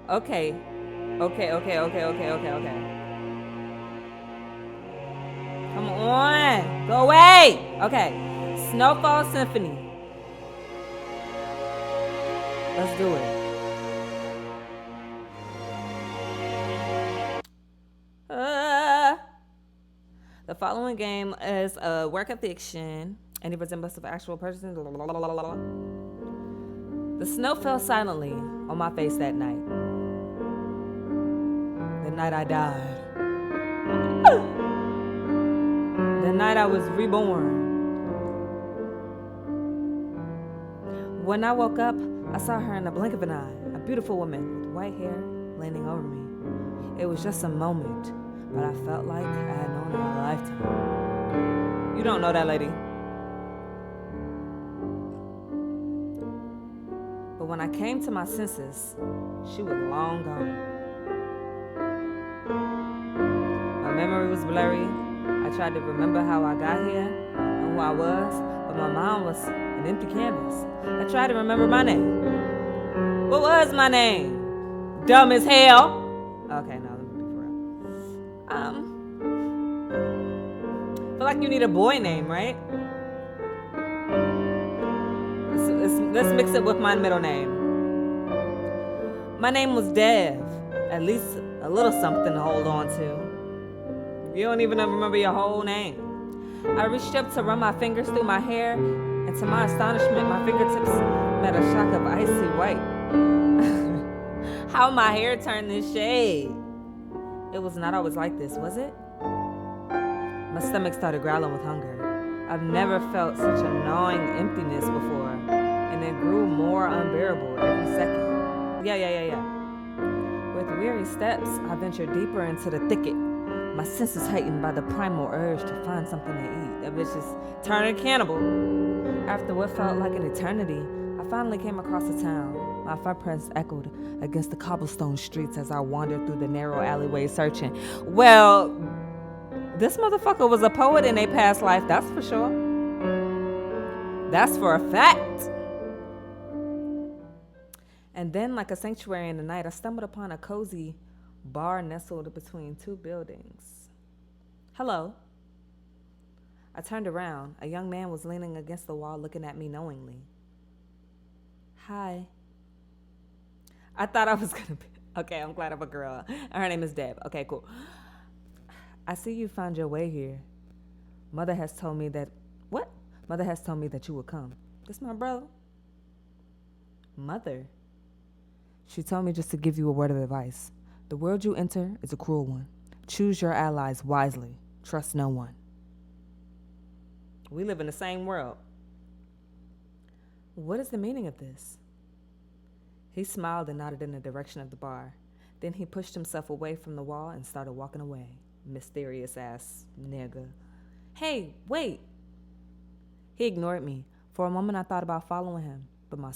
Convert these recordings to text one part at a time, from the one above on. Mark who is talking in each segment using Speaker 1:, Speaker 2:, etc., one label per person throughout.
Speaker 1: Okay. Okay. Come on. Go away. Okay. Snowfall Symphony. Let's do it. The following game is a work of fiction. Any resemblance of actual person. The snow fell silently on my face that night. The night I died. The night I was reborn. When I woke up, I saw her in the blink of an eye. A beautiful woman with white hair leaning over me. It was just a moment, but I felt like I had known her a lifetime. You don't know that lady. But when I came to my senses, she was long gone. My memory was blurry. I tried to remember how I got here and who I was, but my mind was an empty canvas. I tried to remember my name. What was my name? Dumb as hell. Okay, no, let me be for real. Feel like you need a boy name, right? Let's mix it with my middle name. My name was Dev. At least a little something to hold on to. You don't even remember your whole name. I reached up to run my fingers through my hair, and to my astonishment, my fingertips met a shock of icy white. How my hair turned this shade. It was not always like this, was it? My stomach started growling with hunger. I've never felt such a gnawing emptiness before, and it grew more unbearable every second. Yeah. With weary steps, I ventured deeper into the thicket, my senses heightened by the primal urge to find something to eat. That bitch is turning cannibal. After what felt like an eternity, I finally came across a town. My footprints echoed against the cobblestone streets as I wandered through the narrow alleyways searching. Well, this motherfucker was a poet in a past life, that's for sure. That's for a fact. And then, like a sanctuary in the night, I stumbled upon a cozy bar nestled between two buildings. Hello. I turned around. A young man was leaning against the wall looking at me knowingly. Hi. I thought I was going to be... Okay, I'm glad I'm a girl. Her name is Deb. Okay, cool. I see you found your way here. Mother has told me that... What? Mother has told me that you would come. This my brother. Mother? She told me just to give you a word of advice. The world you enter is a cruel one. Choose your allies wisely. Trust no one. We live in the same world. What is the meaning of this? He smiled and nodded in the direction of the bar. Then he pushed himself away from the wall and started walking away. Mysterious ass nigga. Hey, wait. He ignored me. For a moment I thought about following him, but my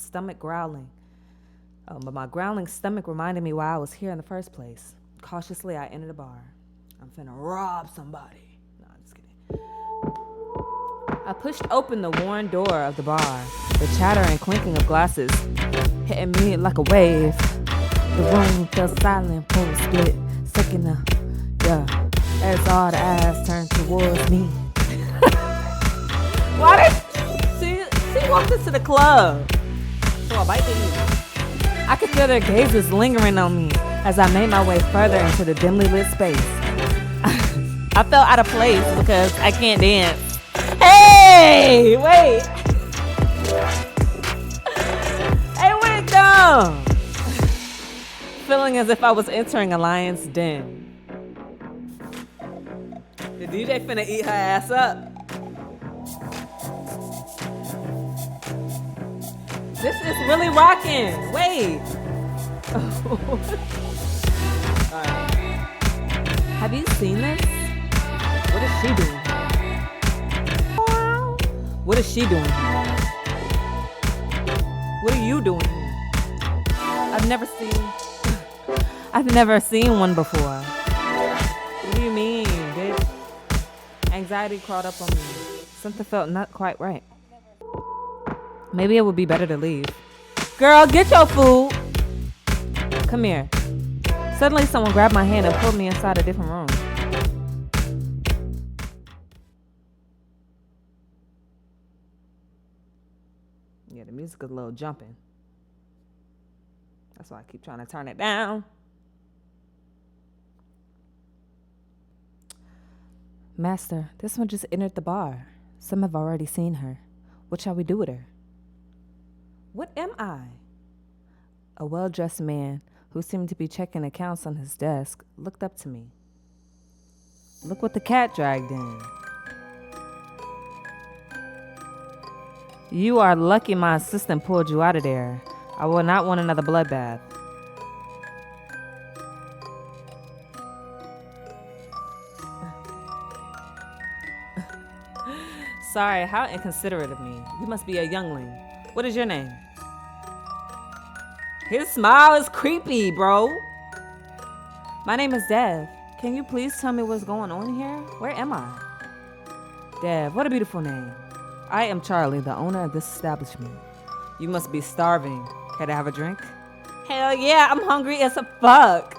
Speaker 1: growling stomach reminded me why I was here in the first place. Cautiously, I entered the bar. I'm finna rob somebody. No, I'm just kidding. I pushed open the worn door of the bar. The chatter and clinking of glasses hitting me like a wave. The room fell silent for a split second. As all the eyes turned towards me. Why did she walked into the club? So I bite the ear. I could feel their gazes lingering on me as I made my way further into the dimly lit space. I felt out of place because I can't dance. Hey, wait. Hey, wait, dumb. Feeling as if I was entering a lion's den. The DJ finna eat her ass up. This is really rocking. Wait. Alright. Have you seen this? What is she doing? What is she doing? What are you doing? I've never seen one before. What do you mean, bitch? Anxiety crawled up on me. Something felt not quite right. Maybe it would be better to leave. Girl, get your food. Come here. Suddenly, someone grabbed my hand and pulled me inside a different room. Yeah, the music is a little jumping. That's why I keep trying to turn it down. Master, this one just entered the bar. Some have already seen her. What shall we do with her? What am I? A well-dressed man who seemed to be checking accounts on his desk looked up to me. Look what the cat dragged in. You are lucky my assistant pulled you out of there. I will not want another bloodbath. Sorry, how inconsiderate of me. You must be a youngling. What is your name? His smile is creepy, bro. My name is Dev. Can you please tell me what's going on here? Where am I? Dev, what a beautiful name. I am Charlie, the owner of this establishment. You must be starving. Can I have a drink? Hell yeah, I'm hungry as a fuck.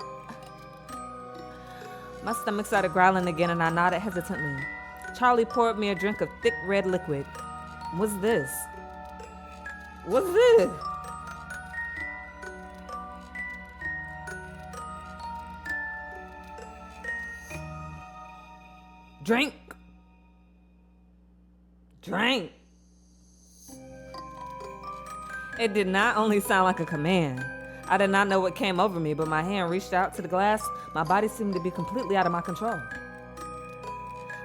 Speaker 1: My stomach started growling again and I nodded hesitantly. Charlie poured me a drink of thick red liquid. What's this? What's this? Drink. Drink. It did not only sound like a command. I did not know what came over me, but my hand reached out to the glass. My body seemed to be completely out of my control.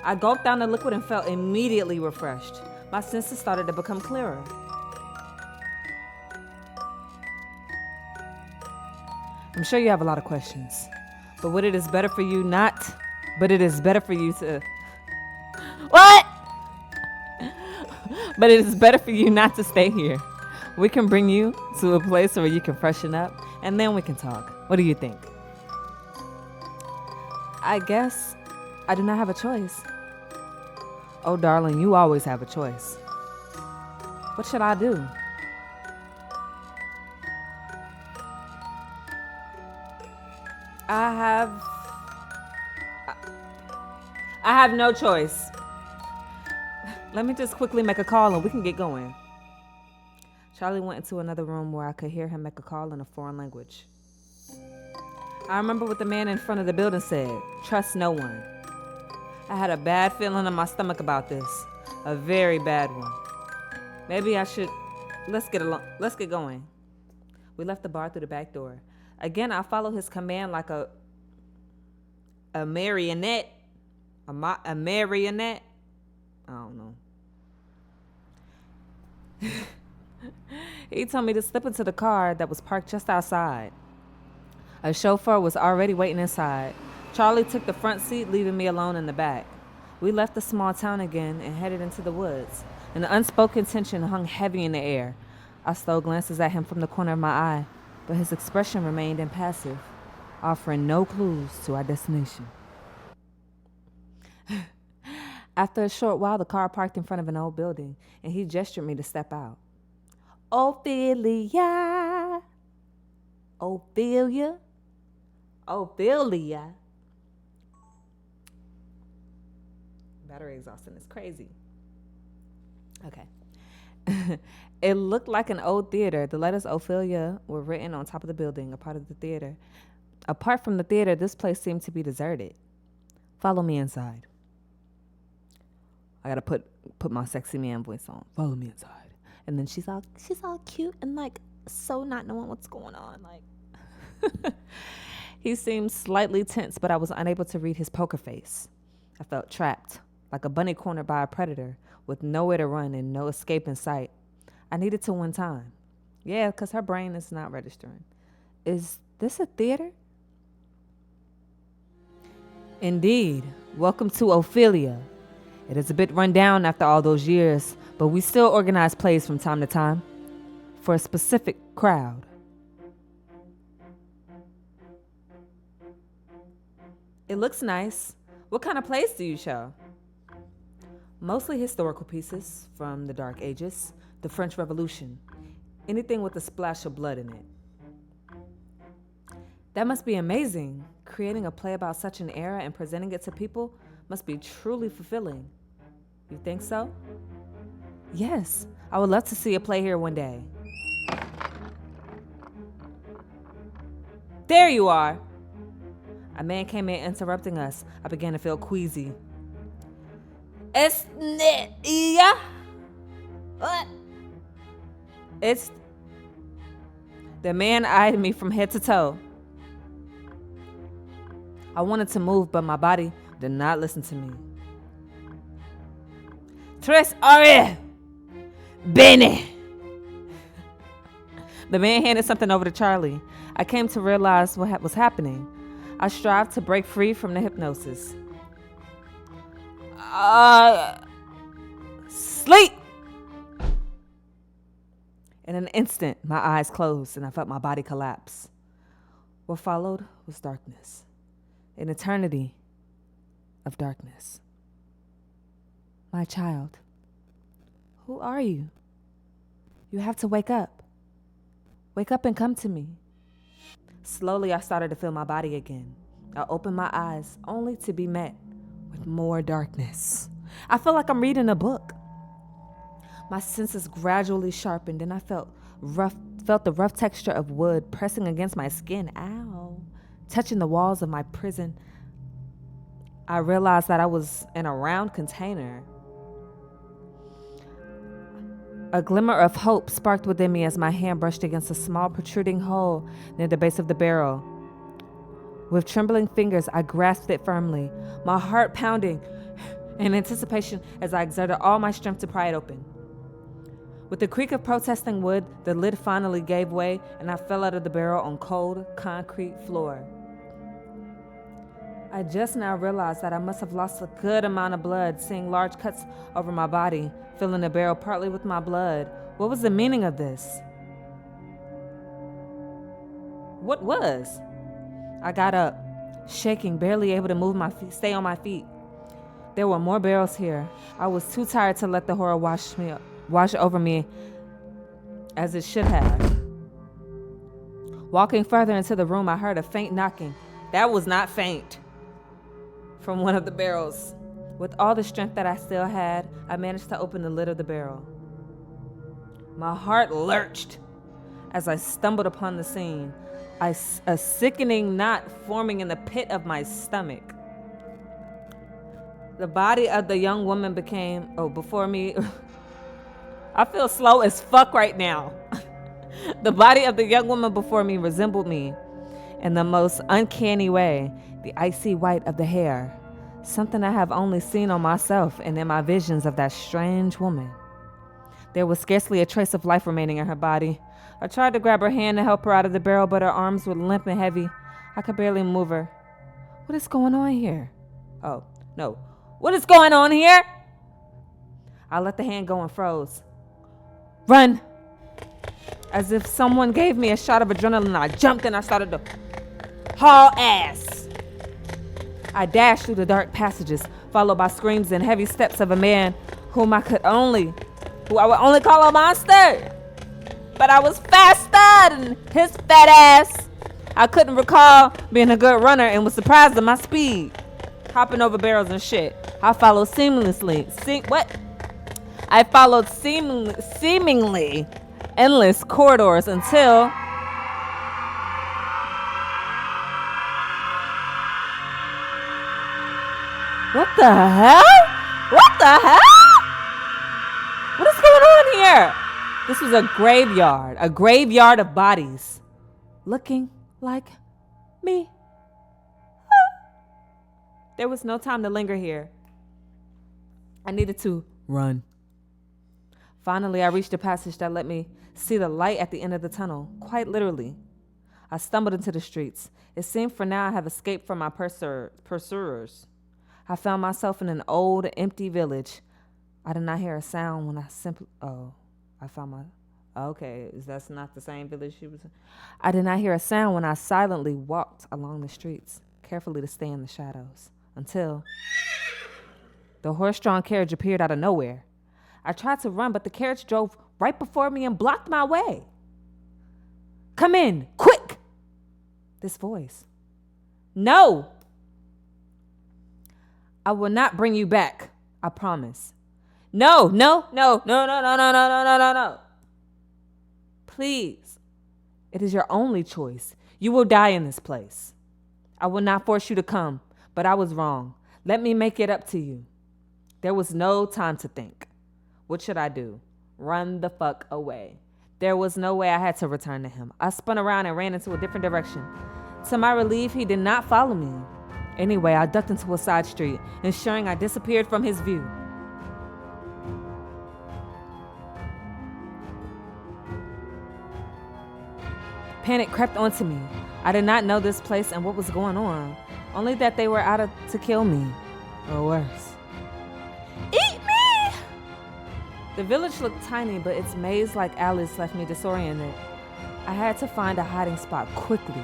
Speaker 1: I gulped down the liquid and felt immediately refreshed. My senses started to become clearer. I'm sure you have a lot of questions, but it is better for you to... What? But it is better for you not to stay here. We can bring you to a place where you can freshen up, and then we can talk. What do you think? I guess I do not have a choice. Oh, darling, you always have a choice. What should I do? I have no choice. Let me just quickly make a call and we can get going. Charlie went into another room where I could hear him make a call in a foreign language. I remember what the man in front of the building said. Trust no one. I had a bad feeling in my stomach about this. A very bad one. Maybe I should... Let's get going. We left the bar through the back door. Again, I followed his command like a marionette. A marionette? I don't know. He told me to slip into the car that was parked just outside. A chauffeur was already waiting inside. Charlie took the front seat, leaving me alone in the back. We left the small town again and headed into the woods. An unspoken tension hung heavy in the air. I stole glances at him from the corner of my eye, but his expression remained impassive, offering no clues to our destination. After a short while, the car parked in front of an old building, and he gestured me to step out. Ophelia. Ophelia. Ophelia. Battery exhausting is crazy. Okay. It looked like an old theater. The letters Ophelia were written on top of the building, a part of the theater. Apart from the theater, this place seemed to be deserted. Follow me inside. I gotta put my sexy man voice on. Follow me inside. And then she's all cute and like so not knowing what's going on. Like he seemed slightly tense, but I was unable to read his poker face. I felt trapped, like a bunny cornered by a predator, with nowhere to run and no escape in sight. I needed to win time. Yeah, because her brain is not registering. Is this a theater? Indeed. Welcome to Ophelia. It is a bit run down after all those years, but we still organize plays from time to time for a specific crowd. It looks nice. What kind of plays do you show? Mostly historical pieces from the Dark Ages, the French Revolution, anything with a splash of blood in it. That must be amazing. Creating a play about such an era and presenting it to people must be truly fulfilling. You think so? Yes, I would love to see a play here one day. There you are. A man came in interrupting us. I began to feel queasy. Yeah. What? It's... The man eyed me from head to toe. I wanted to move, but my body did not listen to me. Tres are bene. The man handed something over to Charlie. I came to realize what was happening. I strived to break free from the hypnosis. Sleep! In an instant, my eyes closed and I felt my body collapse. What followed was darkness. An eternity of darkness. My child, who are you? You have to wake up. Wake up and come to me. Slowly, I started to feel my body again. I opened my eyes only to be met with more darkness. I felt like I'm reading a book. My senses gradually sharpened and I felt the rough texture of wood pressing against my skin. Ow. Touching the walls of my prison. I realized that I was in a round container. A glimmer of hope sparked within me as my hand brushed against a small protruding hole near the base of the barrel. With trembling fingers, I grasped it firmly, my heart pounding in anticipation as I exerted all my strength to pry it open. With the creak of protesting wood, the lid finally gave way and I fell out of the barrel on cold, concrete floor. I just now realized that I must have lost a good amount of blood, seeing large cuts over my body, filling the barrel partly with my blood. What was the meaning of this? What was? I got up, shaking, barely able to move my feet, stay on my feet. There were more barrels here. I was too tired to let the horror wash over me as it should have. Walking further into the room, I heard a faint knocking. That was not faint. From one of the barrels. With all the strength that I still had, I managed to open the lid of the barrel. My heart lurched as I stumbled upon the scene, a sickening knot forming in the pit of my stomach. The body of the young woman before me. I feel slow as fuck right now. The body of the young woman before me resembled me in the most uncanny way. The icy white of the hair, something I have only seen on myself and in my visions of that strange woman. There was scarcely a trace of life remaining in her body. I tried to grab her hand to help her out of the barrel, but her arms were limp and heavy. I could barely move her. What is going on here? Oh, no. What is going on here? I let the hand go and froze. Run! As if someone gave me a shot of adrenaline, I jumped and I started to haul ass. I dashed through the dark passages, followed by screams and heavy steps of a man who I would only call a monster. But I was faster than his fat ass. I couldn't recall being a good runner and was surprised at my speed. Hopping over barrels and shit. I followed seamlessly endless corridors until... What the hell? What the hell? What is going on here? This was a graveyard of bodies, looking like me. There was no time to linger here. I needed to run. Finally, I reached a passage that let me see the light at the end of the tunnel, quite literally. I stumbled into the streets. It seemed for now I have escaped from my pursuers. I found myself in an old, empty village. I did not hear a sound when that's not the same village she was in. I did not hear a sound when I silently walked along the streets, carefully to stay in the shadows, until the horse-drawn carriage appeared out of nowhere. I tried to run, but the carriage drove right before me and blocked my way. Come in, quick! This voice. No! I will not bring you back. I promise. No. Please. It is your only choice. You will die in this place. I will not force you to come, but I was wrong. Let me make it up to you. There was no time to think. What should I do? Run the fuck away. There was no way I had to return to him. I spun around and ran into a different direction. To my relief, he did not follow me. Anyway, I ducked into a side street, ensuring I disappeared from his view. Panic crept onto me. I did not know this place and what was going on, only that they were out to kill me, or worse. Eat me! The village looked tiny, but its maze-like alleys left me disoriented. I had to find a hiding spot quickly.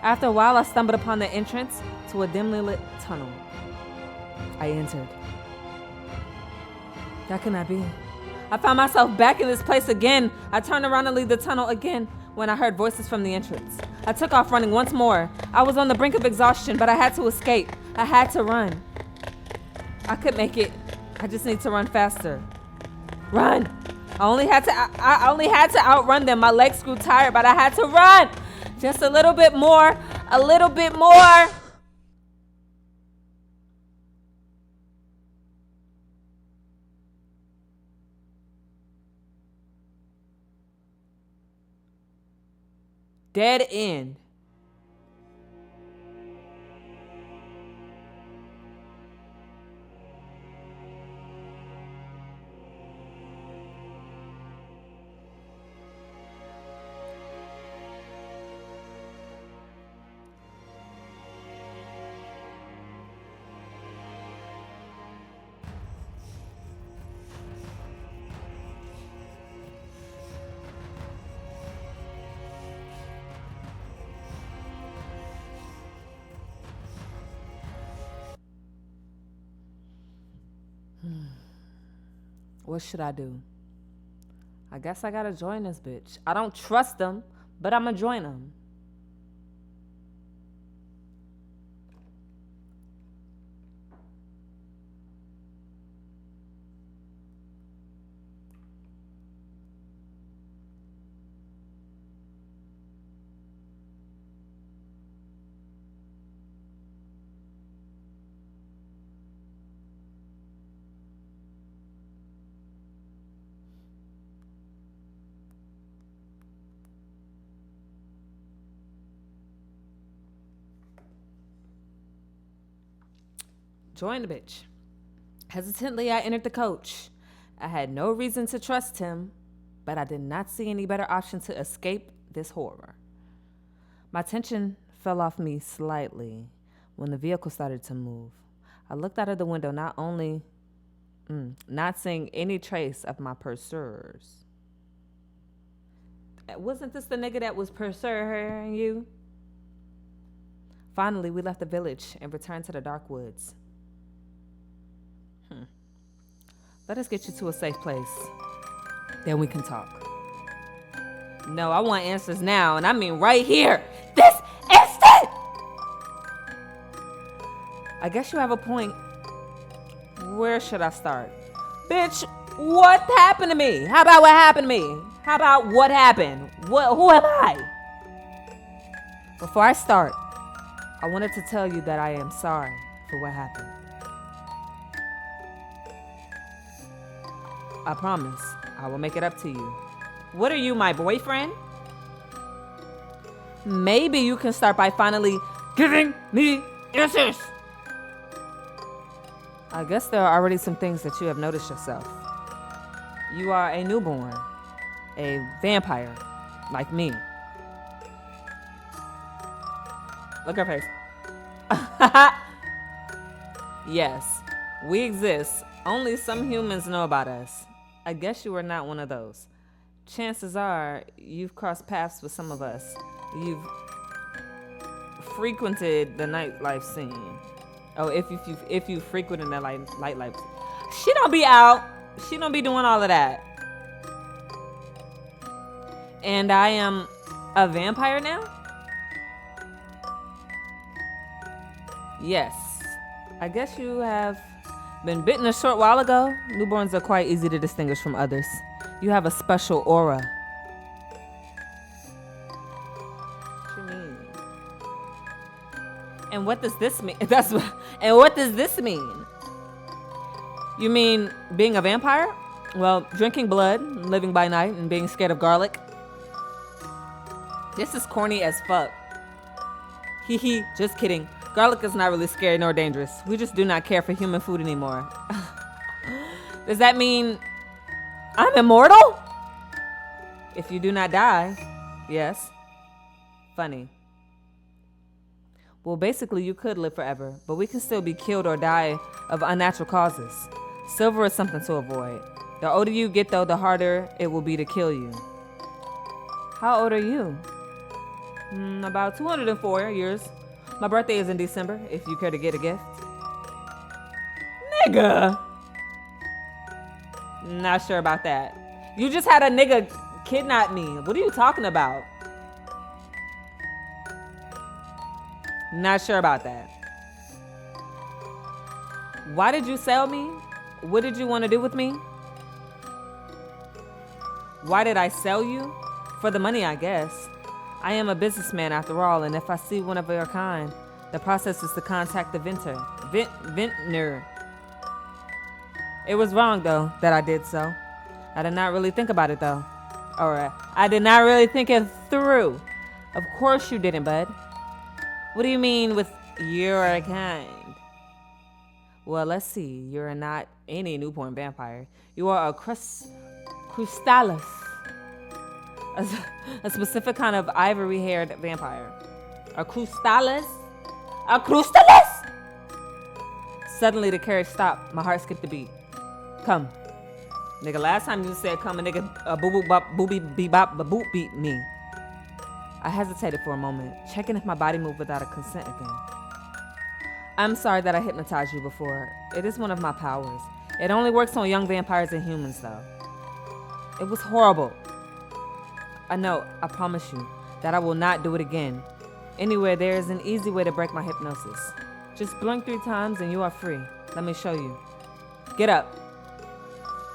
Speaker 1: After a while, I stumbled upon the entrance to a dimly lit tunnel. I entered. That could not be. I found myself back in this place again. I turned around to leave the tunnel again when I heard voices from the entrance. I took off running once more. I was on the brink of exhaustion, but I had to escape. I had to run. I could make it. I just need to run faster. Run! I only had to outrun them. My legs grew tired, but I had to run! Just a little bit more. A little bit more. Dead end. What should I do? I guess I gotta join this bitch. I don't trust them, but I'ma join them. Join the bitch. Hesitantly, I entered the coach. I had no reason to trust him, but I did not see any better option to escape this horror. My attention fell off me slightly when the vehicle started to move. I looked out of the window, not seeing any trace of my pursuers. Wasn't this the nigga that was pursuing you? Finally, we left the village and returned to the dark woods. Let us get you to a safe place. Then we can talk. No, I want answers now, and I mean right here. This instant! I guess you have a point. Where should I start? Bitch, what happened to me? How about what happened to me? How about what happened? Who am I? Before I start, I wanted to tell you that I am sorry for what happened. I promise I will make it up to you. What are you, my boyfriend? Maybe you can start by finally giving me answers. I guess there are already some things that you have noticed yourself. You are a newborn, a vampire, like me. Look at her face. Yes, we exist. Only some humans know about us. I guess you are not one of those. Chances are you've crossed paths with some of us. You've frequented the nightlife scene. Oh, if you frequented the nightlife scene. She don't be out. She don't be doing all of that. And I am a vampire now? Yes. I guess you have been bitten a short while ago. Newborns are quite easy to distinguish from others. You have a special aura. What you mean? And what does this mean? And what does this mean? You mean being a vampire? Well, drinking blood, living by night, and being scared of garlic. This is corny as fuck. Hee hee, just kidding. Garlic is not really scary nor dangerous. We just do not care for human food anymore. Does that mean I'm immortal? If you do not die, yes. Funny. Well, basically you could live forever, but we can still be killed or die of unnatural causes. Silver is something to avoid. The older you get though, the harder it will be to kill you. How old are you? About 204 years. My birthday is in December, if you care to get a gift. Nigga! Not sure about that. You just had a nigga kidnap me. What are you talking about? Not sure about that. Why did you sell me? What did you want to do with me? Why did I sell you? For the money, I guess. I am a businessman after all, and if I see one of your kind, the process is to contact the vintner. It was wrong, though, that I did so. I did not really think about it, though. Or I did not really think it through. Of course you didn't, bud. What do you mean with your kind? Well, let's see. You're not any newborn vampire. You are a crustalis. A specific kind of ivory-haired vampire. A crustalis? A crustalis? Suddenly the carriage stopped. My heart skipped a beat. Come. Nigga, last time you said come, a nigga boop beat me. I hesitated for a moment, checking if my body moved without a consent again. I'm sorry that I hypnotized you before. It is one of my powers. It only works on young vampires and humans, though. It was horrible. I know, I promise you, that I will not do it again. Anyway, there is an easy way to break my hypnosis. Just blink 3 times and you are free. Let me show you. Get up.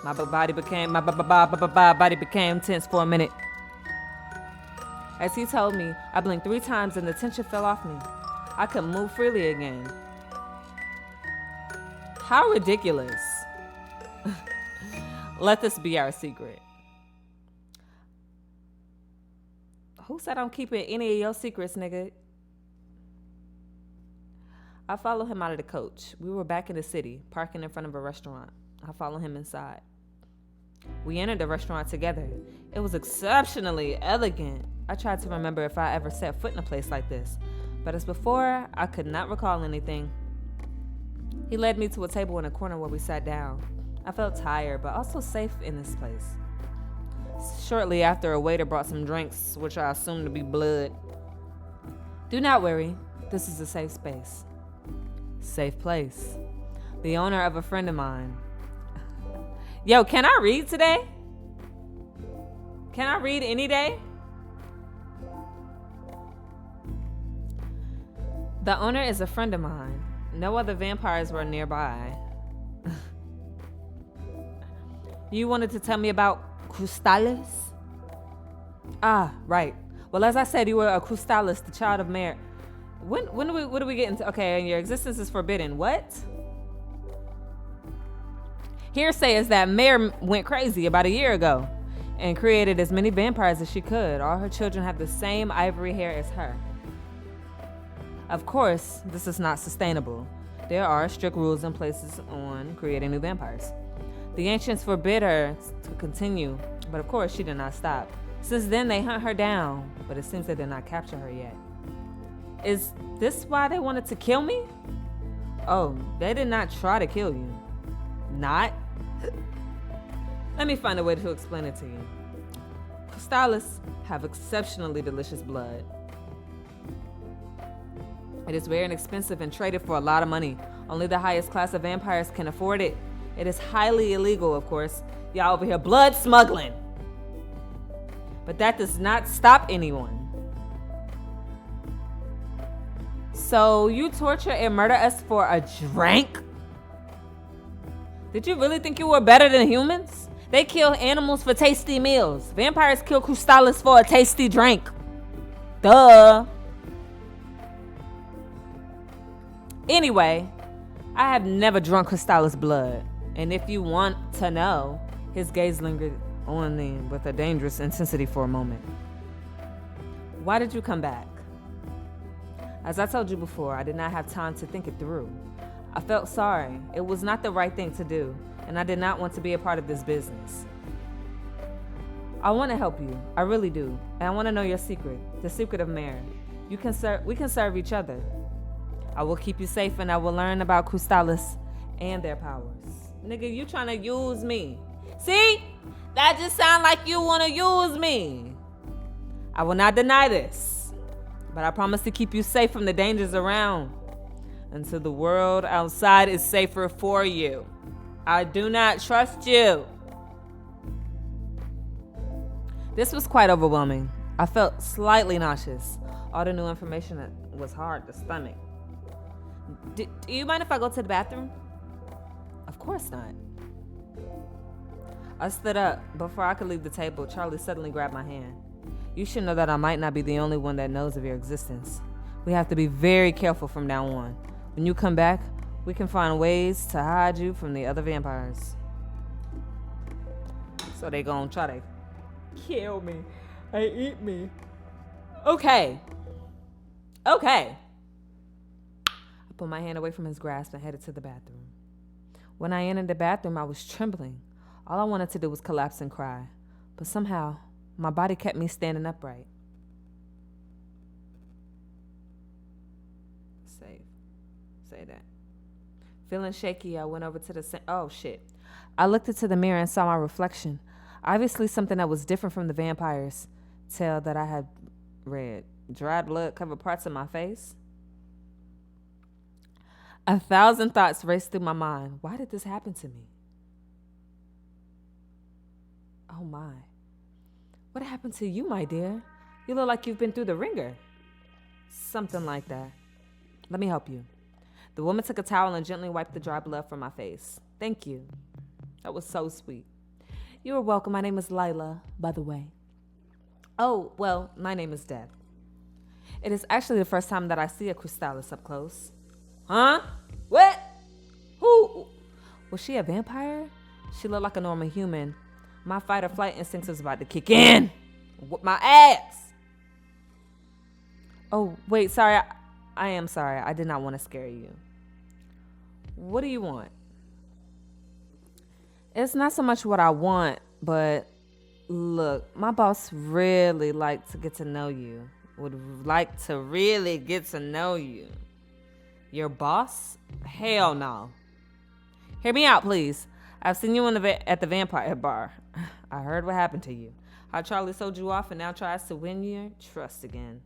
Speaker 1: My body became tense for a minute. As he told me, I blinked 3 times and the tension fell off me. I could move freely again. How ridiculous. Let this be our secret. Who said I'm keeping any of your secrets, nigga? I followed him out of the coach. We were back in the city, parking in front of a restaurant. I followed him inside. We entered the restaurant together. It was exceptionally elegant. I tried to remember if I ever set foot in a place like this, but as before, I could not recall anything. He led me to a table in a corner where we sat down. I felt tired, but also safe in this place. Shortly after, a waiter brought some drinks, which I assumed to be blood. Do not worry. This is a safe space. Safe place. The owner of a friend of mine. Yo, can I read today? Can I read any day? The owner is a friend of mine. No other vampires were nearby. You wanted to tell me about Crustalis? Ah, right. Well, as I said, you were a Crustalis, the child of Mare. What do we get into? Okay, and your existence is forbidden. What? Hearsay is that Mare went crazy about a year ago and created as many vampires as she could. All her children have the same ivory hair as her. Of course, this is not sustainable. There are strict rules in place on creating new vampires. The ancients forbid her to continue, but of course she did not stop. Since then, they hunt her down, but it seems they did not capture her yet. Is this why they wanted to kill me? Oh, they did not try to kill you. Not? Let me find a way to explain it to you. Crustalis have exceptionally delicious blood. It is rare and expensive and traded for a lot of money. Only the highest class of vampires can afford it. It is highly illegal, of course. Y'all over here blood smuggling. But that does not stop anyone. So you torture and murder us for a drink? Did you really think you were better than humans? They kill animals for tasty meals. Vampires kill Crystalis for a tasty drink. Duh. Anyway, I have never drunk Crystalis' blood. And if you want to know, his gaze lingered on me with a dangerous intensity for a moment. Why did you come back? As I told you before, I did not have time to think it through. I felt sorry. It was not the right thing to do, and I did not want to be a part of this business. I want to help you. I really do. And I want to know your secret, the secret of Mare. We can serve each other. I will keep you safe, and I will learn about Crystalis and their powers. Nigga, you trying to use me. See? That just sounds like you want to use me. I will not deny this, but I promise to keep you safe from the dangers around until the world outside is safer for you. I do not trust you. This was quite overwhelming. I felt slightly nauseous. All the new information was hard to stomach. Do you mind if I go to the bathroom? Of course not. I stood up. Before I could leave the table, Charlie suddenly grabbed my hand. You should know that I might not be the only one that knows of your existence. We have to be very careful from now on. When you come back, we can find ways to hide you from the other vampires. So they gonna try to kill me and eat me. Okay. I put my hand away from his grasp and headed to the bathroom. When I entered the bathroom, I was trembling. All I wanted to do was collapse and cry. But somehow, my body kept me standing upright. Say that. Feeling shaky, I went over to the sink. Oh, shit. I looked into the mirror and saw my reflection. Obviously something that was different from the vampire's tale that I had read. Dried blood covered parts of my face. 1,000 thoughts raced through my mind. Why did this happen to me? Oh, my. What happened to you, my dear? You look like you've been through the ringer. Something like that. Let me help you. The woman took a towel and gently wiped the dry blood from my face. Thank you. That was so sweet. You are welcome. My name is Lila, by the way. Oh, well, my name is Deb. It is actually the first time that I see a Crystalis up close. Huh? What? Who? Was she a vampire? She looked like a normal human. My fight or flight instinct was about to kick in. Whoop my ass. Oh, wait, sorry. I am sorry. I did not want to scare you. What do you want? It's not so much what I want, but look, my boss really liked to get to know you. Would like to really get to know you. Your boss? Hell no. Hear me out, please. I've seen you at the vampire bar. I heard what happened to you. How Charlie sold you off and now tries to win your trust again.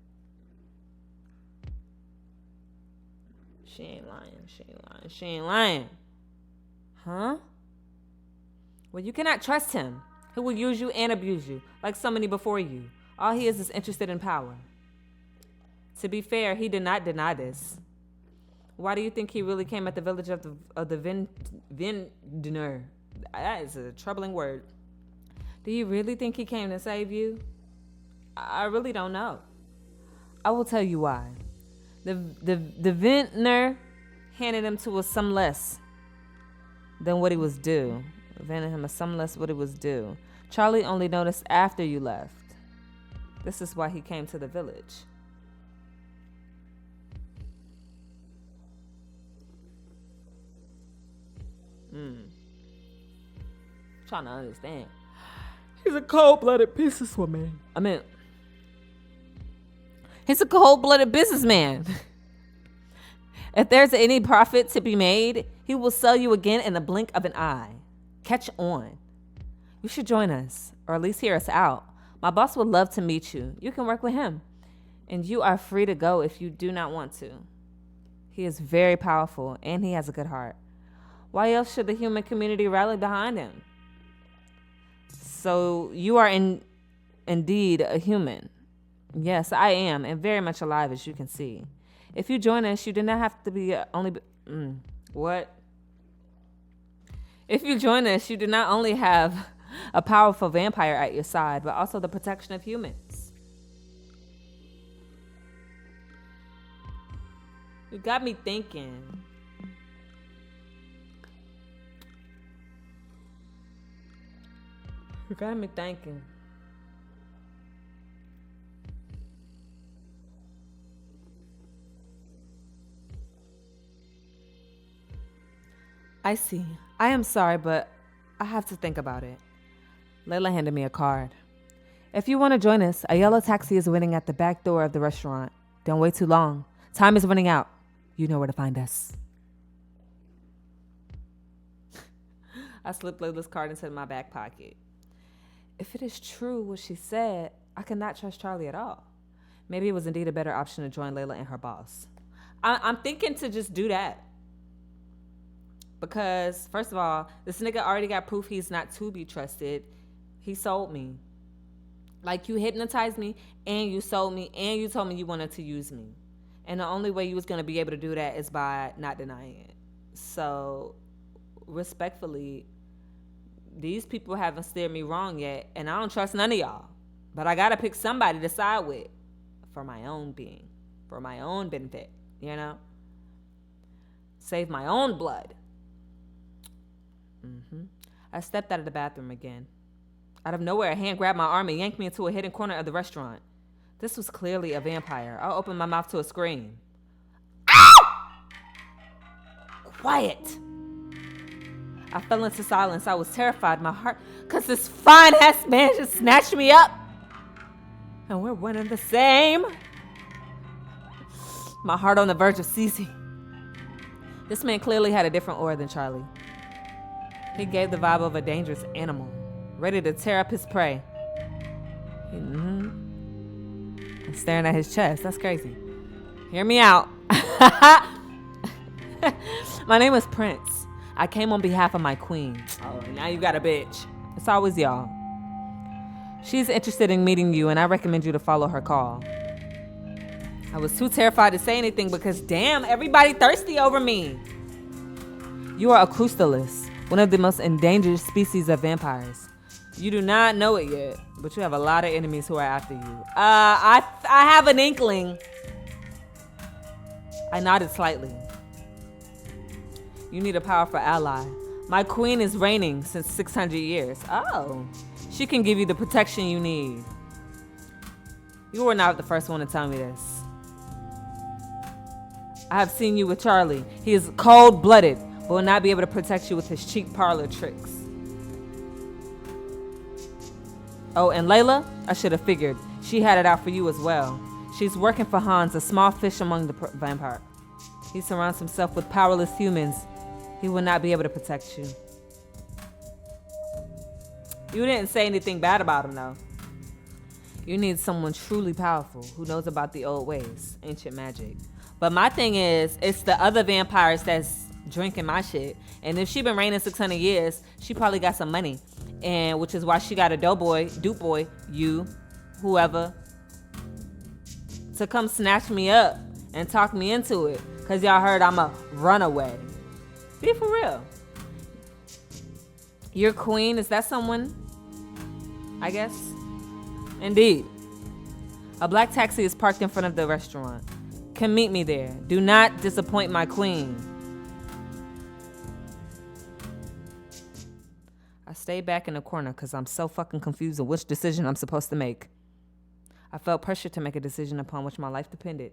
Speaker 1: She ain't lying. Huh? Well, you cannot trust him. He will use you and abuse you, like so many before you. All he is interested in power. To be fair, he did not deny this. Why do you think he really came at the village of the Vindner? That is a troubling word. Do you really think he came to save you? I really don't know. I will tell you why. The Vintner handed him to a sum less than what he was due. Handed him a sum less what it was due. Charlie only noticed after you left. This is why he came to the village. Trying to understand. He's a cold-blooded businesswoman. He's a cold-blooded businessman. If there's any profit to be made, he will sell you again in the blink of an eye. Catch on. You should join us, or at least hear us out. My boss would love to meet you. You can work with him. And you are free to go if you do not want to. He is very powerful, and he has a good heart. Why else should the human community rally behind him? So you are indeed a human. Yes, I am, and very much alive, as you can see. If you join us, you do not have to be what? If you join us, you do not only have a powerful vampire at your side, but also the protection of humans. You got me thinking. You got me thinking. I see. I am sorry, but I have to think about it. Layla handed me a card. If you want to join us, a yellow taxi is waiting at the back door of the restaurant. Don't wait too long. Time is running out. You know where to find us. I slipped Layla's card into my back pocket. If it is true what she said, I cannot trust Charlie at all. Maybe it was indeed a better option to join Layla and her boss. I'm thinking to just do that. Because, first of all, this nigga already got proof he's not to be trusted. He sold me. Like, you hypnotized me, and you sold me, and you told me you wanted to use me. And the only way you was going to be able to do that is by not denying it. So, respectfully, these people haven't steered me wrong yet, and I don't trust none of y'all. But I got to pick somebody to side with for my own being, for my own benefit, you know? Save my own blood. I stepped out of the bathroom again. Out of nowhere, a hand grabbed my arm and yanked me into a hidden corner of the restaurant. This was clearly a vampire. I opened my mouth to a scream. Ow! Quiet. I fell into silence. I was terrified. My heart, because this fine-ass man just snatched me up. And we're one and the same. My heart on the verge of ceasing. This man clearly had a different aura than Charlie. He gave the vibe of a dangerous animal, ready to tear up his prey. I'm staring at his chest. That's crazy. Hear me out. My name is Prince. I came on behalf of my queen. Oh, now you got a bitch. It's always y'all. She's interested in meeting you, and I recommend you to follow her call. I was too terrified to say anything because, damn, everybody thirsty over me. You are a Crustalus, one of the most endangered species of vampires. You do not know it yet, but you have a lot of enemies who are after you. I have an inkling. I nodded slightly. You need a powerful ally. My queen is reigning since 600 years. Oh, she can give you the protection you need. You were not the first one to tell me this. I have seen you with Charlie. He is cold-blooded, but will not be able to protect you with his cheap parlor tricks. Oh, and Layla? I should have figured. She had it out for you as well. She's working for Hans, a small fish among the vampire. He surrounds himself with powerless humans. He will not be able to protect you. You didn't say anything bad about him, though. You need someone truly powerful who knows about the old ways, ancient magic. But my thing is, it's the other vampires that's drinking my shit. And if she been reigning 600 years, she probably got some money. And which is why she got a dupe boy, you, whoever, to come snatch me up and talk me into it. Because y'all heard I'm a runaway. Be for real. Your queen, is that someone? I guess. Indeed. A black taxi is parked in front of the restaurant. Come meet me there. Do not disappoint my queen. I stayed back in the corner because I'm so fucking confused on which decision I'm supposed to make. I felt pressure to make a decision upon which my life depended.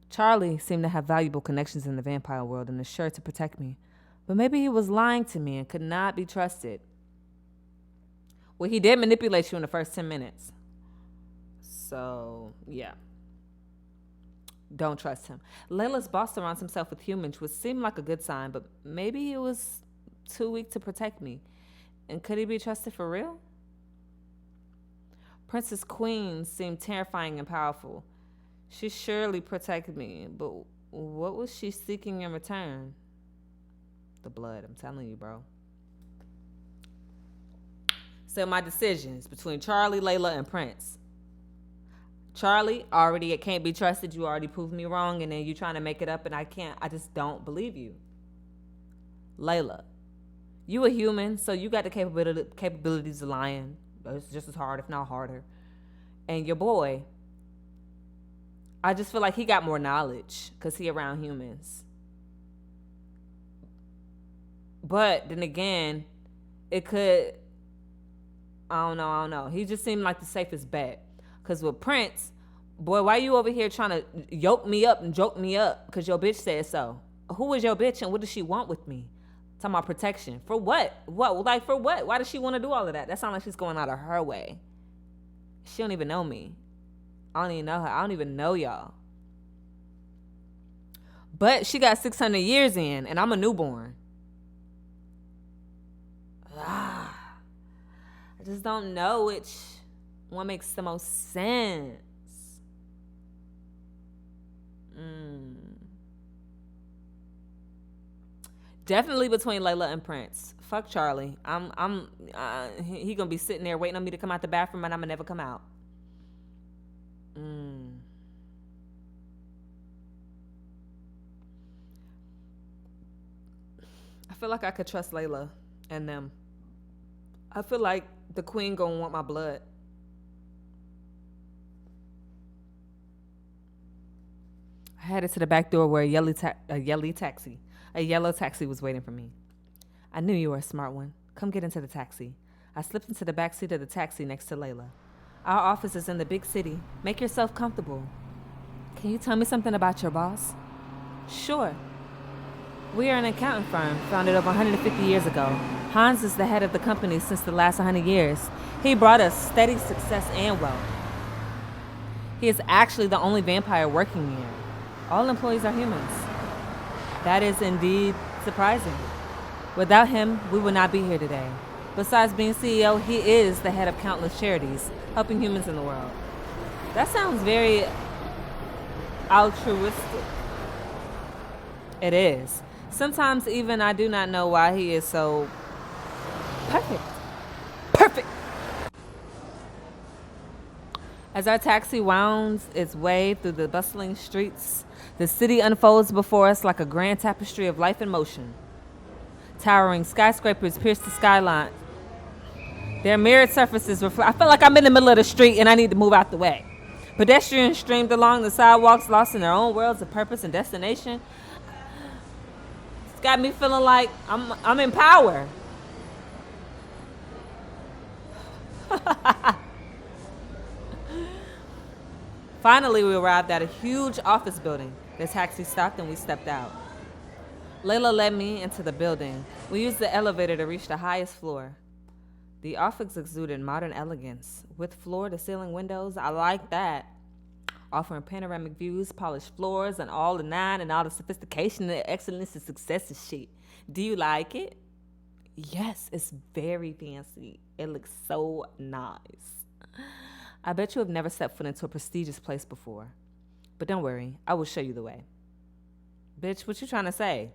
Speaker 1: Charlie seemed to have valuable connections in the vampire world and is sure to protect me. But maybe he was lying to me and could not be trusted. Well, he did manipulate you in the first 10 minutes. So, yeah. Don't trust him. Layla's boss surrounds himself with humans, which seemed like a good sign, but maybe he was too weak to protect me. And could he be trusted for real? Princess Queen seemed terrifying and powerful. She surely protected me, but what was she seeking in return? The blood, I'm telling you, bro. So my decisions between Charlie, Layla, and Prince. Charlie, already it can't be trusted. You already proved me wrong, and then you trying to make it up, and I just don't believe you. Layla, you a human, so you got the capabilities of lying. It's just as hard, if not harder. And your boy, I just feel like he got more knowledge because he around humans. But then again, it could, I don't know. He just seemed like the safest bet. Because with Prince, boy, why you over here trying to yoke me up and joke me up? Because your bitch said so. Who is your bitch and what does she want with me? Talking about protection. For what? Like, for what? Why does she want to do all of that? That sounds like she's going out of her way. She don't even know me. I don't even know her. I don't even know y'all. But she got 600 years in, and I'm a newborn. I just don't know which one makes the most sense. Definitely between Layla and Prince. Fuck Charlie. He gonna be sitting there waiting on me to come out the bathroom, and I'm gonna never come out. I feel like I could trust Layla and them. I feel like the queen gonna want my blood. I headed to the back door where a yellow taxi was waiting for me. I knew you were a smart one. Come get into the taxi. I slipped into the back seat of the taxi next to Layla. Our office is in the big city. Make yourself comfortable. Can you tell me something about your boss? Sure. We are an accounting firm founded over 150 years ago. Hans is the head of the company since the last 100 years. He brought us steady success and wealth. He is actually the only vampire working here. All employees are humans. That is indeed surprising. Without him, we would not be here today. Besides being CEO, he is the head of countless charities, helping humans in the world. That sounds very altruistic. It is. Sometimes even I do not know why he is so perfect. Perfect! As our taxi wounds its way through the bustling streets, the city unfolds before us like a grand tapestry of life in motion. Towering skyscrapers pierce the skyline. Their mirrored surfaces reflect. I feel like I'm in the middle of the street and I need to move out the way. Pedestrians streamed along the sidewalks, lost in their own worlds of purpose and destination. It's got me feeling like I'm in power. Finally, we arrived at a huge office building. The taxi stopped and we stepped out. Layla led me into the building. We used the elevator to reach the highest floor. The office exuded modern elegance, with floor-to-ceiling windows. I like that. Offering panoramic views, polished floors, and all the nine, and all the sophistication and excellence and success and shit. Do you like it? Yes, it's very fancy. It looks so nice. I bet you have never stepped foot into a prestigious place before. But don't worry, I will show you the way. Bitch, what you trying to say?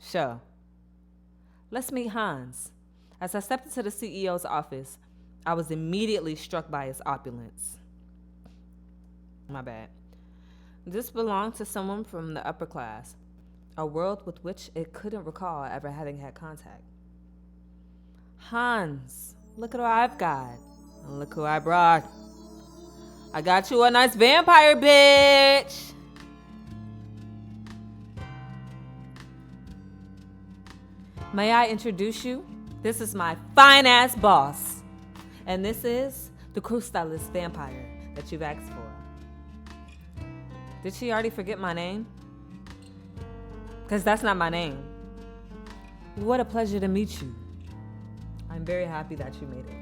Speaker 1: Sure. Let's meet Hans. As I stepped into the CEO's office, I was immediately struck by his opulence. My bad. This belonged to someone from the upper class, a world with which it couldn't recall ever having had contact. Hans, look at what I've got. And look who I brought. I got you a nice vampire, bitch. May I introduce you? This is my fine-ass boss. And this is the Crystallis vampire that you've asked for. Did she already forget my name? Because that's not my name. What a pleasure to meet you. I'm very happy that you made it.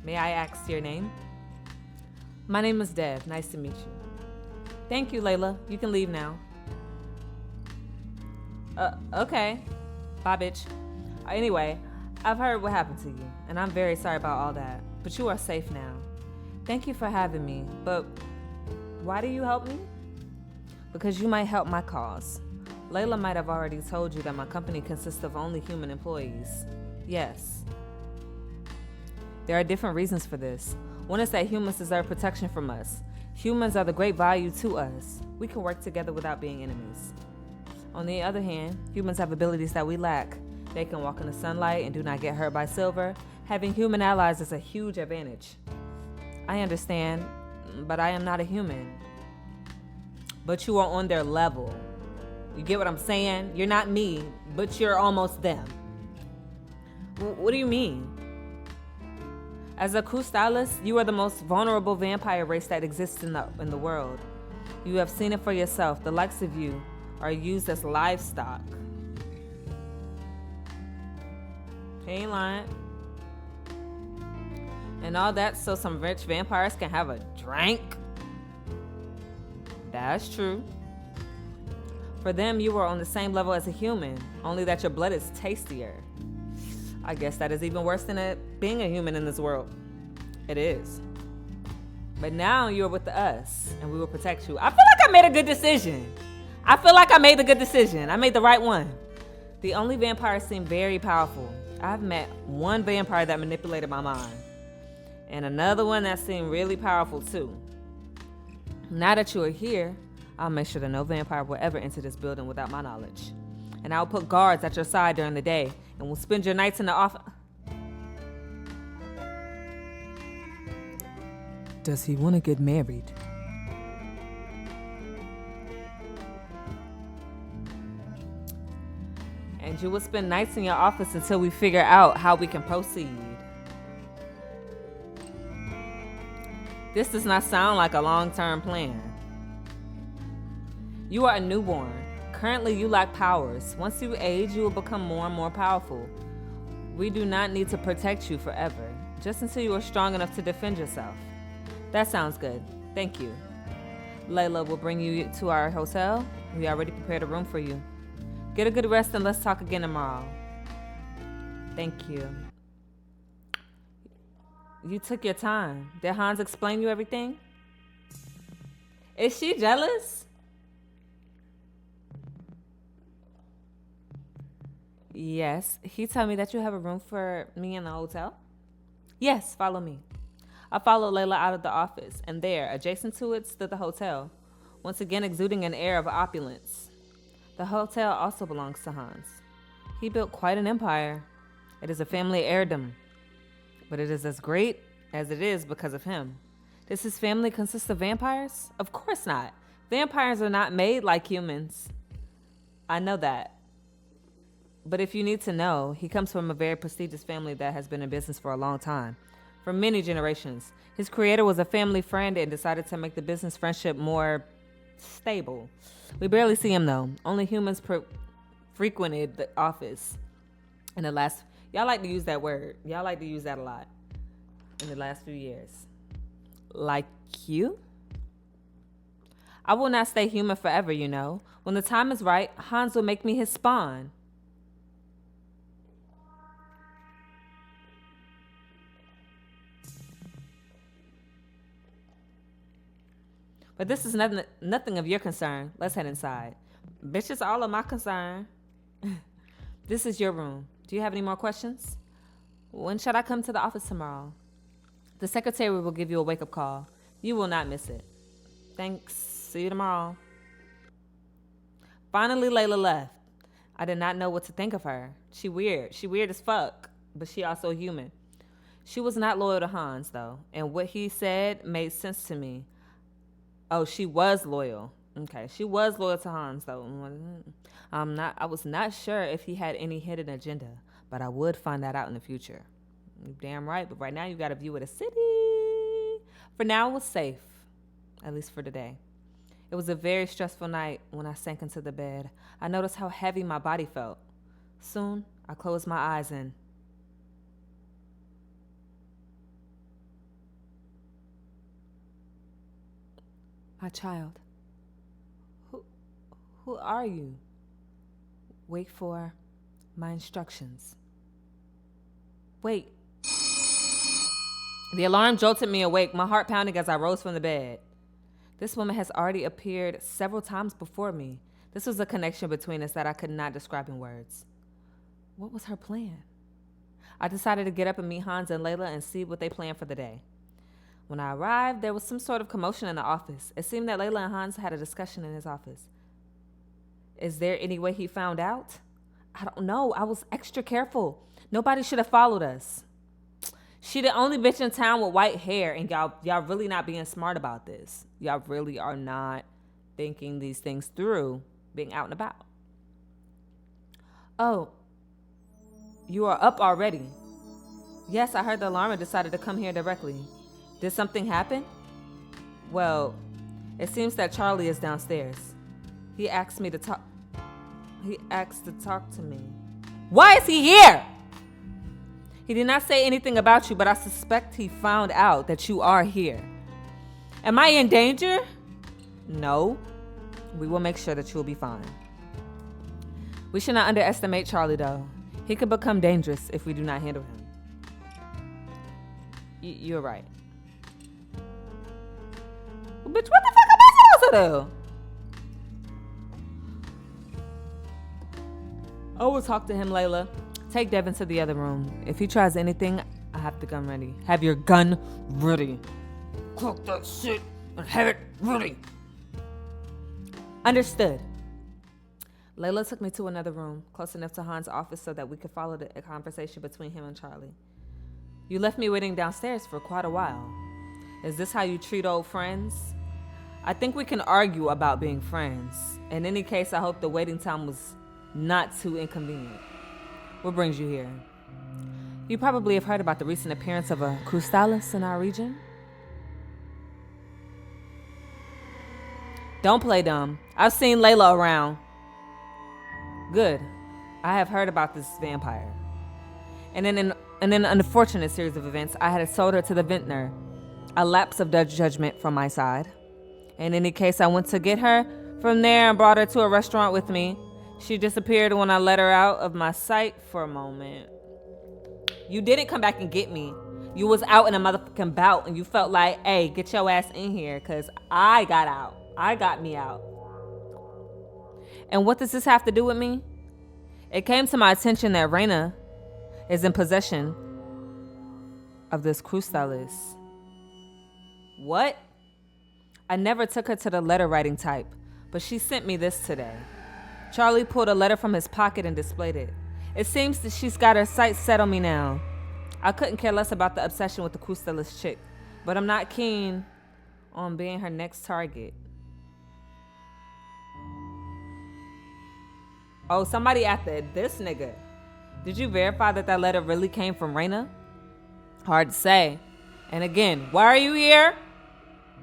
Speaker 1: May I ask your name? My name is Dev. Nice to meet you. Thank you, Layla. You can leave now. Okay. Bye, bitch. Anyway, I've heard what happened to you, and I'm very sorry about all that. But you are safe now. Thank you for having me, but why do you help me? Because you might help my cause. Layla might have already told you that my company consists of only human employees. Yes. There are different reasons for this. One is that humans deserve protection from us. Humans are the great value to us. We can work together without being enemies. On the other hand, humans have abilities that we lack. They can walk in the sunlight and do not get hurt by silver. Having human allies is a huge advantage. I understand, but I am not a human. But you are on their level. You get what I'm saying? You're not me, but you're almost them. What do you mean? As a Crystallis, you are the most vulnerable vampire race that exists in the world. You have seen it for yourself. The likes of you are used as livestock. He ain't lying. And all that so some rich vampires can have a drink? That's true. For them, you are on the same level as a human, only that your blood is tastier. I guess that is even worse than being a human in this world. It is. But now you're with us, and we will protect you. I feel like I made a good decision. I feel like I made the good decision. I made the right one. The only vampires seem very powerful. I've met one vampire that manipulated my mind, and another one that seemed really powerful too. Now that you are here, I'll make sure that no vampire will ever enter this building without my knowledge. And I'll put guards at your side during the day, and we'll spend your nights in the office. Does he want to get married? And you will spend nights in your office until we figure out how we can proceed. This does not sound like a long-term plan. You are a newborn. Currently, you lack powers. Once you age, you will become more and more powerful. We do not need to protect you forever, just until you are strong enough to defend yourself. That sounds good. Thank you. Layla will bring you to our hotel. We already prepared a room for you. Get a good rest and let's talk again tomorrow. Thank you. You took your time. Did Hans explain you everything? Is she jealous? Yes. He told me that you have a room for me in the hotel. Yes, follow me. I followed Layla out of the office, and there, adjacent to it, stood the hotel, once again exuding an air of opulence. The hotel also belongs to Hans. He built quite an empire. It is a family heirloom, but it is as great as it is because of him. Does his family consist of vampires? Of course not. Vampires are not made like humans. I know that. But if you need to know, he comes from a very prestigious family that has been in business for a long time. For many generations. His creator was a family friend and decided to make the business friendship more stable. We barely see him though. Only humans frequented the office in the last... Y'all like to use that word. Y'all like to use that a lot in the last few years. Like you? I will not stay human forever, you know. When the time is right, Hans will make me his spawn. But this is nothing of your concern. Let's head inside. Bitch, it's all of my concern. This is your room. Do you have any more questions? When should I come to the office tomorrow? The secretary will give you a wake-up call. You will not miss it. Thanks. See you tomorrow. Finally, Layla left. I did not know what to think of her. She weird. She weird as fuck, but she also human. She was not loyal to Hans, though, and what he said made sense to me. Oh, she was loyal. Okay, she was loyal to Hans, though. I was not sure if he had any hidden agenda, but I would find that out in the future. You're damn right, but right now you got a view of the city. For now, it was safe, at least for today. It was a very stressful night when I sank into the bed. I noticed how heavy my body felt. Soon, I closed my eyes and... My child. Who are you? Wait for my instructions. Wait. The alarm jolted me awake, my heart pounding as I rose from the bed. This woman has already appeared several times before me. This was a connection between us that I could not describe in words. What was her plan? I decided to get up and meet Hans and Layla and see what they planned for the day. When I arrived, there was some sort of commotion in the office. It seemed that Layla and Hans had a discussion in his office. Is there any way he found out? I don't know. I was extra careful. Nobody should have followed us. She the only bitch in town with white hair, and y'all really not being smart about this. Y'all really are not thinking these things through, being out and about. Oh, you are up already. Yes, I heard the alarm and decided to come here directly. Did something happen? Well, it seems that Charlie is downstairs. He asked to talk to me. Why is he here? He did not say anything about you, but I suspect he found out that you are here. Am I in danger? No. We will make sure that you will be fine. We should not underestimate Charlie, though. He could become dangerous if we do not handle him. You're right. Bitch, what the fuck am I supposed to do? I will talk to him, Layla. Take Devin to the other room. If he tries anything, I have the gun ready. Have your gun ready. Cook that shit and have it ready. Understood. Layla took me to another room, close enough to Hans' office so that we could follow the conversation between him and Charlie. You left me waiting downstairs for quite a while. Is this how you treat old friends? I think we can argue about being friends. In any case, I hope the waiting time was not too inconvenient. What brings you here? You probably have heard about the recent appearance of a Crustalis in our region. Don't play dumb. I've seen Layla around. Good. I have heard about this vampire. And in an unfortunate series of events, I had sold her to the vintner. A lapse of judgment from my side. In any case, I went to get her from there and brought her to a restaurant with me. She disappeared when I let her out of my sight for a moment. You didn't come back and get me. You was out in a motherfucking bout and you felt like, hey, get your ass in here because I got out. I got me out. And what does this have to do with me? It came to my attention that Raina is in possession of this Crustalis. What? I never took her to the letter writing type, but she sent me this today. Charlie pulled a letter from his pocket and displayed it. It seems that she's got her sights set on me now. I couldn't care less about the obsession with the Crustalis chick, but I'm not keen on being her next target. Oh, somebody after this nigga. Did you verify that letter really came from Raina? Hard to say. And again, why are you here?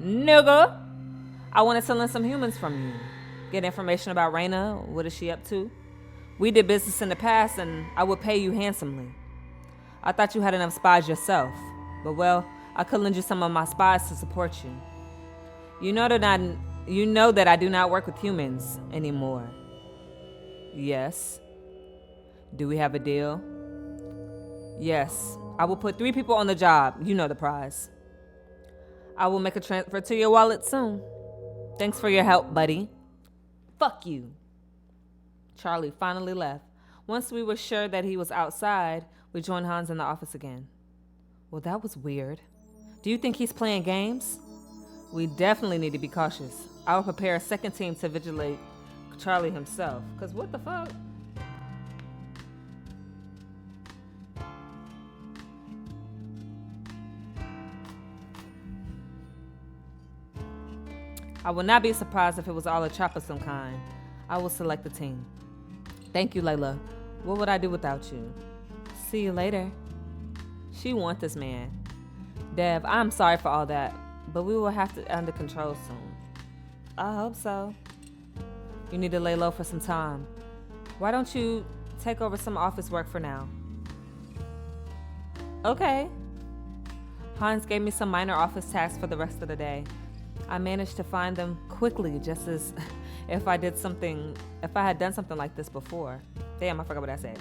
Speaker 1: Nigga. I wanted to learn some humans from you. Get information about Raina. What is she up to? We did business in the past and I would pay you handsomely. I thought you had enough spies yourself. But well, I could lend you some of my spies to support you. You know that I do not work with humans anymore. Yes. Do we have a deal? Yes. I will put 3 people on the job. You know the prize. I will make a transfer to your wallet soon. Thanks for your help, buddy. Fuck you. Charlie finally left. Once we were sure that he was outside, we joined Hans in the office again. Well, that was weird. Do you think he's playing games? We definitely need to be cautious. I will prepare a second team to vigilate Charlie himself. Because what the fuck? I would not be surprised if it was all a trap of some kind. I will select the team. Thank you, Layla. What would I do without you? See you later. She wants this man. Dev, I'm sorry for all that, but we will have to under control soon. I hope so. You need to lay low for some time. Why don't you take over some office work for now? Okay. Hans gave me some minor office tasks for the rest of the day. I managed to find them quickly, just as if I had done something like this before. Damn, I forgot what I said.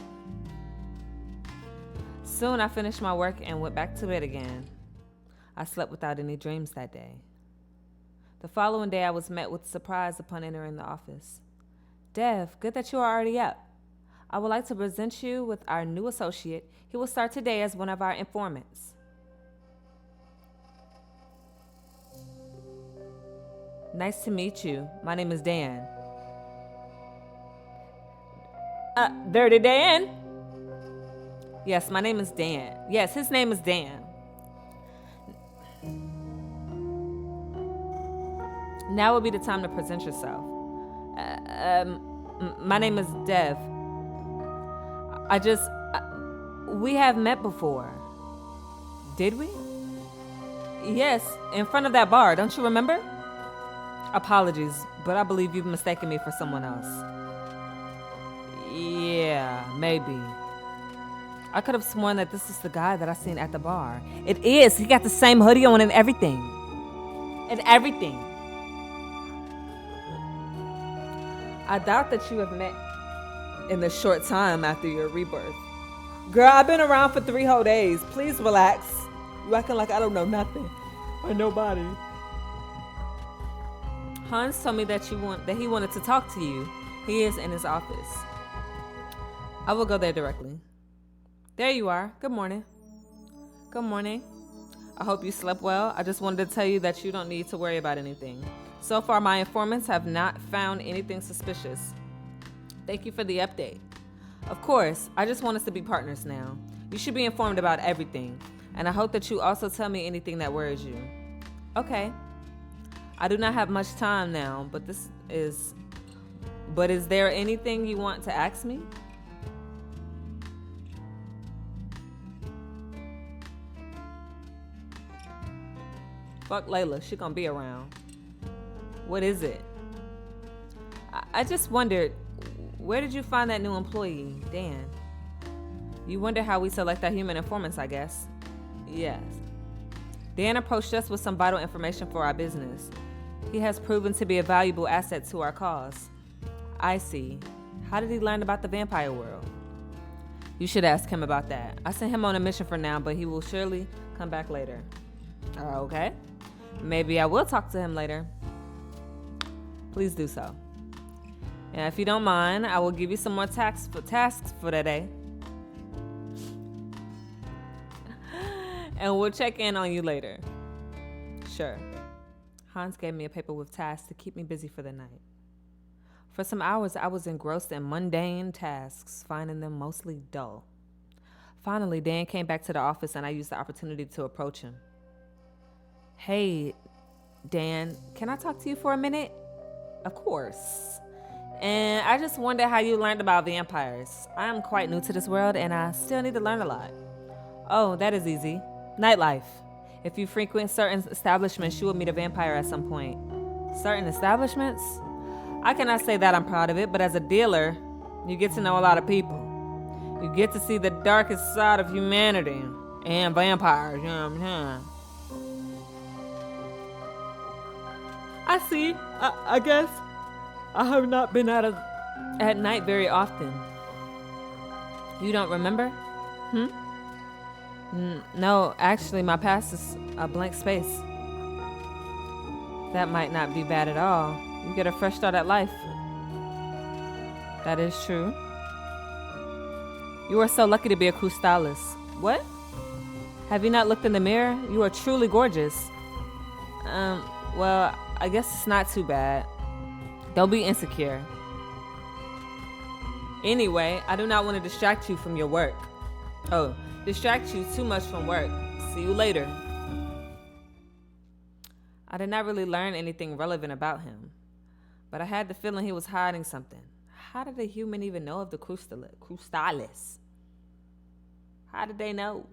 Speaker 1: Soon I finished my work and went back to bed again. I slept without any dreams that day. The following day I was met with surprise upon entering the office. Dev, good that you are already up. I would like to present you with our new associate. He will start today as one of our informants. Nice to meet you. My name is Dan. Dirty Dan? Yes, my name is Dan. Yes, his name is Dan. Now would be the time to present yourself. My name is Dev. We have met before. Did we? Yes, in front of that bar, don't you remember? Apologies, but I believe you've mistaken me for someone else. Yeah, maybe. I could have sworn that this is the guy that I seen at the bar. It is. He got the same hoodie on and everything. I doubt that you have met in the short time after your rebirth. Girl, I've been around for 3 whole days. Please relax. You acting like I don't know nothing or nobody. Hans told me that he wanted to talk to you. He is in his office. I will go there directly. There you are. Good morning. Good morning. I hope you slept well. I just wanted to tell you that you don't need to worry about anything. So far, my informants have not found anything suspicious. Thank you for the update. Of course, I just want us to be partners now. You should be informed about everything, and I hope that you also tell me anything that worries you. Okay. I do not have much time now, but is there anything you want to ask me? Fuck Layla, she gonna be around. What is it? I just wondered, where did you find that new employee, Dan? You wonder how we select our human informants, I guess. Yes. Dan approached us with some vital information for our business. He has proven to be a valuable asset to our cause. I see. How did he learn about the vampire world? You should ask him about that. I sent him on a mission for now, but he will surely come back later. Okay. Maybe I will talk to him later. Please do so. And if you don't mind, I will give you some more tasks for the day. And we'll check in on you later. Sure. Hans gave me a paper with tasks to keep me busy for the night. For some hours, I was engrossed in mundane tasks, finding them mostly dull. Finally, Dan came back to the office and I used the opportunity to approach him. Hey, Dan, can I talk to you for a minute? Of course. And I just wonder how you learned about vampires. I am quite new to this world and I still need to learn a lot. Oh, that is easy. Nightlife. If you frequent certain establishments, you will meet a vampire at some point. Certain establishments? I cannot say that I'm proud of it, but as a dealer, you get to know a lot of people. You get to see the darkest side of humanity and vampires, you know what I'm saying? I see. I guess I have not been out at night very often. You don't remember? No, actually, my past is a blank space. That might not be bad at all. You get a fresh start at life. That is true. You are so lucky to be a Crustalis. What? Have you not looked in the mirror? You are truly gorgeous. Well, I guess it's not too bad. Don't be insecure. Anyway, I do not want to distract you from your work. Distract you too much from work. See you later. I did not really learn anything relevant about him, but I had the feeling he was hiding something. How did a human even know of the Crustalis? How did they know?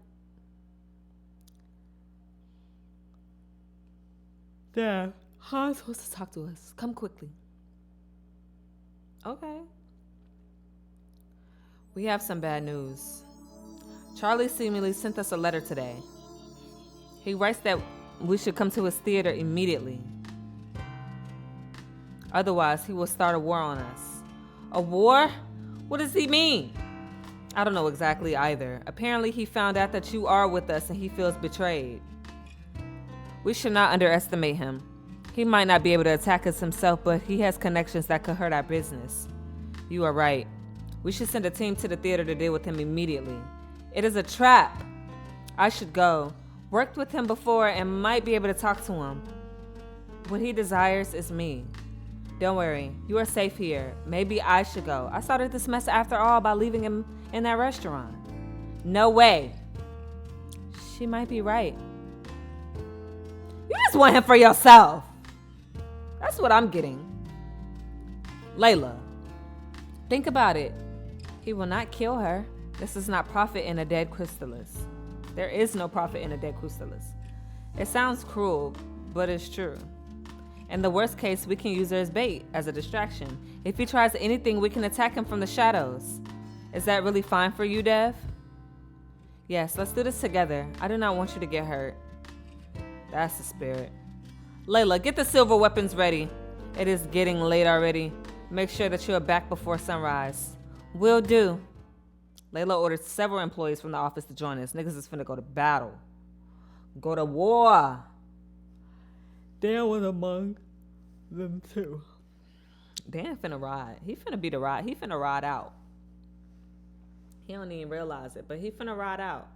Speaker 1: Dad, Hans wants to talk to us. Come quickly. Okay. We have some bad news. Charlie seemingly sent us a letter today. He writes that we should come to his theater immediately. Otherwise, he will start a war on us. A war? What does he mean? I don't know exactly either. Apparently, he found out that you are with us and he feels betrayed. We should not underestimate him. He might not be able to attack us himself, but he has connections that could hurt our business. You are right. We should send a team to the theater to deal with him immediately. It is a trap. I should go. Worked with him before and might be able to talk to him. What he desires is me. Don't worry, you are safe here. Maybe I should go. I started this mess after all by leaving him in that restaurant. No way. She might be right. You just want him for yourself. That's what I'm getting. Layla, think about it. He will not kill her. This is not profit in a dead chrysalis. There is no profit in a dead chrysalis. It sounds cruel, but it's true. In the worst case, we can use her as bait, as a distraction. If he tries anything, we can attack him from the shadows. Is that really fine for you, Dev? Yes, let's do this together. I do not want you to get hurt. That's the spirit. Layla, get the silver weapons ready. It is getting late already. Make sure that you are back before sunrise. Will do. Layla ordered several employees from the office to join us. Niggas is finna go to battle. Go to war. Dan was among them too. Dan finna ride. He finna be the ride. He finna ride out. He don't even realize it, but he finna ride out.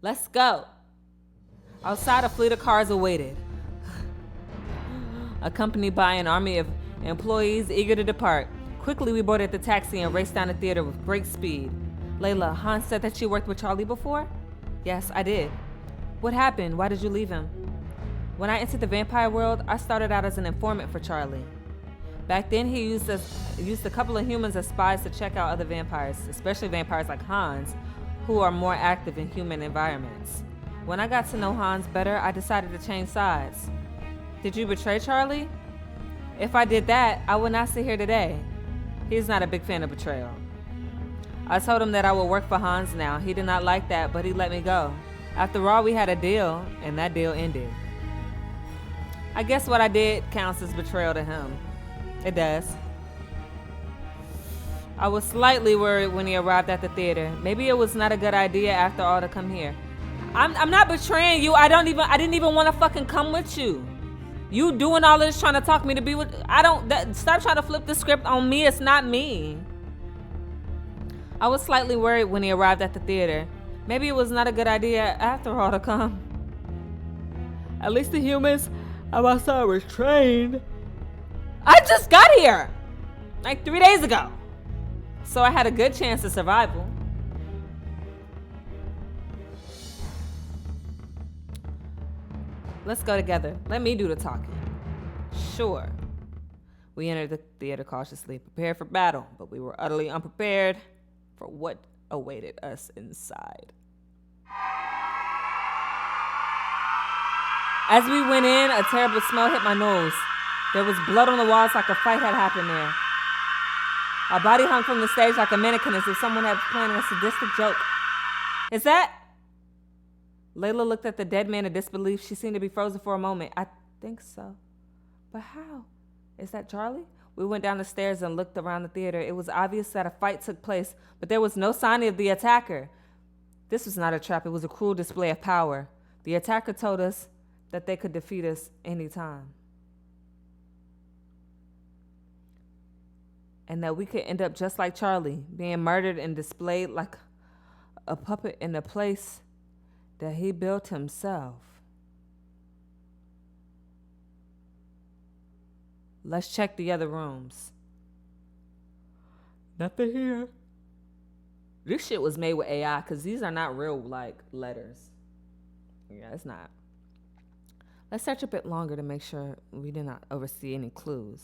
Speaker 1: Let's go. Outside, a fleet of cars awaited, accompanied by an army of employees eager to depart. Quickly, we boarded the taxi and raced down the theater with great speed. Layla, Hans said that you worked with Charlie before? Yes, I did. What happened? Why did you leave him? When I entered the vampire world, I started out as an informant for Charlie. Back then, he used a couple of humans as spies to check out other vampires, especially vampires like Hans, who are more active in human environments. When I got to know Hans better, I decided to change sides. Did you betray Charlie? If I did that, I would not sit here today. He's not a big fan of betrayal. I told him that I would work for Hans now. He did not like that, but he let me go. After all, we had a deal, and that deal ended. I guess what I did counts as betrayal to him. It does. I was slightly worried when he arrived at the theater. Maybe it was not a good idea after all to come here. I'm not betraying you. I didn't even want to fucking come with you. You doing all this trying to talk me to be with... Stop trying to flip the script on me. It's not me. I was slightly worried when he arrived at the theater. Maybe it was not a good idea after all to come. At least the humans outside was trained. I just got here like 3 days ago. So I had a good chance of survival. Let's go together. Let me do the talking. Sure. We entered the theater cautiously, prepared for battle, but we were utterly unprepared for what awaited us inside. As we went in, a terrible smell hit my nose. There was blood on the walls like a fight had happened there. Our body hung from the stage like a mannequin as if someone had planned a sadistic joke. Is that... Layla looked at the dead man in disbelief. She seemed to be frozen for a moment. I think so. But how? Is that Charlie? We went down the stairs and looked around the theater. It was obvious that a fight took place, but there was no sign of the attacker. This was not a trap. It was a cruel display of power. The attacker told us that they could defeat us anytime. And that we could end up just like Charlie, being murdered and displayed like a puppet in a place that he built himself. Let's check the other rooms. Nothing here. This shit was made with AI because these are not real, like, letters. Yeah, it's not. Let's search a bit longer to make sure we did not oversee any clues.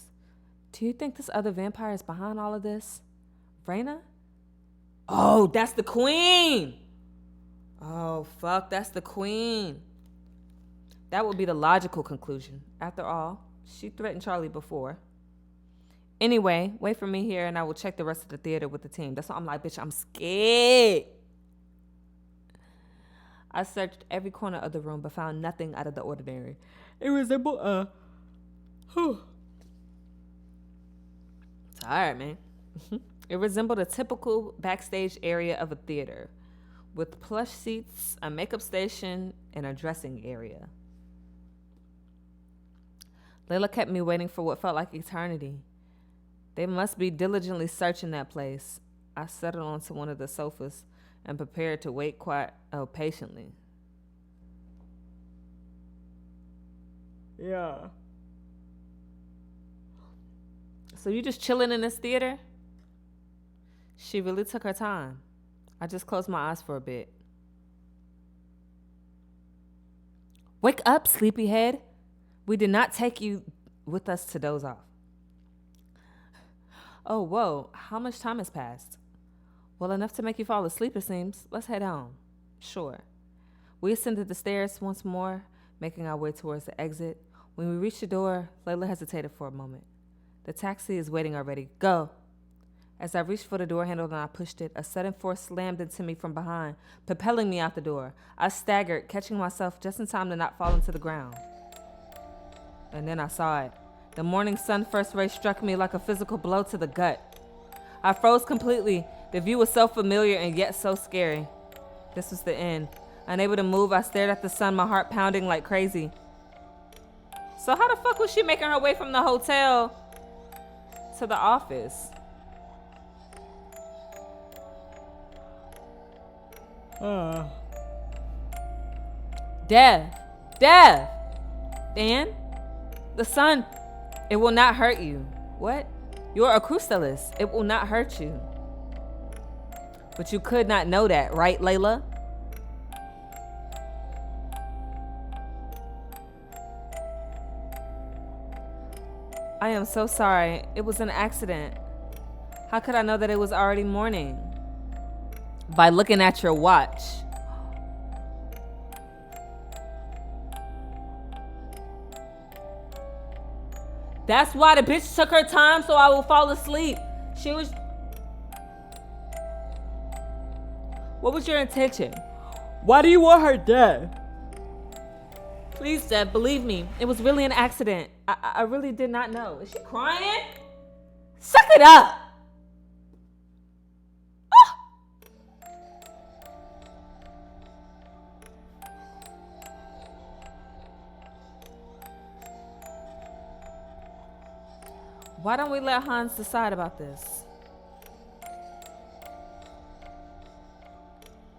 Speaker 1: Do you think this other vampire is behind all of this? Raina? Oh, that's the queen! Oh, fuck, that's the queen. That would be the logical conclusion. After all, she threatened Charlie before. Anyway, wait for me here and I will check the rest of the theater with the team. That's why I'm like, bitch, I'm scared. I searched every corner of the room but found nothing out of the ordinary. It resembled Tired, man. It resembled a typical backstage area of a theater with plush seats, a makeup station, and a dressing area. Layla kept me waiting for what felt like eternity. They must be diligently searching that place. I settled onto one of the sofas and prepared to wait patiently. Yeah. So you just chilling in this theater? She really took her time. I just closed my eyes for a bit. Wake up, sleepyhead. We did not take you with us to doze off. Oh, whoa. How much time has passed? Well, enough to make you fall asleep, it seems. Let's head home. Sure. We ascended the stairs once more, making our way towards the exit. When we reached the door, Layla hesitated for a moment. The taxi is waiting already. Go. As I reached for the door handle and I pushed it, a sudden force slammed into me from behind, propelling me out the door. I staggered, catching myself just in time to not fall into the ground. And then I saw it. The morning sun first ray struck me like a physical blow to the gut. I froze completely. The view was so familiar and yet so scary. This was the end. Unable to move, I stared at the sun, my heart pounding like crazy. So how the fuck was she making her way from the hotel to the office? Dev! Dan? The sun, it will not hurt you. What? You're a crystallis. It will not hurt you. But you could not know that, right, Layla? I am so sorry. It was an accident. How could I know that it was already morning? By looking at your watch. That's why the bitch took her time so I will fall asleep. She was... What was your intention? Why do you want her dead? Please, Deb, believe me. It was really an accident. I really did not know. Is she crying? Suck it up! Why don't we let Hans decide about this?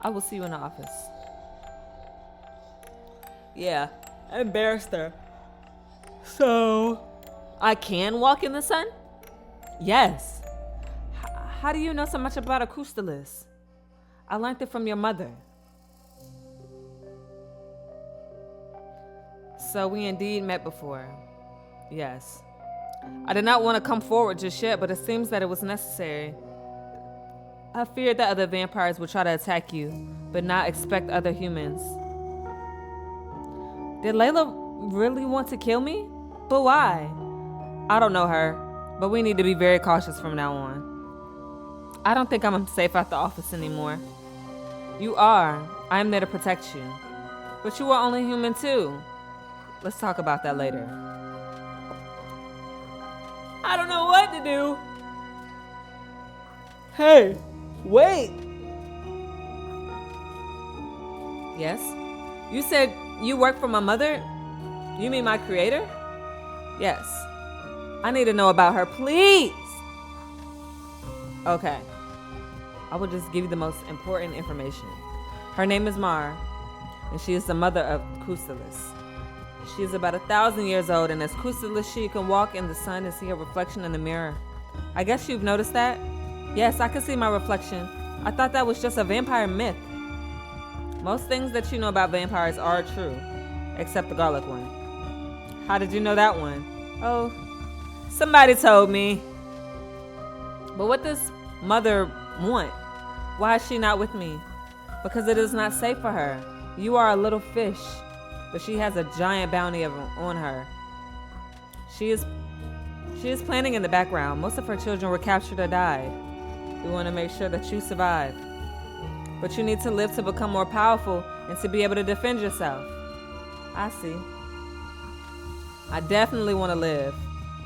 Speaker 1: I will see you in the office. Yeah, I embarrassed her. So, I can walk in the sun? Yes. How do you know so much about a crystallis? I learned it from your mother. So we indeed met before. Yes. I did not want to come forward just yet, but it seems that it was necessary. I feared that other vampires would try to attack you, but not expect other humans. Did Layla really want to kill me? But why? I don't know her, but we need to be very cautious from now on. I don't think I'm safe at the office anymore. You are. I am there to protect you. But you are only human too. Let's talk about that later. I don't know what to do. Hey, wait. Yes? You said you work for my mother? You mean my creator? Yes. I need to know about her, please. Okay. I will just give you the most important information. Her name is Mar, and she is the mother of Crystallis. She is about 1,000 years old, and as Crystallis, she can walk in the sun and see her reflection in the mirror. I guess you've noticed that? Yes, I can see my reflection. I thought that was just a vampire myth. Most things that you know about vampires are true, except the garlic one. How did you know that one? Oh, somebody told me. But what does mother want? Why is she not with me? Because it is not safe for her. You are a little fish, but she has a giant bounty on her. She is planning in the background. Most of her children were captured or died. We want to make sure that you survive. But you need to live to become more powerful and to be able to defend yourself. I see. I definitely want to live.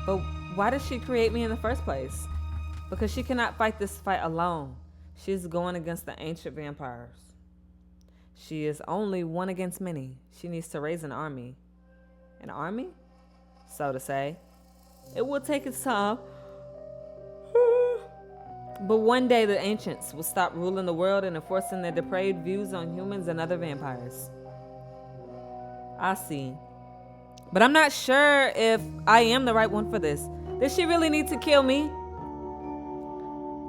Speaker 1: But why did she create me in the first place? Because she cannot fight this fight alone. She is going against the ancient vampires. She is only one against many. She needs to raise an army. An army? So to say. It will take its time. But one day the ancients will stop ruling the world and enforcing their depraved views on humans and other vampires. I see. But I'm not sure if I am the right one for this. Does she really need to kill me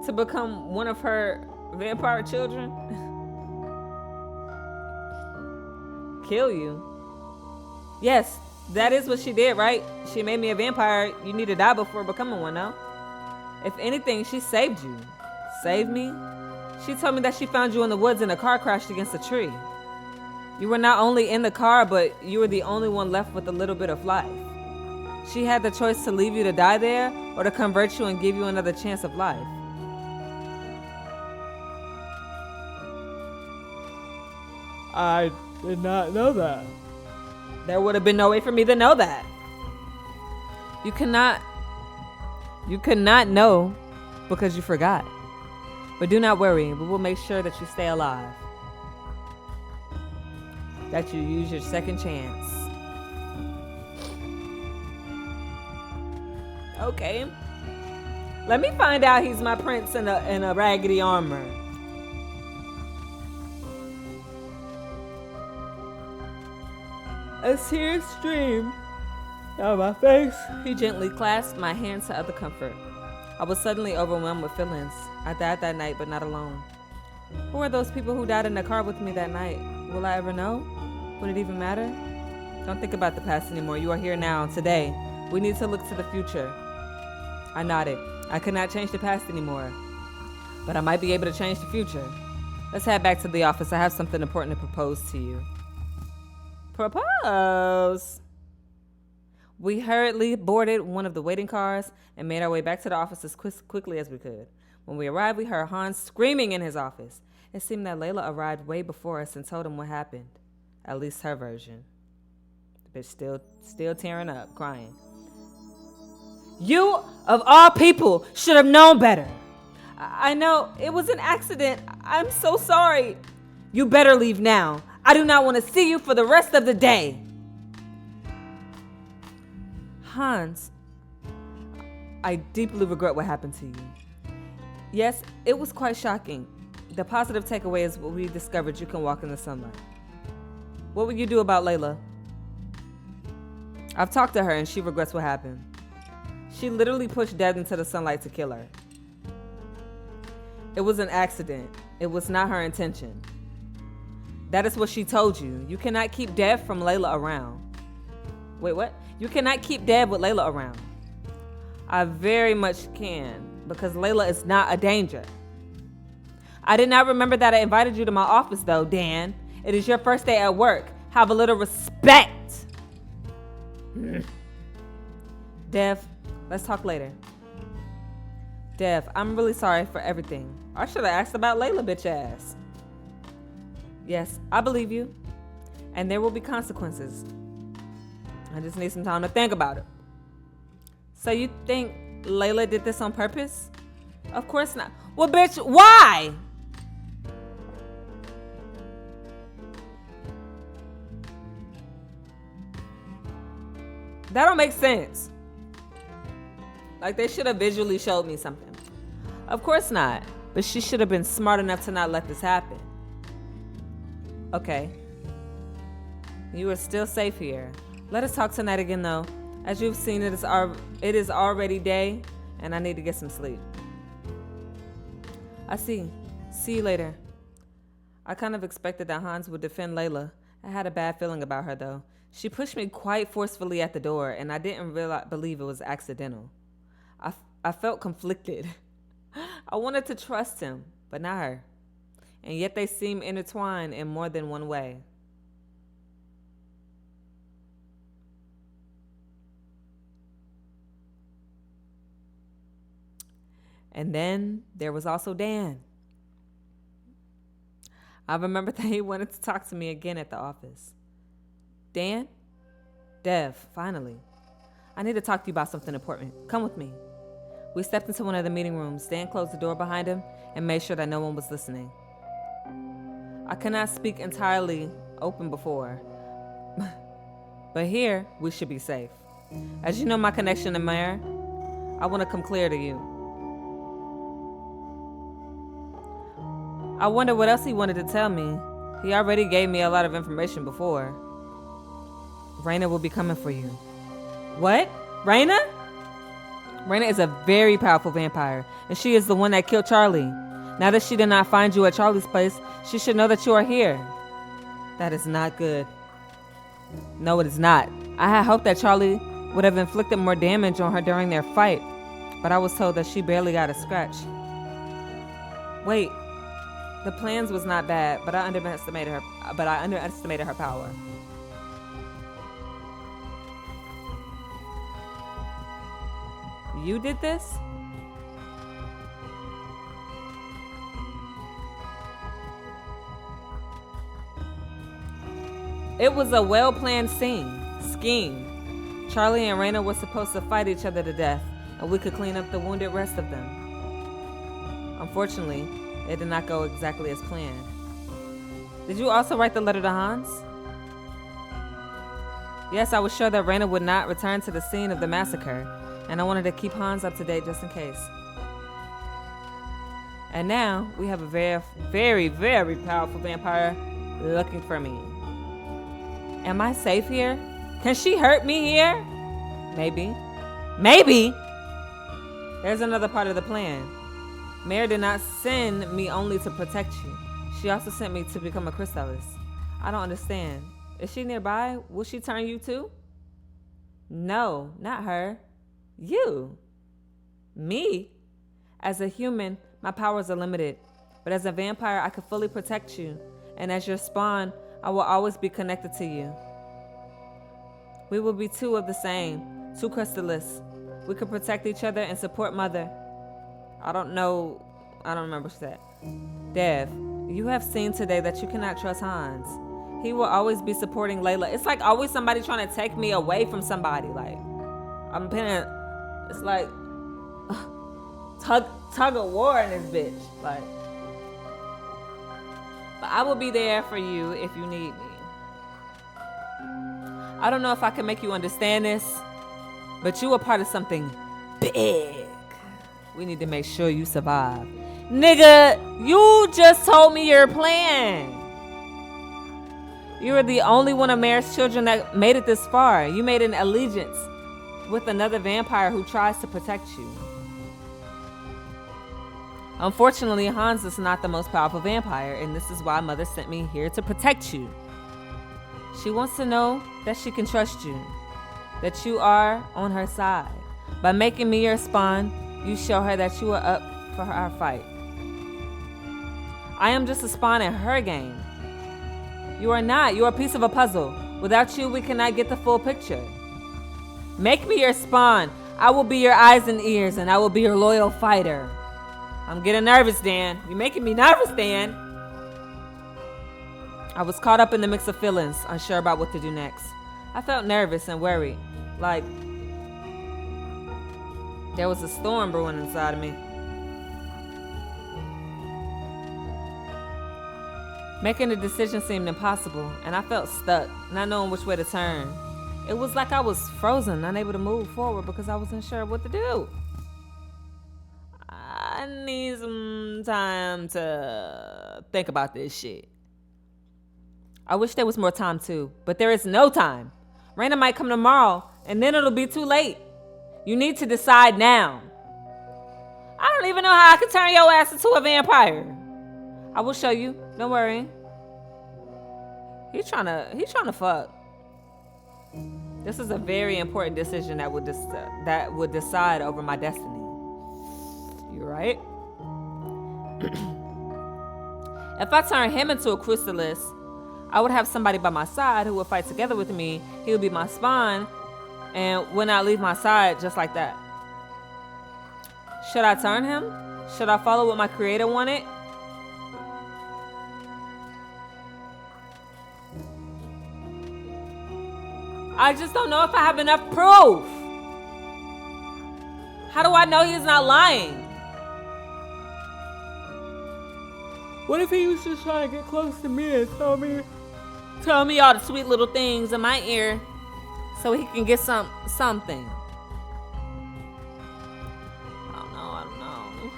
Speaker 1: to become one of her vampire children? Kill you? Yes, that is what she did, right? She made me a vampire. You need to die before becoming one, no? If anything, she saved you. Saved me? She told me that she found you in the woods and a car crashed against a tree. You were not only in the car, but you were the only one left with a little bit of life. She had the choice to leave you to die there or to convert you and give you another chance of life. I did not know that. There would have been no way for me to know that. You could not know because you forgot. But do not worry, we will make sure that you stay alive. That you use your second chance. Okay. Let me find out he's my prince in a raggedy armor. A tear streamed down my face. He gently clasped my hands to other comfort. I was suddenly overwhelmed with feelings. I died that night, but not alone. Who are those people who died in the car with me that night? Will I ever know? Would it even matter? Don't think about the past anymore. You are here now, today. We need to look to the future. I nodded. I could not change the past anymore, but I might be able to change the future. Let's head back to the office. I have something important to propose to you. Propose? We hurriedly boarded one of the waiting cars and made our way back to the office as quickly as we could. When we arrived, we heard Hans screaming in his office. It seemed that Layla arrived way before us and told him what happened. At least her version. The bitch still tearing up, crying. You, of all people, should have known better. I know, it was an accident. I'm so sorry. You better leave now. I do not want to see you for the rest of the day. Hans, I deeply regret what happened to you. Yes, it was quite shocking. The positive takeaway is what we discovered you can walk in the sunlight. What would you do about Layla? I've talked to her and she regrets what happened. She literally pushed Dev into the sunlight to kill her. It was an accident. It was not her intention. That is what she told you. You cannot keep Dev from Layla around. Wait, what? You cannot keep Dev with Layla around. I very much can, because Layla is not a danger. I did not remember that I invited you to my office, though, Dan. It is your first day at work. Have a little respect. Dev, let's talk later. Dev, I'm really sorry for everything. I should have asked about Layla, bitch ass. Yes, I believe you. And there will be consequences. I just need some time to think about it. So you think Layla did this on purpose? Of course not. Well, bitch, why? That don't make sense. Like, they should have visually showed me something. Of course not. But she should have been smart enough to not let this happen. Okay. You are still safe here. Let us talk tonight again, though. As you've seen, it is already day, and I need to get some sleep. I see. See you later. I kind of expected that Hans would defend Layla. I had a bad feeling about her, though. She pushed me quite forcefully at the door, and I didn't believe it was accidental. I felt conflicted. I wanted to trust him, but not her. And yet they seem intertwined in more than one way. And then there was also Dan. I remember that he wanted to talk to me again at the office. Dan? Dev, finally. I need to talk to you about something important. Come with me. We stepped into one of the meeting rooms. Dan closed the door behind him and made sure that no one was listening. I could not speak entirely open before. But here, we should be safe. As you know my connection to Mayor, I want to come clear to you. I wonder what else he wanted to tell me. He already gave me a lot of information before. Raina will be coming for you. What? Raina? Raina is a very powerful vampire, and she is the one that killed Charlie. Now that she did not find you at Charlie's place, she should know that you are here. That is not good. No, it is not. I had hoped that Charlie would have inflicted more damage on her during their fight, but I was told that she barely got a scratch. Wait, the plans was not bad, but I underestimated her power. You did this? It was a well-planned scheme. Charlie and Raina were supposed to fight each other to death, and we could clean up the wounded rest of them. Unfortunately, it did not go exactly as planned. Did you also write the letter to Hans? Yes, I was sure that Raina would not return to the scene of the massacre, and I wanted to keep Hans up to date just in case. And now, we have a very, very, very powerful vampire looking for me. Am I safe here? Can she hurt me here? Maybe. Maybe! There's another part of the plan. Mare did not send me only to protect you. She also sent me to become a Crystallis. I don't understand. Is she nearby? Will she turn you too? No, not her. You. Me? As a human, my powers are limited. But as a vampire, I can fully protect you. And as your spawn, I will always be connected to you. We will be two of the same, two Crystallis. We could protect each other and support Mother. I don't remember what she said. Dev, you have seen today that you cannot trust Hans. He will always be supporting Layla. It's like always somebody trying to take me away from somebody. Like, it's like tug of war in this bitch. Like, but I will be there for you if you need me. I don't know if I can make you understand this, but you are part of something big. We need to make sure you survive. Nigga, you just told me your plan. You are the only one of Mare's children that made it this far. You made an allegiance with another vampire who tries to protect you. Unfortunately, Hans is not the most powerful vampire, and this is why Mother sent me here to protect you. She wants to know that she can trust you, that you are on her side. By making me your spawn, you show her that you are up for our fight. I am just a spawn in her game. You are not. You are a piece of a puzzle. Without you, we cannot get the full picture. Make me your spawn. I will be your eyes and ears, and I will be your loyal fighter. I'm getting nervous, Dan. You're making me nervous, Dan. I was caught up in the mix of feelings, unsure about what to do next. I felt nervous and worried, like there was a storm brewing inside of me. Making a decision seemed impossible, and I felt stuck, not knowing which way to turn. It was like I was frozen, unable to move forward because I wasn't sure what to do. I need some time to think about this shit. I wish there was more time too, but there is no time. Raina might come tomorrow, and then it'll be too late. You need to decide now. I don't even know how I can turn your ass into a vampire. I will show you. Don't worry. He's trying to fuck. This is a very important decision that would decide over my destiny. You're right. If I turn him into a Crystallis, I would have somebody by my side who would fight together with me. He would be my spawn and would not leave my side just like that. Should I turn him? Should I follow what my creator wanted? I just don't know if I have enough proof. How do I know he's not lying? What if he was just trying to get close to me and tell me all the sweet little things in my ear so he can get something? I don't know.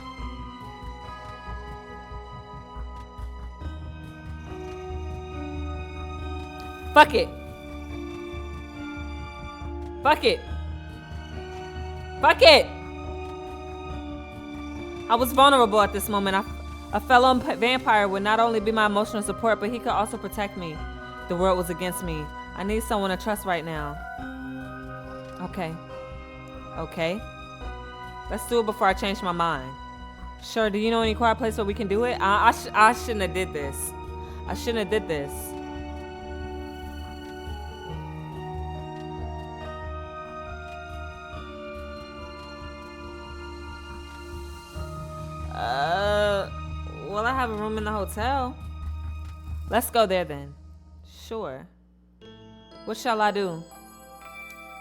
Speaker 1: Fuck it. Fuck it. Fuck it. I was vulnerable at this moment. A fellow vampire would not only be my emotional support, but he could also protect me. The world was against me. I need someone to trust right now. Okay. Let's do it before I change my mind. Sure, do you know any quiet place where we can do it? I shouldn't have did this. I shouldn't have did this. Well, I have a room in the hotel. Let's go there then. Sure. What shall I do?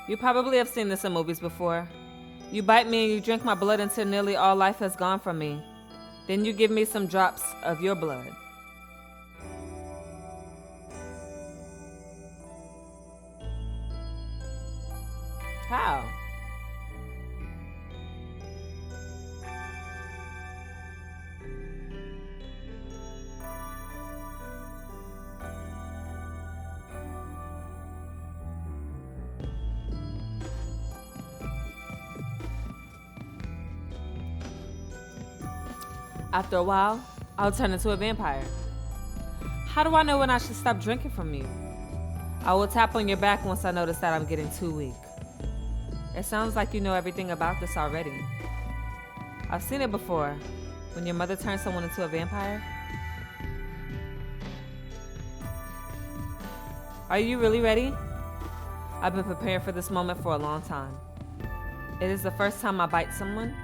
Speaker 1: You probably have seen this in movies before. You bite me and you drink my blood until nearly all life has gone from me. Then you give me some drops of your blood. How? After a while, I'll turn into a vampire. How do I know when I should stop drinking from you? I will tap on your back once I notice that I'm getting too weak. It sounds like you know everything about this already. I've seen it before, when your mother turned someone into a vampire. Are you really ready? I've been preparing for this moment for a long time. It is the first time I bite someone.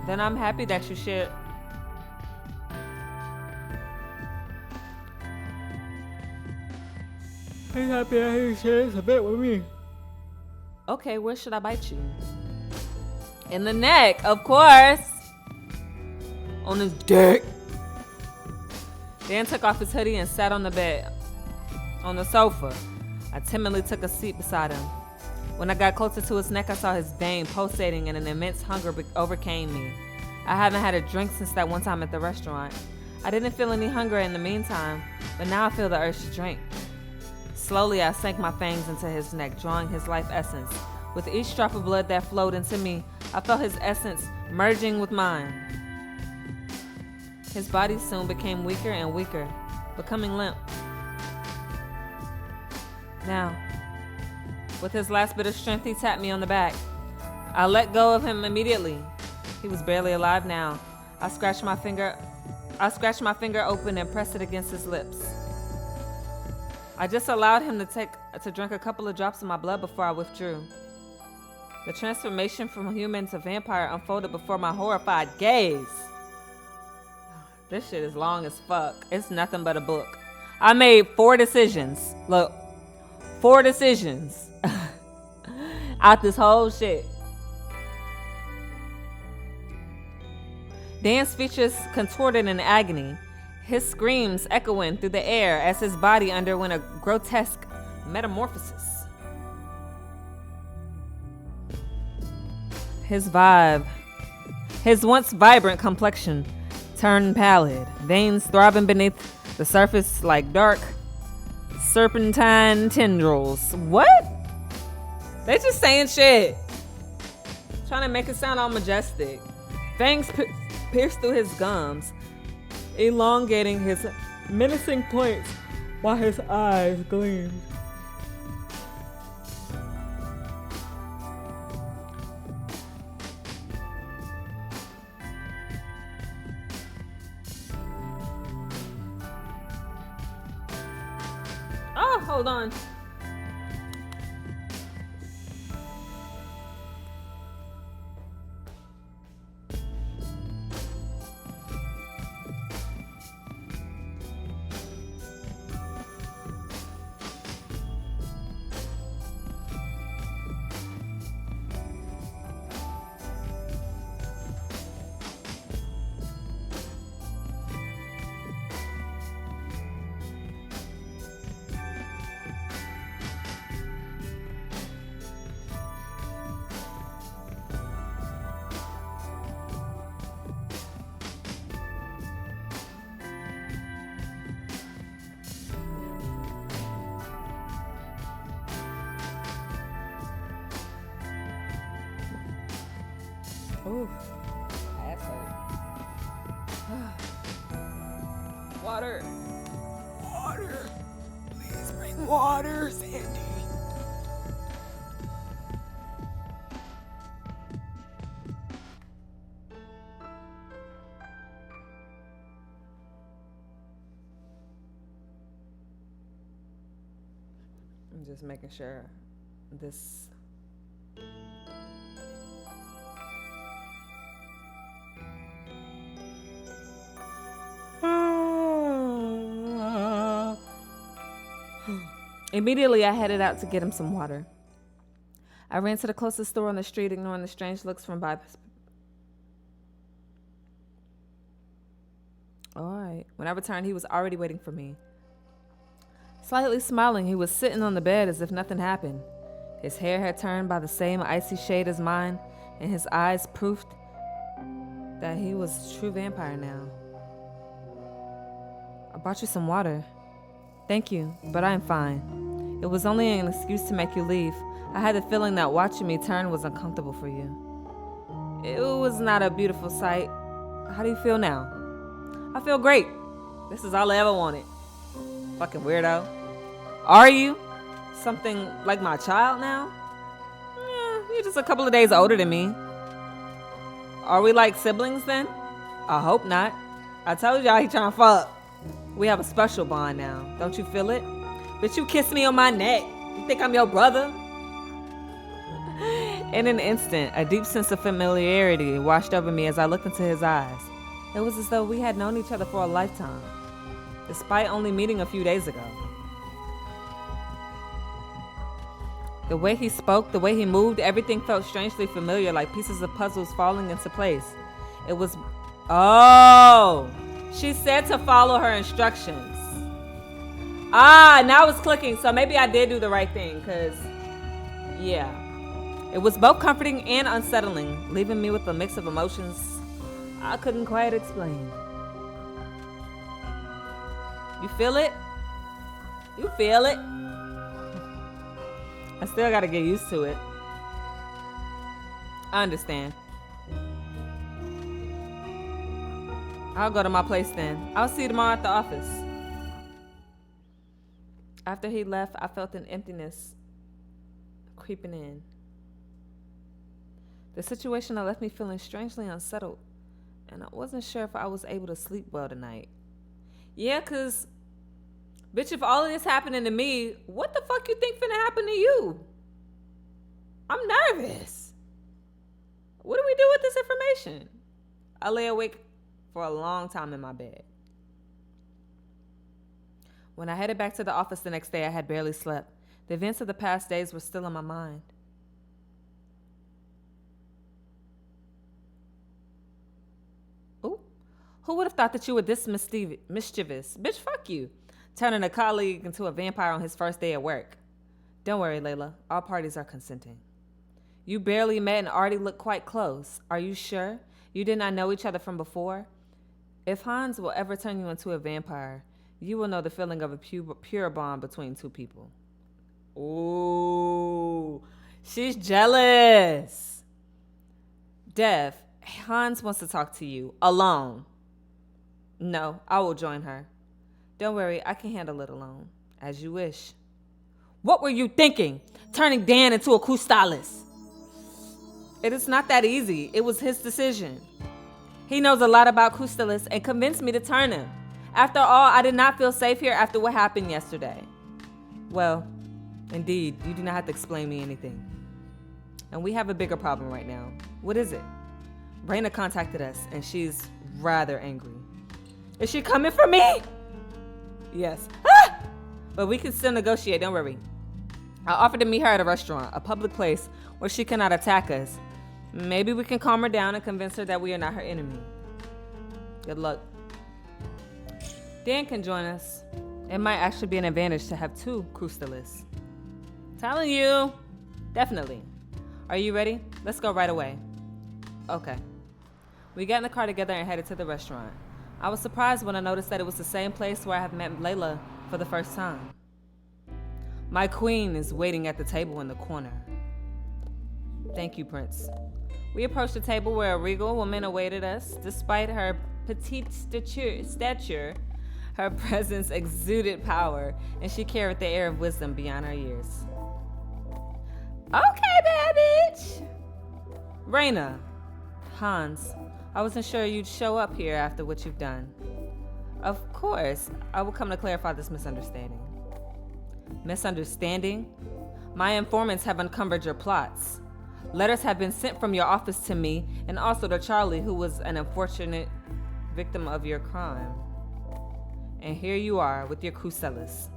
Speaker 1: Then I'm happy that you shared. I'm happy that you shared a bit with me. Okay, where should I bite you? In the neck, of course. On his dick. Dan took off his hoodie and sat on the bed. On the sofa. I timidly took a seat beside him. When I got closer to his neck, I saw his vein pulsating and an immense hunger overcame me. I haven't had a drink since that one time at the restaurant. I didn't feel any hunger in the meantime, but now I feel the urge to drink. Slowly, I sank my fangs into his neck, drawing his life essence. With each drop of blood that flowed into me, I felt his essence merging with mine. His body soon became weaker and weaker, becoming limp. Now, with his last bit of strength, he tapped me on the back. I let go of him immediately. He was barely alive now. I scratched my finger open and pressed it against his lips. I just allowed him to drink a couple of drops of my blood before I withdrew. The transformation from human to vampire unfolded before my horrified gaze. This shit is long as fuck. It's nothing but a book. I made 4 decisions. Look, 4 decisions out this whole shit. Dan's features contorted in agony, his screams echoing through the air as his body underwent a grotesque metamorphosis. His once vibrant complexion turned pallid, veins throbbing beneath the surface like dark serpentine tendrils. What? They just saying shit. Trying to make it sound all majestic. Fangs pierced through his gums, elongating his menacing points while his eyes gleamed. Oh, hold on. Ooh, ass hurt. Water.
Speaker 2: Water. Please bring water, Sandy.
Speaker 1: I'm just making sure this. Immediately, I headed out to get him some water. I ran to the closest store on the street, ignoring the strange looks from by. All right. When I returned, he was already waiting for me. Slightly smiling, he was sitting on the bed as if nothing happened. His hair had turned by the same icy shade as mine, and his eyes proved that he was a true vampire now. I brought you some water. Thank you, but I'm fine. It was only an excuse to make you leave. I had the feeling that watching me turn was uncomfortable for you. It was not a beautiful sight. How do you feel now? I feel great. This is all I ever wanted. Fucking weirdo. Are you? Something like my child now? Yeah, you're just a couple of days older than me. Are we like siblings then? I hope not. I told y'all he trying to fuck. We have a special bond now. Don't you feel it? Bitch, you kiss me on my neck. You think I'm your brother? In an instant, a deep sense of familiarity washed over me as I looked into his eyes. It was as though we had known each other for a lifetime, despite only meeting a few days ago. The way he spoke, the way he moved, everything felt strangely familiar, like pieces of puzzles falling into place. It was... Oh! She said to follow her instructions. Ah, now it's clicking, so maybe I did do the right thing, because... Yeah. It was both comforting and unsettling, leaving me with a mix of emotions I couldn't quite explain. You feel it? You feel it? I still gotta get used to it. I understand. I'll go to my place then. I'll see you tomorrow at the office. After he left, I felt an emptiness creeping in. The situation had left me feeling strangely unsettled, and I wasn't sure if I was able to sleep well tonight. Yeah, 'cause, bitch, if all of this happening to me, what the fuck you think finna happen to you? I'm nervous. What do we do with this information? I lay awake for a long time in my bed. When I headed back to the office the next day, I had barely slept. The events of the past days were still in my mind. Ooh, who would have thought that you were this mischievous? Bitch, fuck you. Turning a colleague into a vampire on his first day at work. Don't worry, Layla. All parties are consenting. You barely met and already look quite close. Are you sure? You did not know each other from before? If Hans will ever turn you into a vampire, you will know the feeling of a pure bond between two people. Ooh, she's jealous. Dev, Hans wants to talk to you alone. No, I will join her. Don't worry, I can handle it alone. As you wish. What were you thinking? Turning Dan into a Kustalist. It is not that easy. It was his decision. He knows a lot about Kustalist and convinced me to turn him. After all, I did not feel safe here after what happened yesterday. Well, indeed, you do not have to explain me anything. And we have a bigger problem right now. What is it? Raina contacted us, and she's rather angry. Is she coming for me? Yes. Ah! But we can still negotiate, don't worry. I offered to meet her at a restaurant, a public place where she cannot attack us. Maybe we can calm her down and convince her that we are not her enemy. Good luck. Dan can join us. It might actually be an advantage to have two Crustalists. Telling you. Definitely. Are you ready? Let's go right away. Okay. We got in the car together and headed to the restaurant. I was surprised when I noticed that it was the same place where I have met Layla for the first time. My queen is waiting at the table in the corner. Thank you, Prince. We approached the table where a regal woman awaited us. Despite her petite stature, her presence exuded power, and she carried the air of wisdom beyond her years. Okay, bad bitch. Raina. Hans, I wasn't sure you'd show up here after what you've done. Of course, I will come to clarify this misunderstanding. Misunderstanding? My informants have uncovered your plots. Letters have been sent from your office to me and also to Charlie, who was an unfortunate victim of your crime. And here you are with your Crucellus.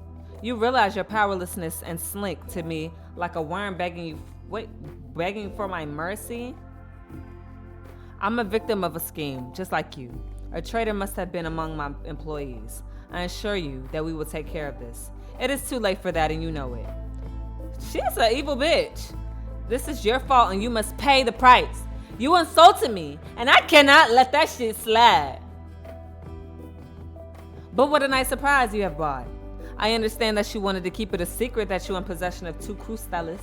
Speaker 1: You realize your powerlessness and slink to me like a worm begging for my mercy? I'm a victim of a scheme, just like you. A traitor must have been among my employees. I assure you that we will take care of this. It is too late for that and you know it. She's an evil bitch. This is your fault and you must pay the price. You insulted me and I cannot let that shit slide. But what a nice surprise you have brought. I understand that you wanted to keep it a secret that you're in possession of 2 Crucellus.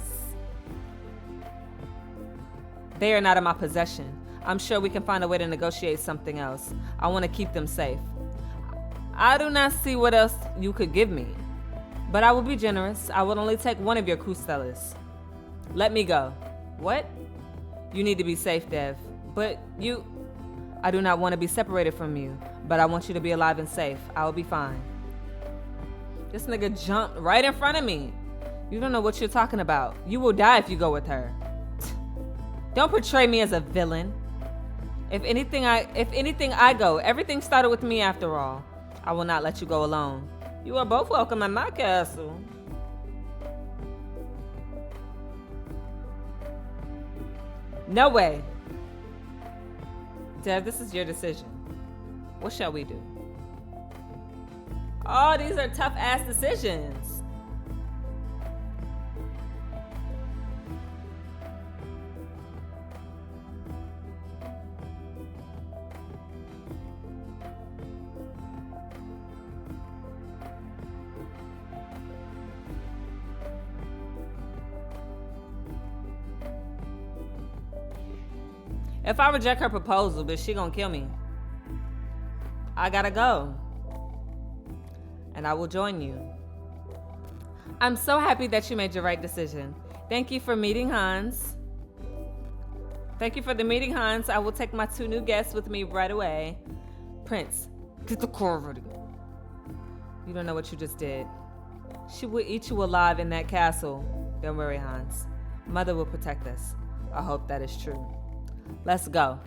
Speaker 1: They are not in my possession. I'm sure we can find a way to negotiate something else. I want to keep them safe. I do not see what else you could give me. But I will be generous. I will only take 1 of your Crucellus. Let me go. What? You need to be safe, Dev. But you... I do not want to be separated from you. But I want you to be alive and safe. I will be fine. This nigga jumped right in front of me. You don't know what you're talking about. You will die if you go with her. Don't portray me as a villain. If anything, I go. Everything started with me after all. I will not let you go alone. You are both welcome at my castle. No way. Dev, this is your decision. What shall we do? Oh, these are tough ass decisions. If I reject her proposal, bitch, she gonna kill me. I gotta go. And I will join you. I'm so happy that you made your right decision. Thank you for meeting Hans. Thank you for the meeting, Hans. I will take my 2 new guests with me right away. Prince, get the car ready. You don't know what you just did. She will eat you alive in that castle. Don't worry, Hans. Mother will protect us. I hope that is true. Let's go.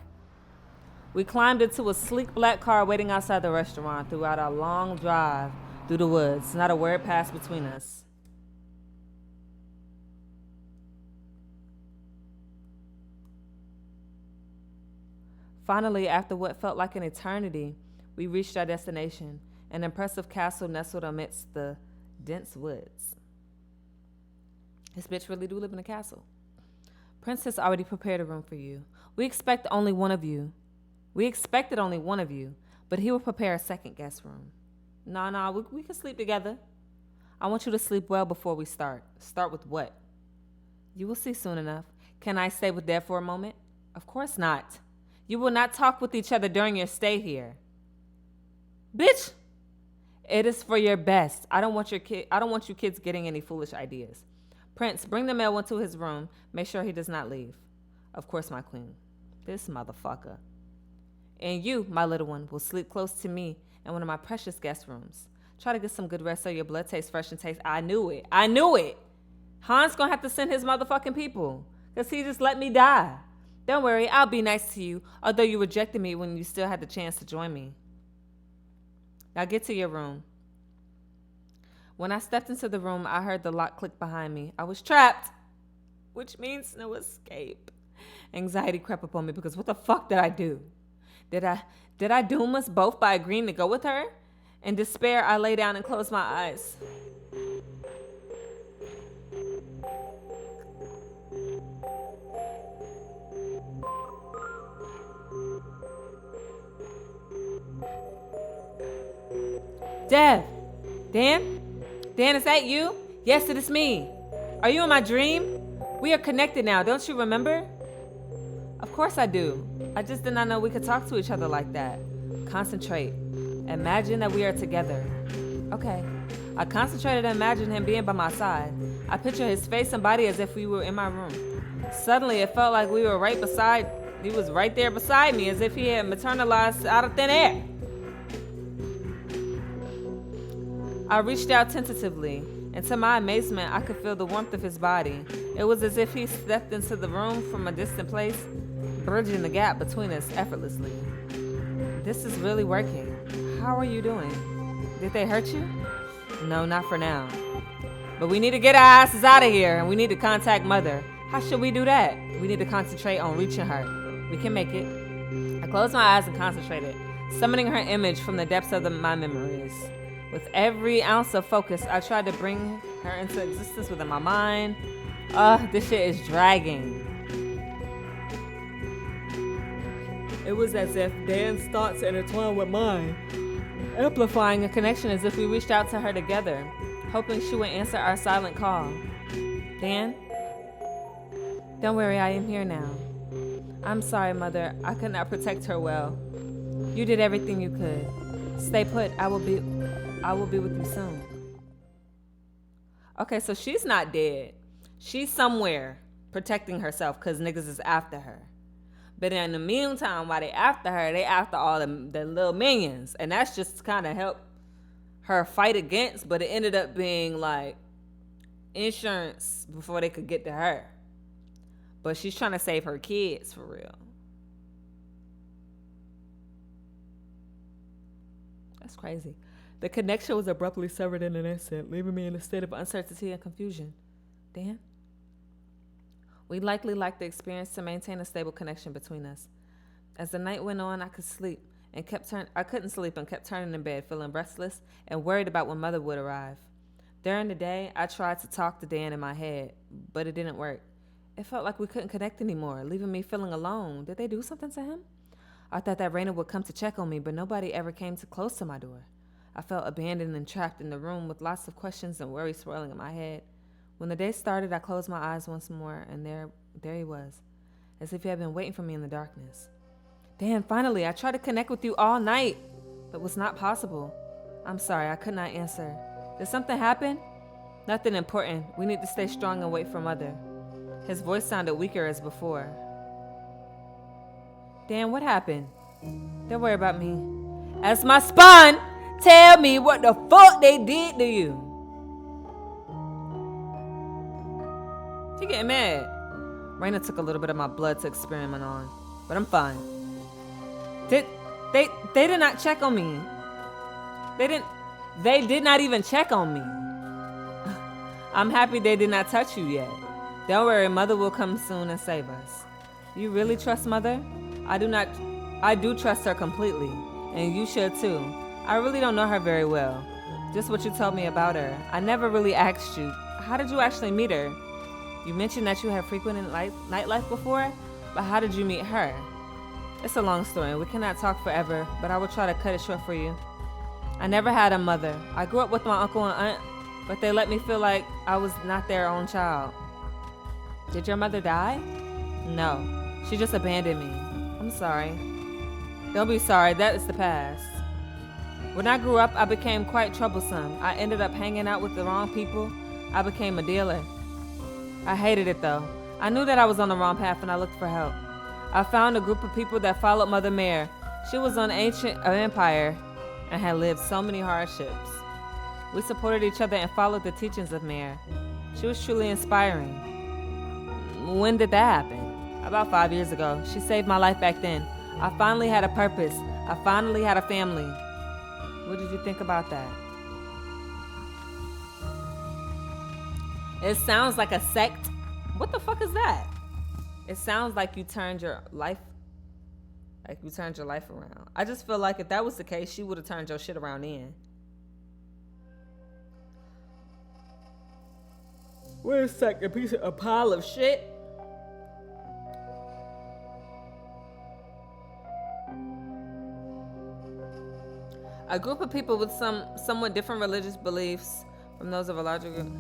Speaker 1: We climbed into a sleek black car waiting outside the restaurant throughout our long drive through the woods. Not a word passed between us. Finally, after what felt like an eternity, we reached our destination, an impressive castle nestled amidst the dense woods. This bitch really do live in a castle. Prince has already prepared a room for you. We expected only one of you, but he will prepare a second guest room. Nah, we can sleep together. I want you to sleep well before we start. Start with what? You will see soon enough. Can I stay with Dev for a moment? Of course not. You will not talk with each other during your stay here. Bitch! It is for your best. I don't want you kids getting any foolish ideas. Prince, bring the male one to his room. Make sure he does not leave. Of course, my queen. This motherfucker. And you, my little one, will sleep close to me in one of my precious guest rooms. Try to get some good rest so your blood tastes fresh and tastes. I knew it. Hans gonna have to send his motherfucking people, because he just let me die. Don't worry, I'll be nice to you, although you rejected me when you still had the chance to join me. Now get to your room. When I stepped into the room, I heard the lock click behind me. I was trapped, which means no escape. Anxiety crept upon me because what the fuck did I do? Did I doom us both by agreeing to go with her? In despair, I lay down and closed my eyes. Dev! Dan, is that you? Yes, it is me. Are you in my dream? We are connected now, don't you remember? Of course I do. I just did not know we could talk to each other like that. Concentrate. Imagine that we are together. Okay. I concentrated and imagined him being by my side. I pictured his face and body as if we were in my room. Suddenly, it felt like we were he was right there beside me, as if he had materialized out of thin air. I reached out tentatively, and to my amazement, I could feel the warmth of his body. It was as if he stepped into the room from a distant place, bridging the gap between us effortlessly. This is really working. How are you doing? Did they hurt you? No, not for now. But we need to get our asses out of here, and we need to contact Mother. How should we do that? We need to concentrate on reaching her. We can make it. I closed my eyes and concentrated, summoning her image from the depths of my memories. With every ounce of focus, I tried to bring her into existence within my mind. This shit is dragging. It was as if Dan's thoughts intertwined with mine, amplifying a connection as if we reached out to her together, hoping she would answer our silent call. Dan? Don't worry, I am here now. I'm sorry, Mother. I could not protect her well. You did everything you could. Stay put. I will be with you soon. Okay, so she's not dead. She's somewhere protecting herself because niggas is after her. But in the meantime, while they after her, they after all the little minions. And that's just kind of help her fight against, but it ended up being like insurance before they could get to her. But she's trying to save her kids for real. That's crazy. The connection was abruptly severed in an instant, leaving me in a state of uncertainty and confusion. Dan? We likely lacked the experience to maintain a stable connection between us. As the night went on, I couldn't sleep and kept turning in bed, feeling restless and worried about when Mother would arrive. During the day, I tried to talk to Dan in my head, but it didn't work. It felt like we couldn't connect anymore, leaving me feeling alone. Did they do something to him? I thought that Raina would come to check on me, but nobody ever came too close to my door. I felt abandoned and trapped in the room with lots of questions and worries swirling in my head. When the day started, I closed my eyes once more, and there he was, as if he had been waiting for me in the darkness. Dan, finally, I tried to connect with you all night, but it was not possible. I'm sorry, I could not answer. Did something happen? Nothing important. We need to stay strong and wait for Mother. His voice sounded weaker as before. Dan, what happened? Don't worry about me. As my spawn, tell me what the fuck they did to you. She getting mad. Raina took a little bit of my blood to experiment on, but I'm fine. They did not check on me. They did not even check on me. I'm happy they did not touch you yet. Don't worry, Mother will come soon and save us. You really trust Mother? I do trust her completely, and you should too. I really don't know her very well. Just what you told me about her. I never really asked you, how did you actually meet her? You mentioned that you have frequented nightlife before, but how did you meet her? It's a long story. We cannot talk forever, but I will try to cut it short for you. I never had a mother. I grew up with my uncle and aunt, but they let me feel like I was not their own child. Did your mother die? No, she just abandoned me. I'm sorry. Don't be sorry, that is the past. When I grew up, I became quite troublesome. I ended up hanging out with the wrong people. I became a dealer. I hated it though. I knew that I was on the wrong path and I looked for help. I found a group of people that followed Mother Mare. She was an ancient empire and had lived so many hardships. We supported each other and followed the teachings of Mare. She was truly inspiring. When did that happen? About 5 years ago. She saved my life back then. I finally had a purpose. I finally had a family. What did you think about that? It sounds like a sect. What the fuck is that? It sounds like you turned your life around. I just feel like if that was the case, she would have turned your shit around then. Wait a second, a pile of shit? A group of people with somewhat different religious beliefs from those of a larger group.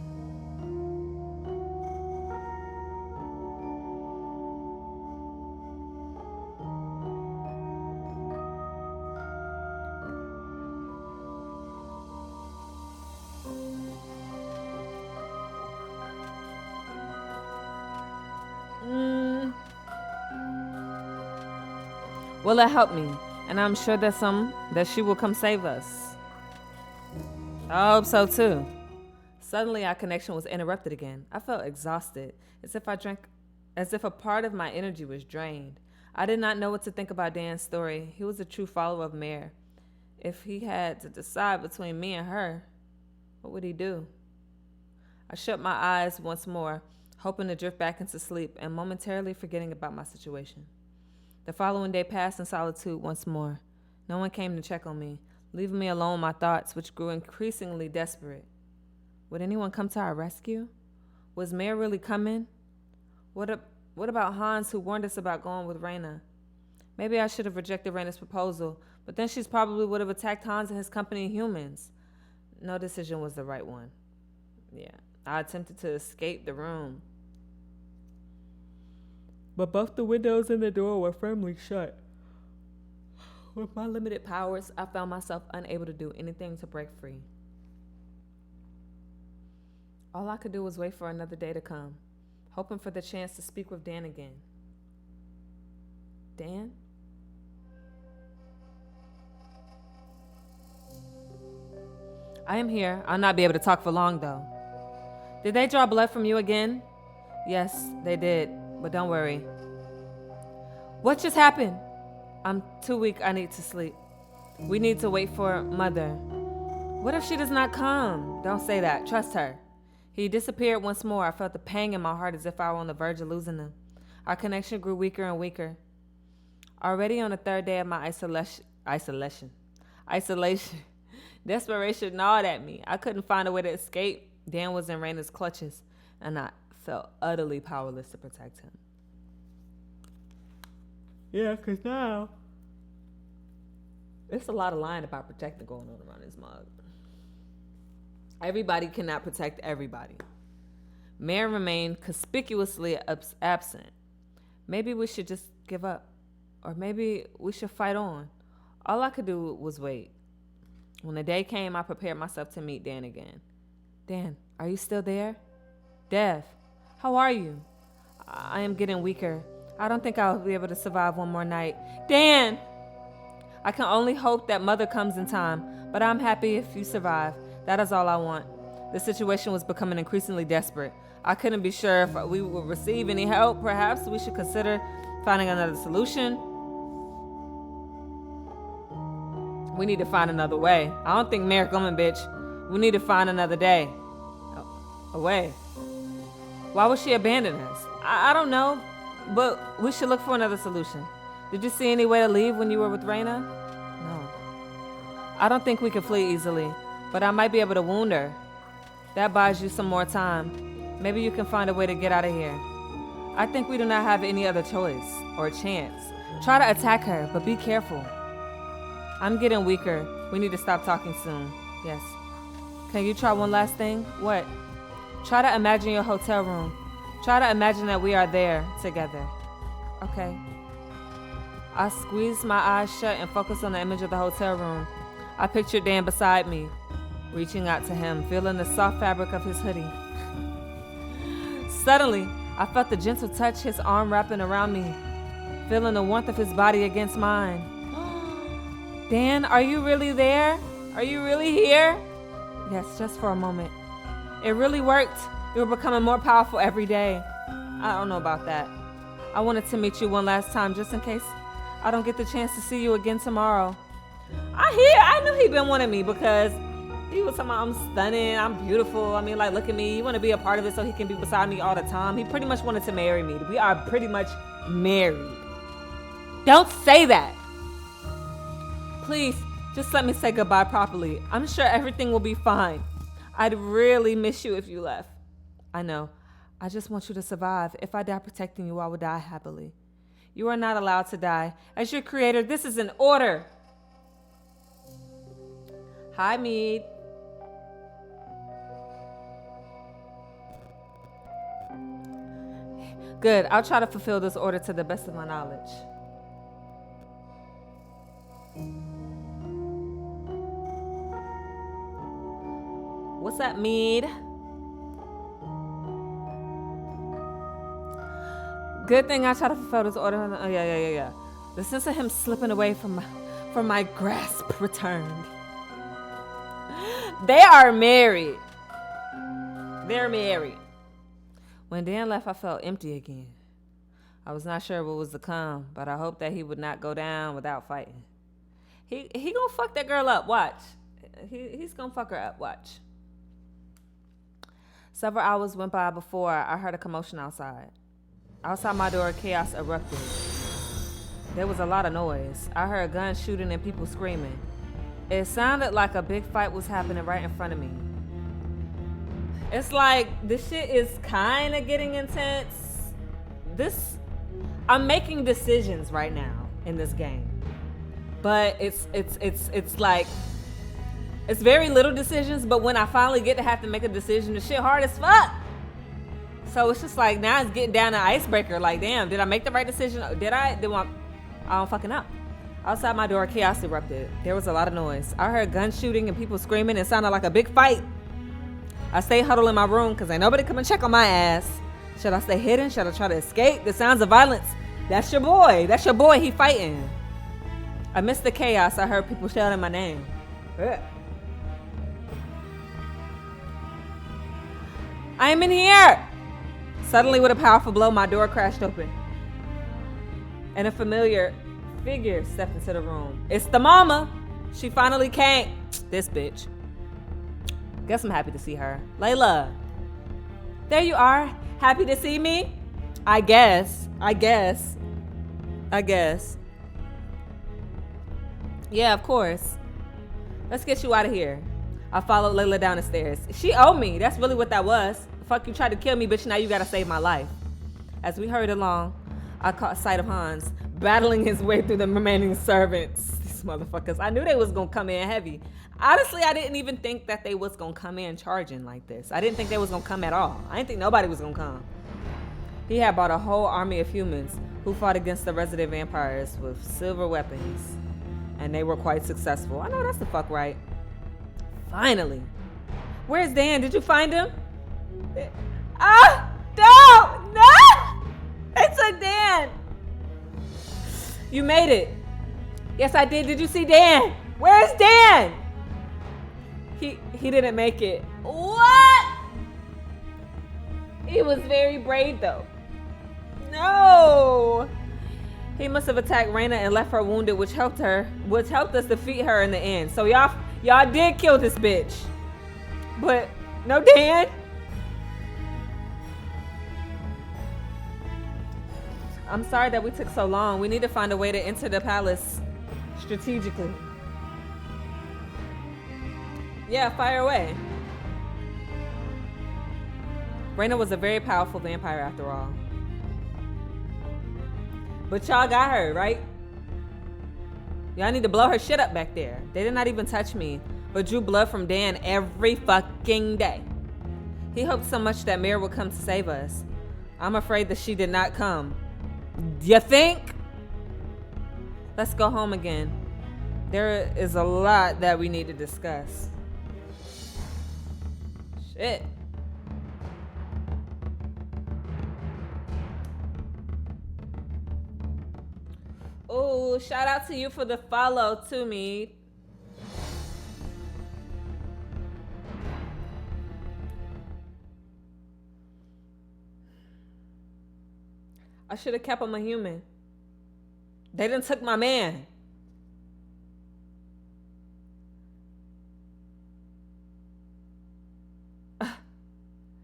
Speaker 1: Will it help me? And I'm sure that she will come save us. I hope so too. Suddenly our connection was interrupted again. I felt exhausted, as if a part of my energy was drained. I did not know what to think about Dan's story. He was a true follower of Mare. If he had to decide between me and her, what would he do? I shut my eyes once more, hoping to drift back into sleep and momentarily forgetting about my situation. The following day passed in solitude once more. No one came to check on me, leaving me alone with my thoughts, which grew increasingly desperate. Would anyone come to our rescue? Was Mare really coming? What about Hans, who warned us about going with Raina? Maybe I should have rejected Raina's proposal, but then she probably would have attacked Hans and his company of humans. No decision was the right one. Yeah, I attempted to escape the room, but both the windows and the door were firmly shut. With my limited powers, I found myself unable to do anything to break free. All I could do was wait for another day to come, hoping for the chance to speak with Dan again. Dan? I am here. I'll not be able to talk for long, though. Did they draw blood from you again? Yes, they did, but don't worry. What just happened? I'm too weak. I need to sleep. We need to wait for Mother. What if she does not come? Don't say that. Trust her. He disappeared once more. I felt the pang in my heart as if I were on the verge of losing him. Our connection grew weaker and weaker. Already on the third day of my isolation. Desperation gnawed at me. I couldn't find a way to escape. Dan was in Raina's clutches, and I felt utterly powerless to protect him. Yeah, because now it's a lot of lying about protecting going on around this mug. Everybody cannot protect everybody. Mare remained conspicuously absent. Maybe we should just give up. Or maybe we should fight on. All I could do was wait. When the day came, I prepared myself to meet Dan again. Dan, are you still there? Dev, how are you? I am getting weaker. I don't think I'll be able to survive one more night. Dan! I can only hope that Mother comes in time, but I'm happy if you survive. That is all I want. The situation was becoming increasingly desperate. I couldn't be sure if we would receive any help. Perhaps we should consider finding another solution. We need to find another way. I don't think Mare coming, bitch. We need to find another day. A way. Why would she abandon us? I don't know, but we should look for another solution. Did you see any way to leave when you were with Raina? No. I don't think we can flee easily, but I might be able to wound her. That buys you some more time. Maybe you can find a way to get out of here. I think we do not have any other choice or chance. Try to attack her, but be careful. I'm getting weaker. We need to stop talking soon. Yes. Can you try one last thing? What? Try to imagine your hotel room. Try to imagine that we are there together. Okay. I squeezed my eyes shut and focused on the image of the hotel room. I pictured Dan beside me, reaching out to him, feeling the soft fabric of his hoodie. Suddenly, I felt the gentle touch, his arm wrapping around me, feeling the warmth of his body against mine. Dan, are you really there? Are you really here? Yes, just for a moment. It really worked. You were becoming more powerful every day. I don't know about that. I wanted to meet you one last time just in case I don't get the chance to see you again tomorrow. I knew he'd been wanting me because he was talking about I'm stunning, I'm beautiful. I mean, like, look at me. You want to be a part of it so he can be beside me all the time. He pretty much wanted to marry me. We are pretty much married. Don't say that. Please, just let me say goodbye properly. I'm sure everything will be fine. I'd really miss you if you left. I know. I just want you to survive. If I die protecting you, I will die happily. You are not allowed to die. As your creator, this is an order. Hi, Mead. Good. I'll try to fulfill this order to the best of my knowledge. What's up, Mead? Good thing I try to fulfill this order. Oh, yeah. The sense of him slipping away from my grasp returned. They are married. They're married. When Dan left, I felt empty again. I was not sure what was to come, but I hoped that he would not go down without fighting. He gonna fuck that girl up, watch. He's gonna fuck her up, watch. Several hours went by before I heard a commotion outside. Outside my door, chaos erupted. There was a lot of noise. I heard guns shooting and people screaming. It sounded like a big fight was happening right in front of me. It's like this shit is kind of getting intense. I'm making decisions right now in this game, but it's like it's very little decisions. But when I finally get to have to make a decision, the shit hard as fuck. So it's just like now it's getting down to icebreaker. Like, damn, did I make the right decision? I don't fucking know. Outside my door, chaos erupted. There was a lot of noise. I heard gun shooting and people screaming. It sounded like a big fight. I stayed huddled in my room because ain't nobody come and check on my ass. Should I stay hidden? Should I try to escape? The sounds of violence. That's your boy. That's your boy. He fighting. Amidst the chaos, I heard people shouting my name. I am in here. Suddenly, with a powerful blow, my door crashed open. And a familiar figure stepped into the room. It's the mama. She finally came. This bitch. Guess I'm happy to see her. Layla. There you are. Happy to see me? I guess. Yeah, of course. Let's get you out of here. I followed Layla down the stairs. She owed me. That's really what that was. Fuck, you tried to kill me, bitch. Now you gotta save my life. As we hurried along, I caught sight of Hans battling his way through the remaining servants. These motherfuckers. I knew they was gonna come in heavy. Honestly, I didn't even think that they was gonna come in charging like this. I didn't think they was gonna come at all. I didn't think nobody was gonna come. He had brought a whole army of humans who fought against the resident vampires with silver weapons. And they were quite successful. I know that's the fuck right. Finally. Where's Dan? Did you find him? No! It took Dan. You made it. Yes, I did. Did you see Dan? Where's Dan? He didn't make it. What? He was very brave though. No. He must have attacked Raina and left her wounded, which helped us defeat her in the end. So y'all did kill this bitch. But no Dan. I'm sorry that we took so long. We need to find a way to enter the palace strategically. Yeah, fire away. Raina was a very powerful vampire after all. But y'all got her, right? Y'all need to blow her shit up back there. They did not even touch me, but drew blood from Dan every fucking day. He hoped so much that Mira would come to save us. I'm afraid that she did not come. You think? Let's go home again. There is a lot that we need to discuss. Shit. Oh, shout out to you for the follow to me. I should have kept him a human. They done took my man.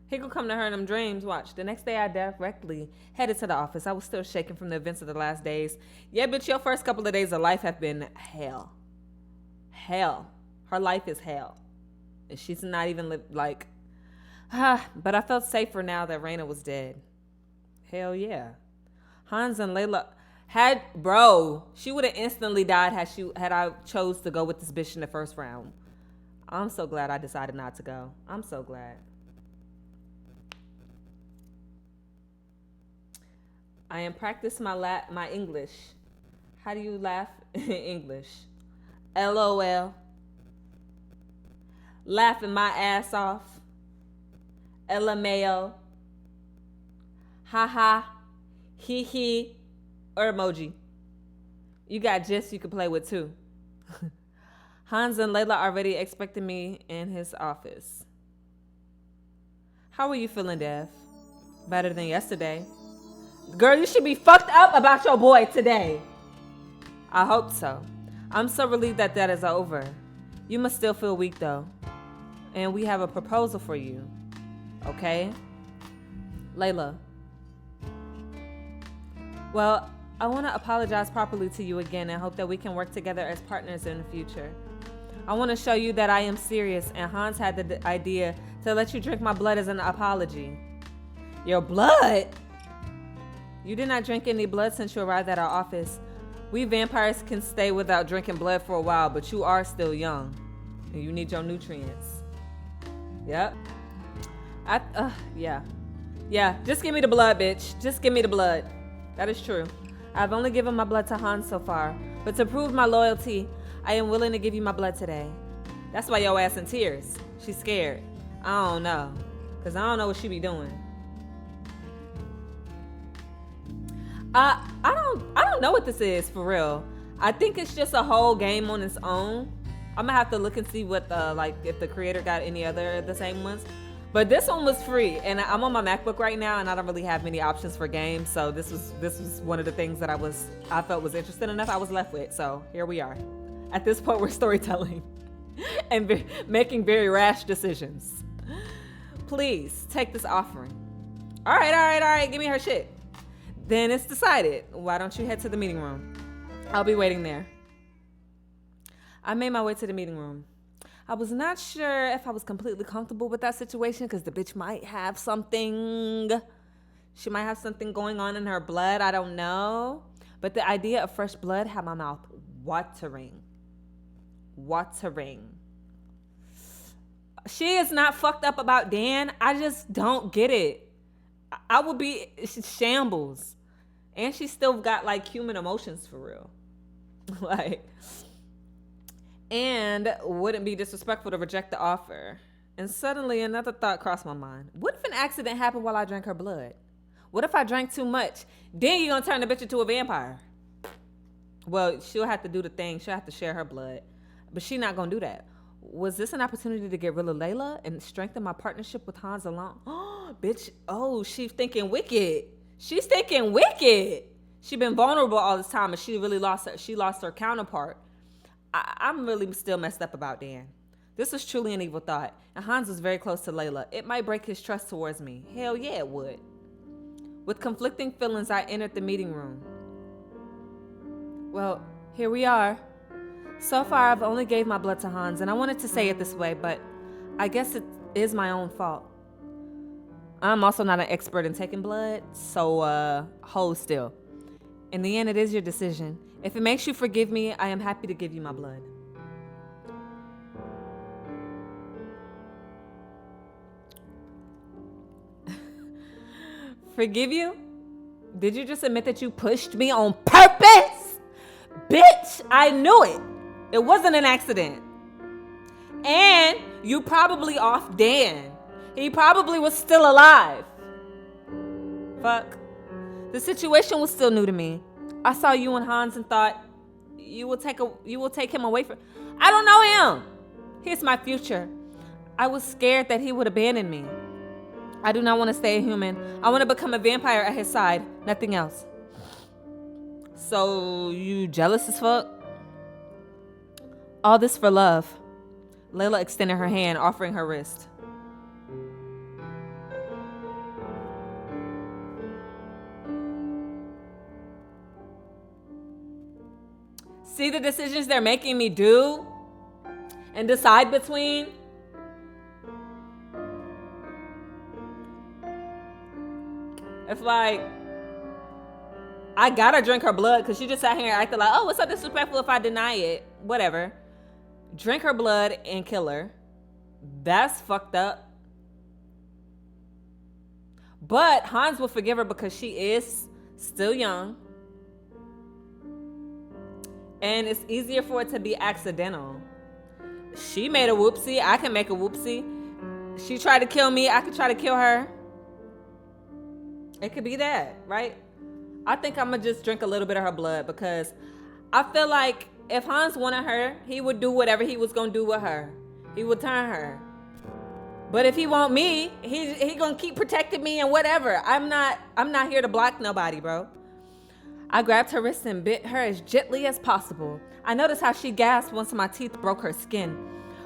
Speaker 1: He could come to her in them dreams. Watch. The next day, I directly headed to the office. I was still shaking from the events of the last days. Yeah, bitch, your first couple of days of life have been hell. Hell. Her life is hell. And she's not even like... But I felt safer now that Raina was dead. Hell yeah. Hans and Layla had... Bro, she would have instantly died had I chose to go with this bitch in the first round. I'm so glad I decided not to go. I'm so glad. I am practicing my English. How do you laugh in English? LOL. Laughing my ass off. LMAO. Haha. Hee hee. Or emoji. You got Jess you can play with too. Hans and Layla already expected me in his office. How are you feeling, Dev? Better than yesterday. Girl, you should be fucked up about your boy today. I hope so. I'm so relieved that is over. You must still feel weak though. And we have a proposal for you. Okay? Layla. Well, I want to apologize properly to you again and hope that we can work together as partners in the future. I want to show you that I am serious, and Hans had the idea to let you drink my blood as an apology. Your blood? You did not drink any blood since you arrived at our office. We vampires can stay without drinking blood for a while, but you are still young, and you need your nutrients. Yep. Yeah, just give me the blood, bitch. Just give me the blood. That is true. I've only given my blood to Hans so far, but to prove my loyalty, I am willing to give you my blood today. That's why your ass in tears. She's scared. I don't know, because I don't know what she be doing. I don't know what this is for real. I think it's just a whole game on its own. I'm gonna have to look and see what if the creator got any other the same ones. But this one was free, and I'm on my MacBook right now, and I don't really have many options for games. So this was one of the things that I felt was interesting enough. I was left with. So here we are. At this point, we're storytelling and making very rash decisions. Please take this offering. All right. Give me her shit. Then it's decided. Why don't you head to the meeting room? I'll be waiting there. I made my way to the meeting room. I was not sure if I was completely comfortable with that situation because the bitch might have something. She might have something going on in her blood. I don't know. But the idea of fresh blood had my mouth watering. She is not fucked up about Dan. I just don't get it. I would be shambles. And she still got human emotions for real. And wouldn't be disrespectful to reject the offer. And suddenly another thought crossed my mind. What if an accident happened while I drank her blood? What if I drank too much? Then you're going to turn the bitch into a vampire. Well, she'll have to do the thing. She'll have to share her blood. But she's not going to do that. Was this an opportunity to get rid of Layla and strengthen my partnership with Hans alone? Oh, bitch. Oh, she's thinking wicked. She's thinking wicked. She's been vulnerable all this time, and she really lost her counterpart. I'm really still messed up about Dan. This was truly an evil thought, and Hans was very close to Layla. It might break his trust towards me. Hell yeah, it would. With conflicting feelings, I entered the meeting room. Well, here we are. So far, I've only gave my blood to Hans, and I wanted to say it this way, but I guess it is my own fault. I'm also not an expert in taking blood, so hold still. In the end, it is your decision. If it makes you forgive me, I am happy to give you my blood. Forgive you? Did you just admit that you pushed me on purpose? Bitch, I knew it. It wasn't an accident. And you probably off Dan. He probably was still alive. Fuck. The situation was still new to me. I saw you and Hans and thought you will take him away from. I don't know him. He's my future. I was scared that he would abandon me. I do not want to stay a human. I want to become a vampire at his side. Nothing else. So you jealous as fuck? All this for love. Layla extended her hand, offering her wrist. See the decisions they're making me do and decide between? It's like, I gotta drink her blood because she just sat here and acted like, oh, it's so disrespectful if I deny it. Whatever. Drink her blood and kill her. That's fucked up. But Hans will forgive her because she is still young. And it's easier for it to be accidental. She made a whoopsie. I can make a whoopsie. She tried to kill me. I could try to kill her. It could be that, right? I think I'm going to just drink a little bit of her blood because I feel like if Hans wanted her, he would do whatever he was gonna do with her. He would turn her. But if he want me, he gonna keep protecting me and whatever. I'm not here to block nobody, bro. I grabbed her wrist and bit her as gently as possible. I noticed how she gasped once my teeth broke her skin.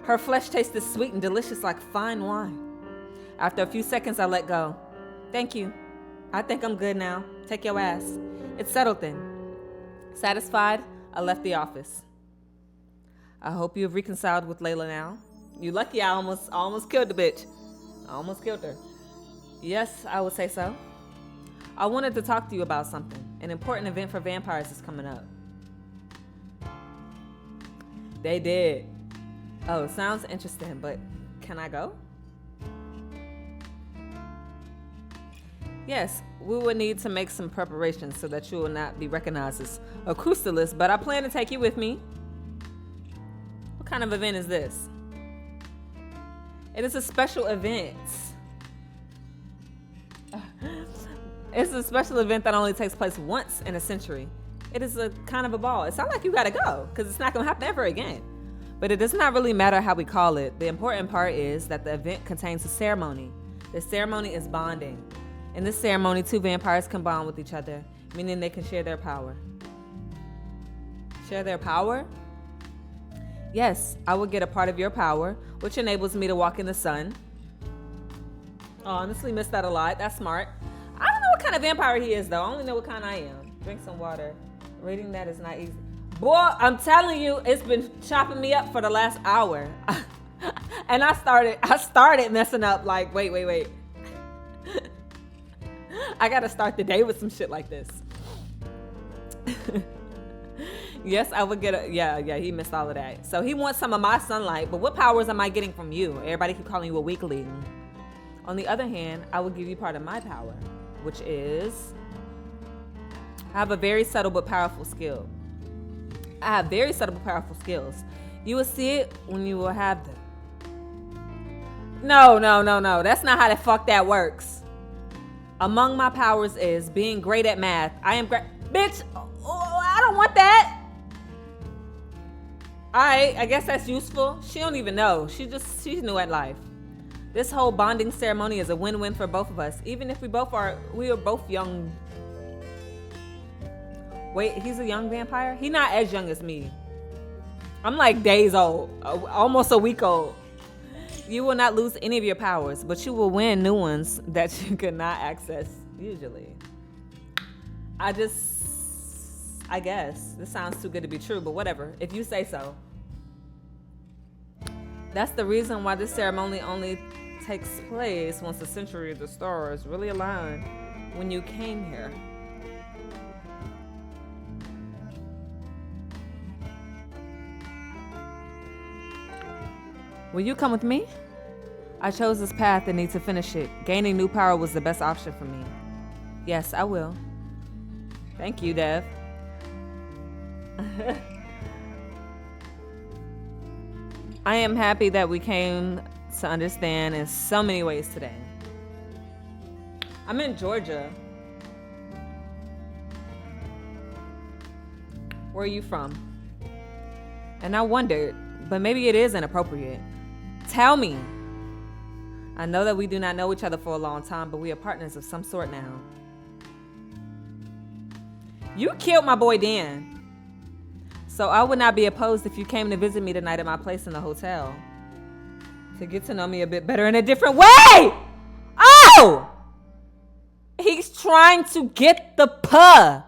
Speaker 1: Her flesh tasted sweet and delicious like fine wine. After a few seconds, I let go. Thank you. I think I'm good now. Take your ass. It settled then. Satisfied, I left the office. I hope you have reconciled with Layla now. You lucky I almost killed the bitch. I almost killed her. Yes, I would say so. I wanted to talk to you about something. An important event for vampires is coming up. They did. Oh, sounds interesting, but can I go? Yes, we would need to make some preparations so that you will not be recognized as a crucialist, but I plan to take you with me. What kind of event is this? It is a special event. It's a special event that only takes place once in a century. It is a kind of a ball. It sounds like you gotta go, because it's not gonna happen ever again. But it does not really matter how we call it. The important part is that the event contains a ceremony. The ceremony is bonding. In this ceremony, two vampires can bond with each other, meaning they can share their power. Share their power? Yes, I will get a part of your power, which enables me to walk in the sun. I honestly miss that a lot. That's smart. I don't know what kind of vampire he is, though. I only know what kind I am. Drink some water. Reading that is not easy. Boy, I'm telling you, it's been chopping me up for the last hour. And I started messing up like, wait. I gotta start the day with some shit like this. Yes, I would get yeah, he missed all of that. So he wants some of my sunlight, but what powers am I getting from you? Everybody keep calling you a weakling. On the other hand, I will give you part of my power, which is I have very subtle but powerful skills. You will see it when you will have them. No. That's not how the fuck that works. Among my powers is being great at math. I am great. Bitch, I don't want that. Alright, I guess that's useful. She don't even know. She's new at life. This whole bonding ceremony is a win-win for both of us. Even if we are both young. Wait, he's a young vampire? He's not as young as me. I'm like days old, almost a week old. You will not lose any of your powers, but you will win new ones that you could not access usually. I guess. This sounds too good to be true, but whatever. If you say so. That's the reason why this ceremony only takes place once the century of the stars really aligned when you came here. Will you come with me? I chose this path and need to finish it. Gaining new power was the best option for me. Yes, I will. Thank you, Dev. I am happy that we came to understand in so many ways today. I'm in Georgia. Where are you from? And I wondered, but maybe it is inappropriate. Tell me. I know that we do not know each other for a long time, but we are partners of some sort now. You killed my boy Dan. So I would not be opposed if you came to visit me tonight at my place in the hotel. To get to know me a bit better in a different way. Oh! He's trying to get the puh.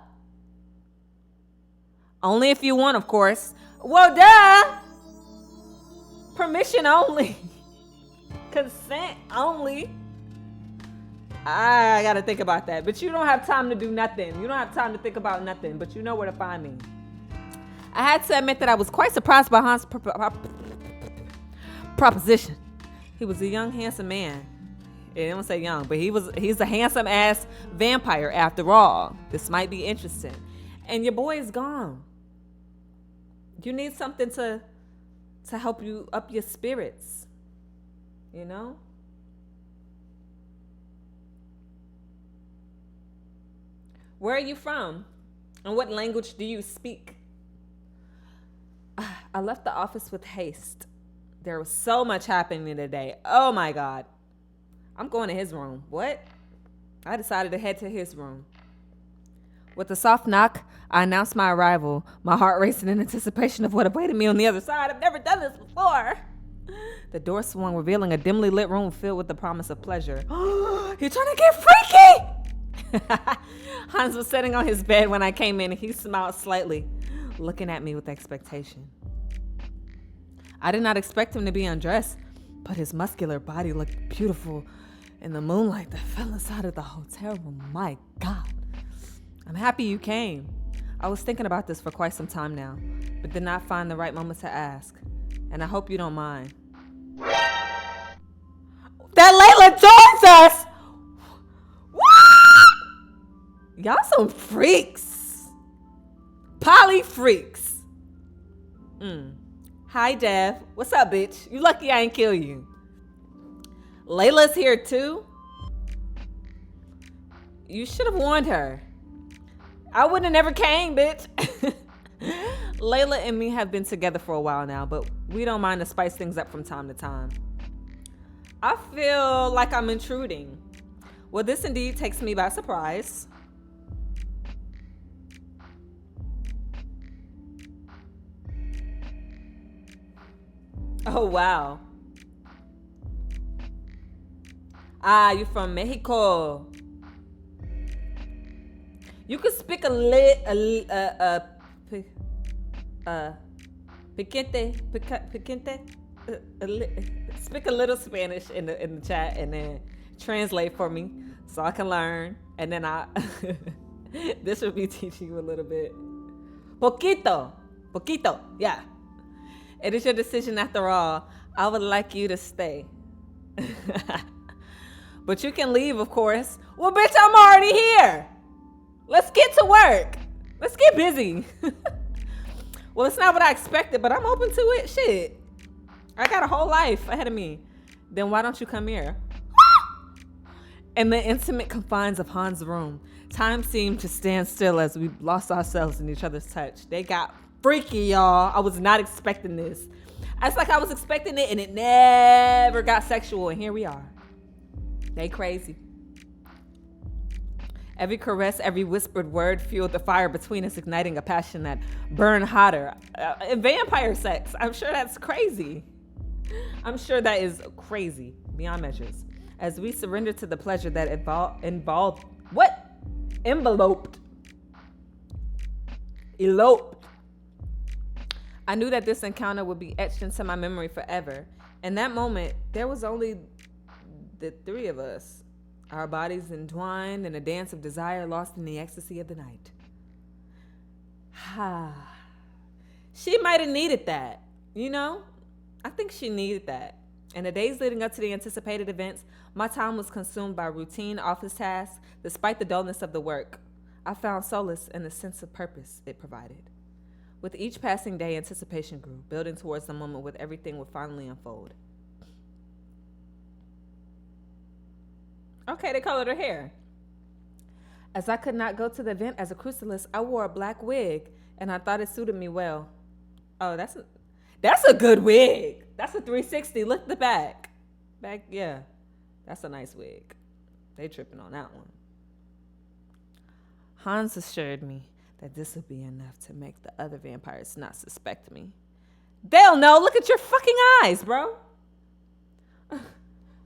Speaker 1: Only if you want, of course. Well, duh. Permission only. Consent only. I gotta think about that. But you don't have time to do nothing. You don't have time to think about nothing. But you know where to find me. I had to admit that I was quite surprised by Hans' proposition. He was a young, handsome man. I don't say young, but he's a handsome ass vampire after all. This might be interesting. And your boy is gone. You need something to help you up your spirits. You know? Where are you from? And what language do you speak? I left the office with haste. There was so much happening today. Oh my God. I'm going to his room. What? I decided to head to his room. With a soft knock, I announced my arrival, my heart racing in anticipation of what awaited me on the other side. I've never done this before. The door swung, revealing a dimly lit room filled with the promise of pleasure. You're trying to get freaky! Hans was sitting on his bed when I came in, and he smiled slightly, looking at me with expectation. I did not expect him to be undressed, but his muscular body looked beautiful in the moonlight that fell inside of the hotel room. My God. I'm happy you came. I was thinking about this for quite some time now, but did not find the right moment to ask. And I hope you don't mind. That Layla joins us! What? Y'all some freaks. Poly freaks. Hi, Dev. What's up, bitch? You lucky I ain't kill you. Layla's here too? You should have warned her. I wouldn't have never came, bitch. Layla and me have been together for a while now, but we don't mind to spice things up from time to time. I feel like I'm intruding. Well, this indeed takes me by surprise. Oh, wow. Ah, you from Mexico. You could speak picante. Speak a little Spanish in the chat and then translate for me so I can learn. And then this would be teaching you a little bit. Poquito, yeah. It is your decision after all. I would like you to stay. But you can leave, of course. Well, bitch, I'm already here. Let's get to work. Let's get busy. Well, it's not what I expected, but I'm open to it. Shit. I got a whole life ahead of me. Then why don't you come here? In the intimate confines of Hans' room, time seemed to stand still as we lost ourselves in each other's touch. They got freaky, y'all. I was not expecting this. It's like I was expecting it and it never got sexual, and here we are. They crazy. Every caress, every whispered word fueled the fire between us, igniting a passion that burned hotter. Vampire sex. I'm sure that's crazy. I'm sure that is crazy beyond measures. As we surrendered to the pleasure that eloped. I knew that this encounter would be etched into my memory forever. In that moment, there was only the three of us. Our bodies entwined in a dance of desire, lost in the ecstasy of the night. She might have needed that, you know? I think she needed that. In the days leading up to the anticipated events, my time was consumed by routine office tasks. Despite the dullness of the work, I found solace in the sense of purpose it provided. With each passing day, anticipation grew, building towards the moment when everything would finally unfold. Okay, they colored her hair. As I could not go to the event as a chrysalis, I wore a black wig, and I thought it suited me well. Oh, that's a good wig. That's a 360. Look at the back. Yeah. That's a nice wig. They tripping on that one. Hans assured me that this would be enough to make the other vampires not suspect me. They'll know. Look at your fucking eyes, bro.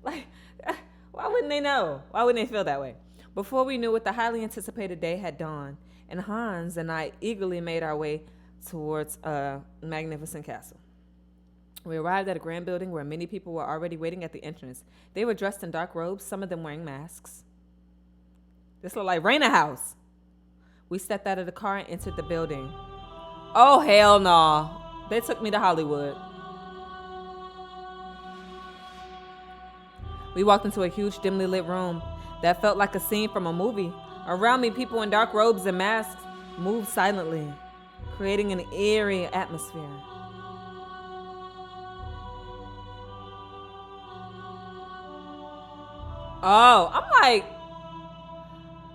Speaker 1: Why wouldn't they know? Why wouldn't they feel that way? Before we knew it, the highly anticipated day had dawned, and Hans and I eagerly made our way towards a magnificent castle. We arrived at a grand building where many people were already waiting at the entrance. They were dressed in dark robes, some of them wearing masks. This looked like Raina House. We stepped out of the car and entered the building. Oh, hell no. They took me to Hollywood. We walked into a huge, dimly lit room that felt like a scene from a movie. Around me, people in dark robes and masks moved silently, creating an eerie atmosphere. Oh, I'm like,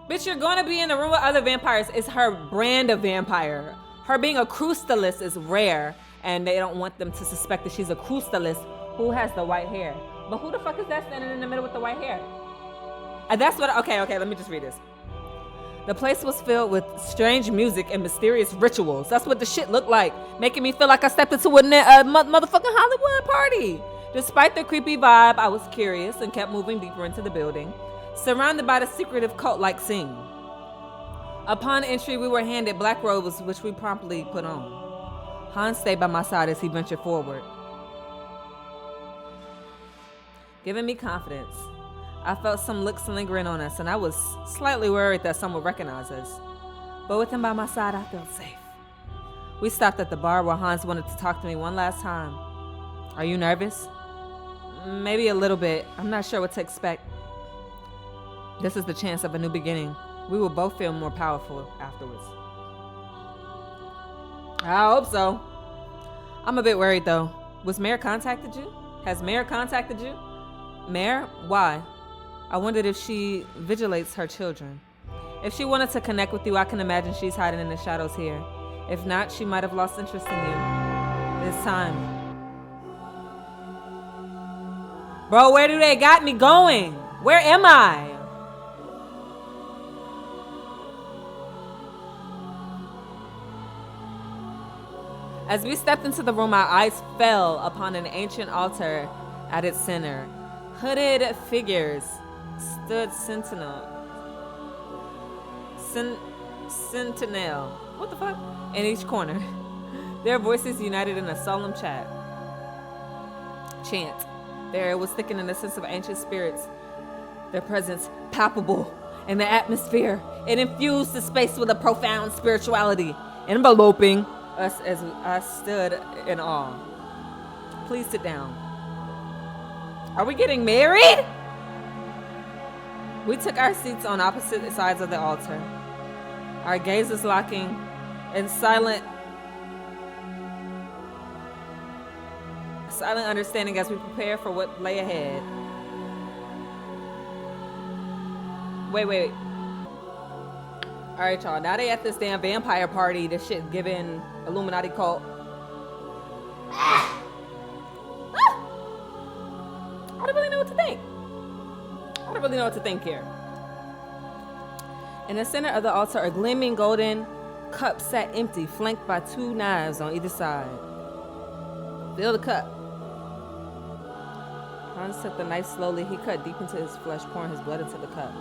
Speaker 1: bitch, you're going to be in the room with other vampires. It's her brand of vampire. Her being a crustalis is rare. and they don't want them to suspect that she's a crustalist who has the white hair. But who the fuck is that standing in the middle with the white hair? And that's what, okay, let me just read this. The place was filled with strange music and mysterious rituals. That's what the shit looked like, making me feel like I stepped into a motherfucking Hollywood party. Despite the creepy vibe, I was curious and kept moving deeper into the building, surrounded by the secretive cult-like scene. Upon entry, we were handed black robes, which we promptly put on. Hans stayed by my side as he ventured forward, giving me confidence. I felt some looks lingering on us, and I was slightly worried that some would recognize us. But with him by my side, I felt safe. We stopped at the bar where Hans wanted to talk to me one last time. Are you nervous? Maybe a little bit. I'm not sure what to expect. This is the chance of a new beginning. We will both feel more powerful afterwards. I hope so. I'm a bit worried, though. Was Mare contacted you? Has Mare contacted you? Mare? Why? I wondered if she vigilates her children. If she wanted to connect with you, I can imagine she's hiding in the shadows here. If not, she might have lost interest in you this time. Bro, where do they got me going? Where am I? As we stepped into the room, our eyes fell upon an ancient altar at its center. Hooded figures stood sentinel. What the fuck? In each corner. Their voices united in a solemn chant. Their air was thickened in a sense of ancient spirits. Their presence palpable in the atmosphere. It infused the space with a profound spirituality, enveloping us as I stood in awe. Please sit down. Are we getting married? We took our seats on opposite sides of the altar, our gazes locking in silent understanding as we prepare for what lay ahead. Wait. All right, y'all. Now they at this damn vampire party. This shit giving Illuminati cult. I don't really know what to think. I don't really know what to think here. In the center of the altar, a gleaming golden cup sat empty, flanked by 2 knives on either side. Fill the cup. Hans took the knife slowly. He cut deep into his flesh, pouring his blood into the cup.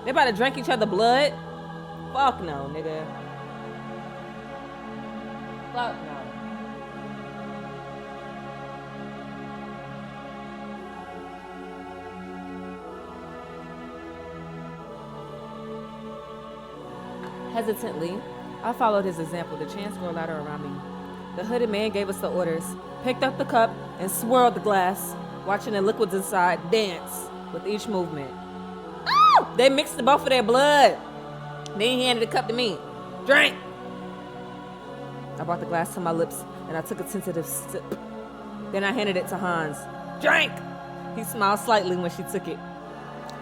Speaker 1: They about to drink each other blood? Fuck no, nigga. Fuck no. Hesitantly, I followed his example. The chants grew louder around me. The hooded man gave us the orders, picked up the cup, and swirled the glass, watching the liquids inside dance with each movement. Oh! They mixed both of their blood. Then he handed the cup to me. Drink! I brought the glass to my lips, and I took a tentative sip. Then I handed it to Hans. Drink! He smiled slightly when she took it.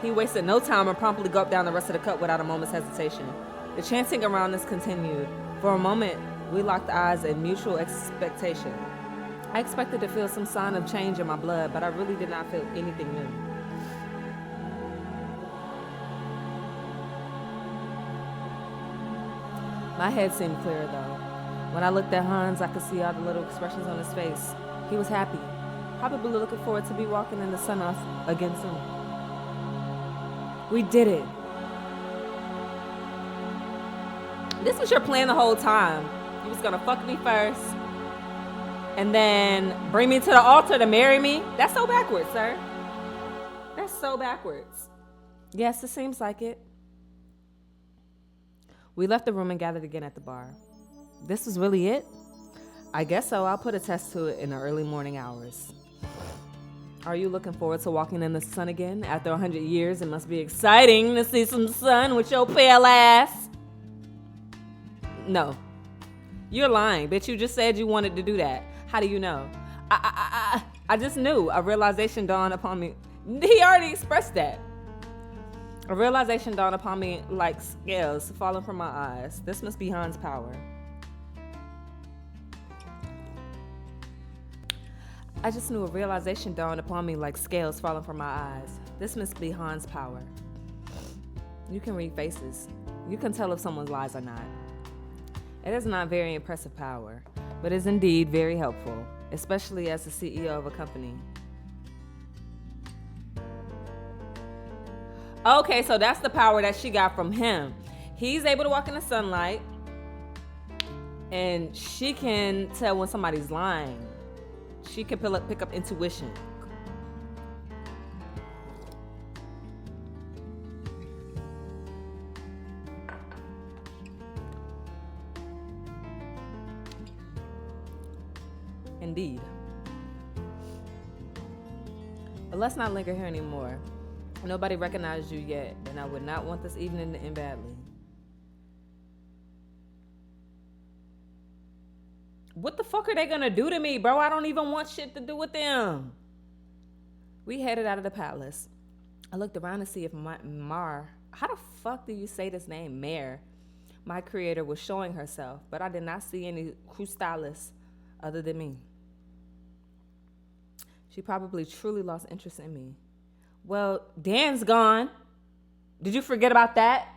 Speaker 1: He wasted no time and promptly gulped down the rest of the cup without a moment's hesitation. The chanting around us continued. For a moment, we locked eyes in mutual expectation. I expected to feel some sign of change in my blood, but I really did not feel anything new. My head seemed clearer, though. When I looked at Hans, I could see all the little expressions on his face. He was happy, probably looking forward to be walking in the sun again soon. We did it. This was your plan the whole time. You was gonna fuck me first, and then bring me to the altar to marry me? That's so backwards, sir. That's so backwards. Yes, it seems like it. We left the room and gathered again at the bar. This was really it? I guess so. I'll put a test to it in the early morning hours. Are you looking forward to walking in the sun again? After 100 years, it must be exciting to see some sun with your pale ass. No. You're lying, bitch. You just said you wanted to do that. How do you know? I just knew. A realization dawned upon me. He already expressed that. A realization dawned upon me like scales falling from my eyes. This must be Hans' power. I just knew a realization dawned upon me like scales falling from my eyes. This must be Han's power. You can read faces. You can tell if someone's lies or not. It is not very impressive power, but is indeed very helpful, especially as the CEO of a company. Okay, so that's the power that she got from him. He's able to walk in the sunlight, and she can tell when somebody's lying. She can pick up intuition. Indeed. But let's not linger here anymore. Nobody recognized you yet, and I would not want this evening to end badly. What the fuck are they gonna do to me, bro? I don't even want shit to do with them. We headed out of the palace. I looked around to see if how the fuck do you say this name, Mare? My creator was showing herself, but I did not see any Crustalis other than me. She probably truly lost interest in me. Well, Dan's gone. Did you forget about that?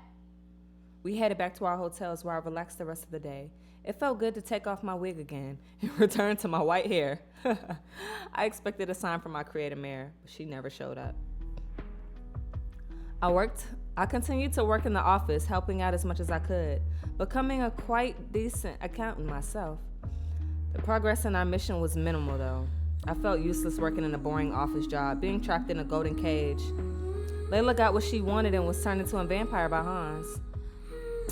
Speaker 1: We headed back to our hotels where I relaxed the rest of the day. It felt good to take off my wig again and return to my white hair. I expected a sign from my creator Mare, but she never showed up. I continued to work in the office, helping out as much as I could, becoming a quite decent accountant myself. The progress in our mission was minimal, though. I felt useless working in a boring office job, being trapped in a golden cage. Layla got what she wanted and was turned into a vampire by Hans.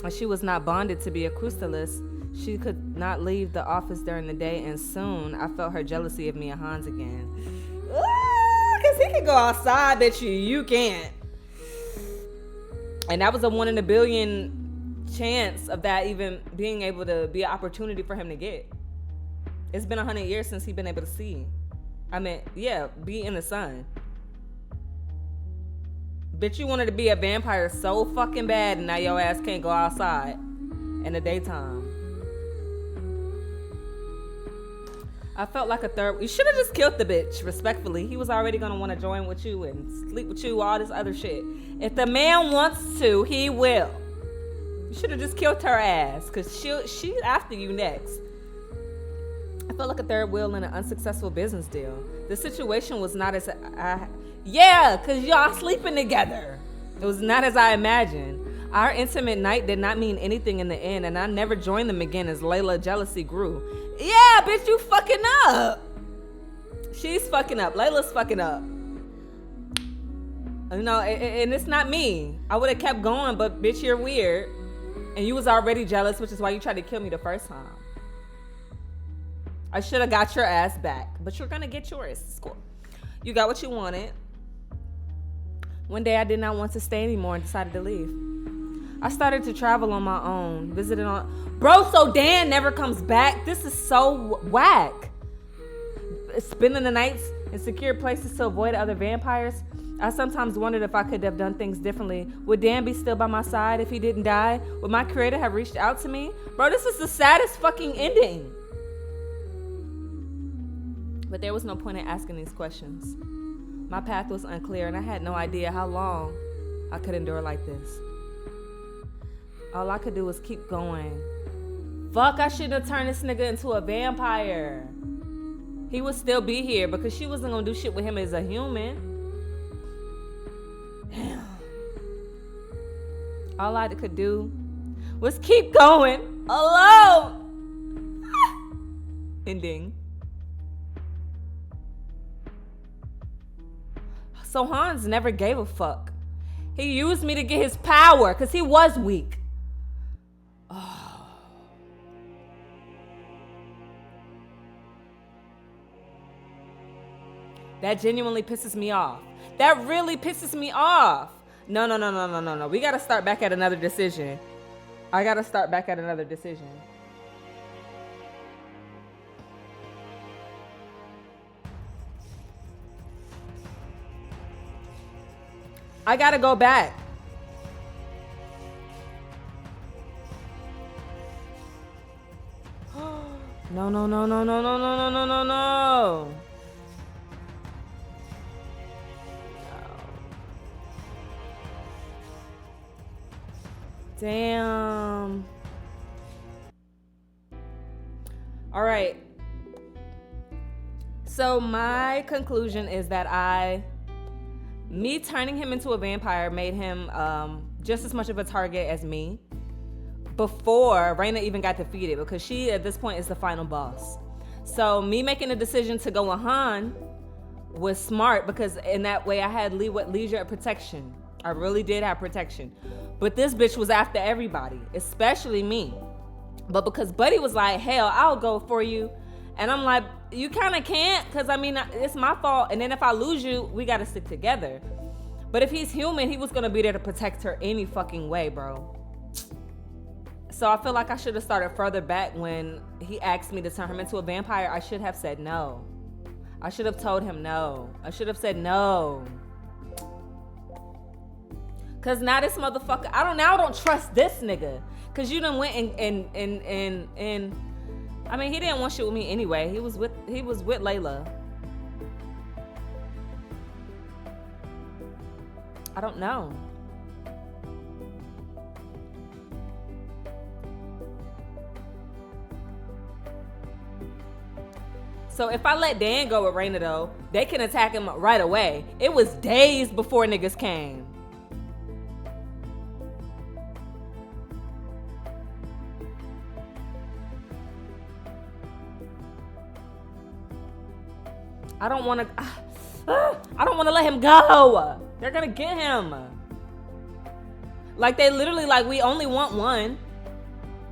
Speaker 1: And she was not bonded to be a Crustalis. She could not leave the office during the day, and soon I felt her jealousy of me and Hans again. Because he can go outside, bet you can't. And that was a 1 in a billion chance of that even being able to be an opportunity for him to get. It's been 100 years since he's been able to see. Be in the sun. Bitch, you wanted to be a vampire so fucking bad, and now your ass can't go outside in the daytime. I felt like a third. You should have just killed the bitch, respectfully. He was already going to want to join with you and sleep with you, all this other shit. If the man wants to, he will. You should have just killed her ass, because she's after you next. I felt like a third wheel in an unsuccessful business deal. The situation was not as because y'all sleeping together. It was not as I imagined. Our intimate night did not mean anything in the end, and I never joined them again as Layla's jealousy grew. Yeah, bitch, you fucking up. She's fucking up. Layla's fucking up. You know, and it's not me. I would have kept going, but bitch, you're weird. And you was already jealous, which is why you tried to kill me the first time. I should have got your ass back, but you're gonna get yours. It's cool. You got what you wanted. One day I did not want to stay anymore and decided to leave. I started to travel on my own, visiting on... Bro, so Dan never comes back? This is so whack. Spending the nights in secure places to avoid other vampires. I sometimes wondered if I could have done things differently. Would Dan be still by my side if he didn't die? Would my creator have reached out to me? Bro, this is the saddest fucking ending. But there was no point in asking these questions. My path was unclear, and I had no idea how long I could endure like this. All I could do was keep going. Fuck, I shouldn't have turned this nigga into a vampire. He would still be here because she wasn't gonna do shit with him as a human. Damn. All I could do was keep going alone. Ending. So Hans never gave a fuck. He used me to get his power because he was weak. Oh. That genuinely pisses me off. That really pisses me off. No. We got to start back at another decision. I got to start back at another decision. I gotta go back. No. Damn. All right. So my conclusion is that me turning him into a vampire made him just as much of a target as me before Raina even got defeated, because she at this point is the final boss. So me making a decision to go with Han was smart, because in that way I had leisure and protection. I really did have protection. But this bitch was after everybody, especially me. But because Buddy was like, hell, I'll go for you. And I'm like, you kind of can't, because I mean, it's my fault. And then if I lose you, we got to stick together. But if he's human, he was going to be there to protect her any fucking way, bro. So I feel like I should have started further back when he asked me to turn him into a vampire. I should have said no. I should have told him no. I should have said no. Cause now this motherfucker, I don't trust this nigga. Cause you done went and I mean, he didn't want shit with me anyway. He was with Layla. I don't know. So if I let Dan go with Raina though, they can attack him right away. It was days before niggas came. I don't want to let him go. They're gonna get him. Like they literally like, we only want one.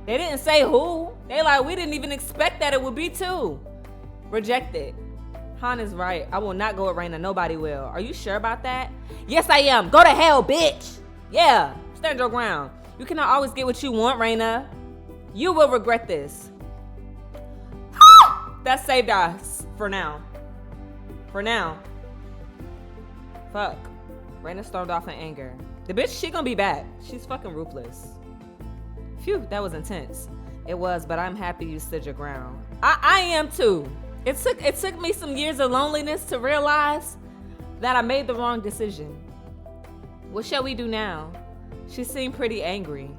Speaker 1: They didn't say who. They like, we didn't even expect that it would be two. Rejected. Han is right. I will not go with Raina. Nobody will. Are you sure about that? Yes, I am. Go to hell, bitch. Yeah. Stand your ground. You cannot always get what you want, Raina. You will regret this. That saved us for now. For now. Fuck. Raina stormed off in anger. The bitch, she gonna be back. She's fucking ruthless. Phew, that was intense. It was, but I'm happy you stood your ground. I am too. It took me some years of loneliness to realize that I made the wrong decision. What shall we do now? She seemed pretty angry.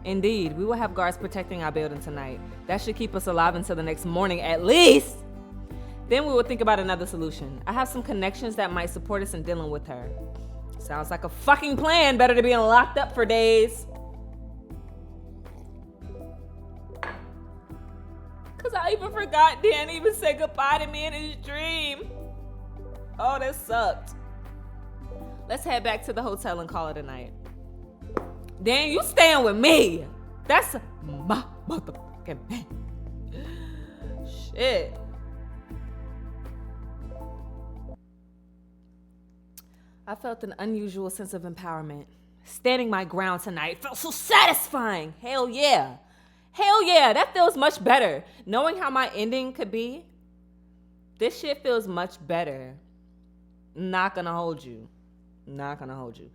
Speaker 1: Indeed, we will have guards protecting our building tonight. That should keep us alive until the next morning at least. Then we will think about another solution. I have some connections that might support us in dealing with her. Sounds like a fucking plan. Better than being locked up for days. Cause I even forgot Dan even said goodbye to me in his dream. Oh, that sucked. Let's head back to the hotel and call it a night. Dan, you staying with me. That's my motherfucking man. Shit. I felt an unusual sense of empowerment. Standing my ground tonight felt so satisfying. Hell yeah. Hell yeah, that feels much better. Knowing how my ending could be, this shit feels much better. Not gonna hold you. Not gonna hold you.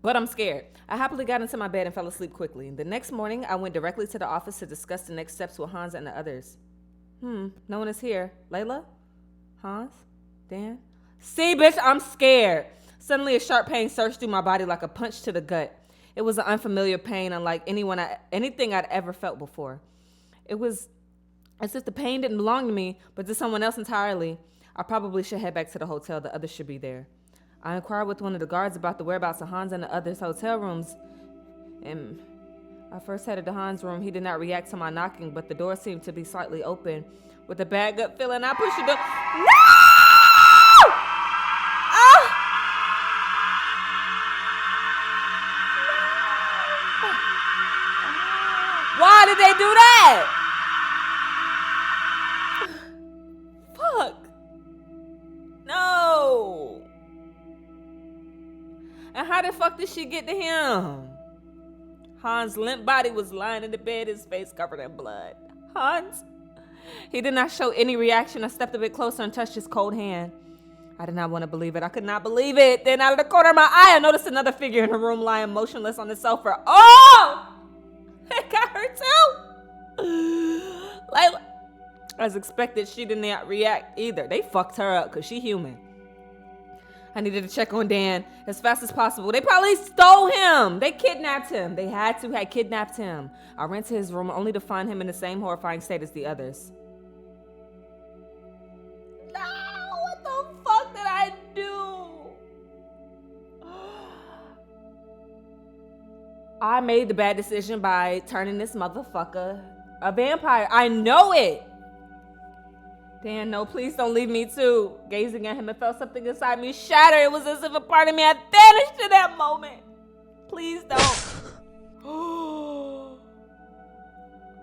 Speaker 1: But I'm scared. I happily got into my bed and fell asleep quickly. The next morning, I went directly to the office to discuss the next steps with Hans and the others. No one is here. Layla? Hans? Dan? See, bitch, I'm scared. Suddenly, a sharp pain surged through my body like a punch to the gut. It was an unfamiliar pain, unlike anything I'd ever felt before. It was as if the pain didn't belong to me, but to someone else entirely. I probably should head back to the hotel. The others should be there. I inquired with one of the guards about the whereabouts of Hans and the others' hotel rooms. And I first headed to Hans' room. He did not react to my knocking, but the door seemed to be slightly open. With a bad gut feeling, I pushed the door. No! Why did they do that? Fuck. No. And how the fuck did she get to him? Hans' limp body was lying in the bed, his face covered in blood. Hans? He did not show any reaction. I stepped a bit closer and touched his cold hand. I did not want to believe it. I could not believe it. Then out of the corner of my eye, I noticed another figure in the room lying motionless on the sofa. Oh! It got her too. Like, as expected, she did not react either. They fucked her up because she human. I needed to check on Dan as fast as possible. They probably stole him. They kidnapped him. They had kidnapped him. I ran to his room only to find him in the same horrifying state as the others. No, what the fuck did I do? I made the bad decision by turning this motherfucker a vampire. I know it. Dan, no, please don't leave me too. Gazing at him, I felt something inside me shatter. It was as if a part of me had vanished in that moment. Please don't.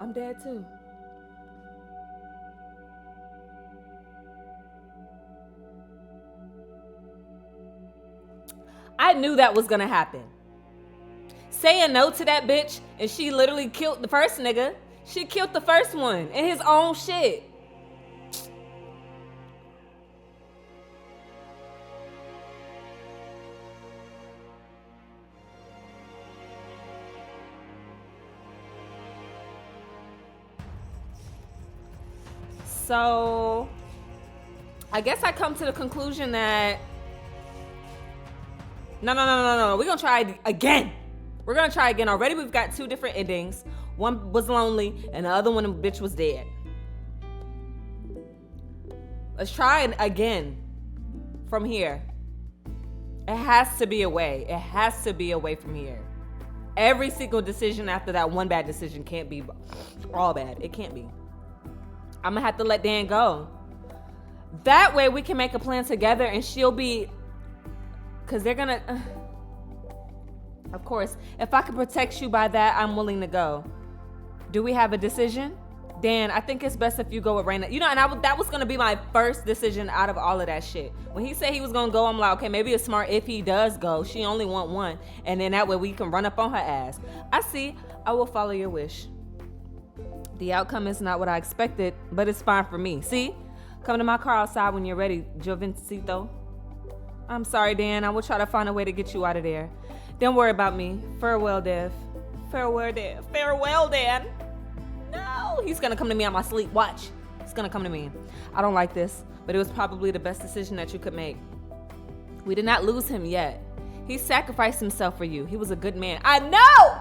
Speaker 1: I'm dead too. I knew that was gonna happen. Saying no to that bitch, and she literally killed the first nigga. She killed the first one in his own shit. So, I guess I come to the conclusion that no. We're gonna try again. We're gonna try again. Already we've got two different endings. One was lonely, and the other one, the bitch was dead. Let's try it again from here. It has to be a way. It has to be a way from here. Every single decision after that one bad decision can't be all bad. It can't be. I'm gonna have to let Dan go. That way we can make a plan together and she'll be, cause they're gonna, of course, if I can protect you by that, I'm willing to go. Do we have a decision? Dan, I think it's best if you go with Raina. You know, and that was gonna be my first decision out of all of that shit. When he said he was gonna go, I'm like, okay, maybe it's smart if he does go. She only want one. And then that way we can run up on her ass. I see, I will follow your wish. The outcome is not what I expected, but it's fine for me. See? Come to my car outside when you're ready, Jovencito. I'm sorry, Dan. I will try to find a way to get you out of there. Don't worry about me. Farewell, Dev. Farewell, Dev. Farewell, Dan. No, he's gonna come to me on my sleep. Watch. He's gonna come to me. I don't like this, but it was probably the best decision that you could make. We did not lose him yet. He sacrificed himself for you. He was a good man. I know!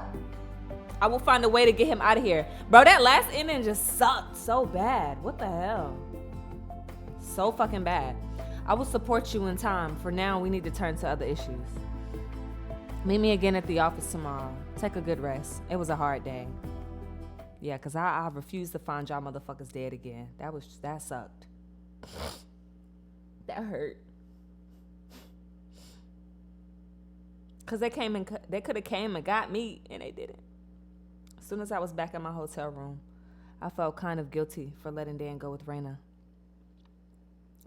Speaker 1: I will find a way to get him out of here. Bro, that last ending just sucked so bad. What the hell? So fucking bad. I will support you in time. For now, we need to turn to other issues. Meet me again at the office tomorrow. Take a good rest. It was a hard day. Yeah, because I refuse to find y'all motherfuckers dead again. That sucked. That hurt. Because they could have came and got me, and they didn't. As soon as I was back in my hotel room, I felt kind of guilty for letting Dan go with Raina.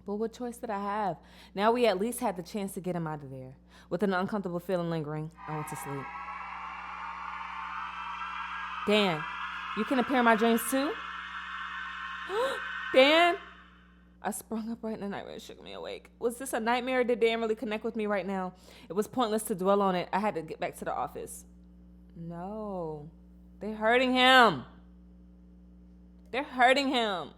Speaker 1: But what choice did I have? Now we at least had the chance to get him out of there. With an uncomfortable feeling lingering, I went to sleep. Dan, you can appear in my dreams too? Dan? I sprung up right in the nightmare and shook me awake. Was this a nightmare or did Dan really connect with me right now? It was pointless to dwell on it. I had to get back to the office. No. They're hurting him. They're hurting him.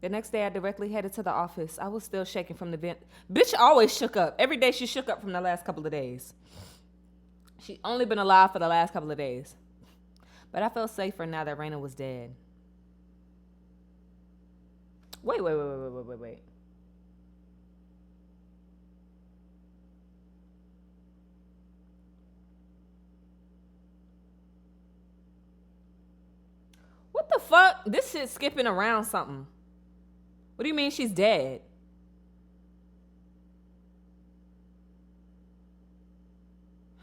Speaker 1: The next day, I directly headed to the office. I was still shaking from the vent. Bitch always shook up. Every day she shook up from the last couple of days. She only been alive for the last couple of days. But I felt safer now that Raina was dead. Wait. What the fuck? This shit's skipping around something. What do you mean she's dead?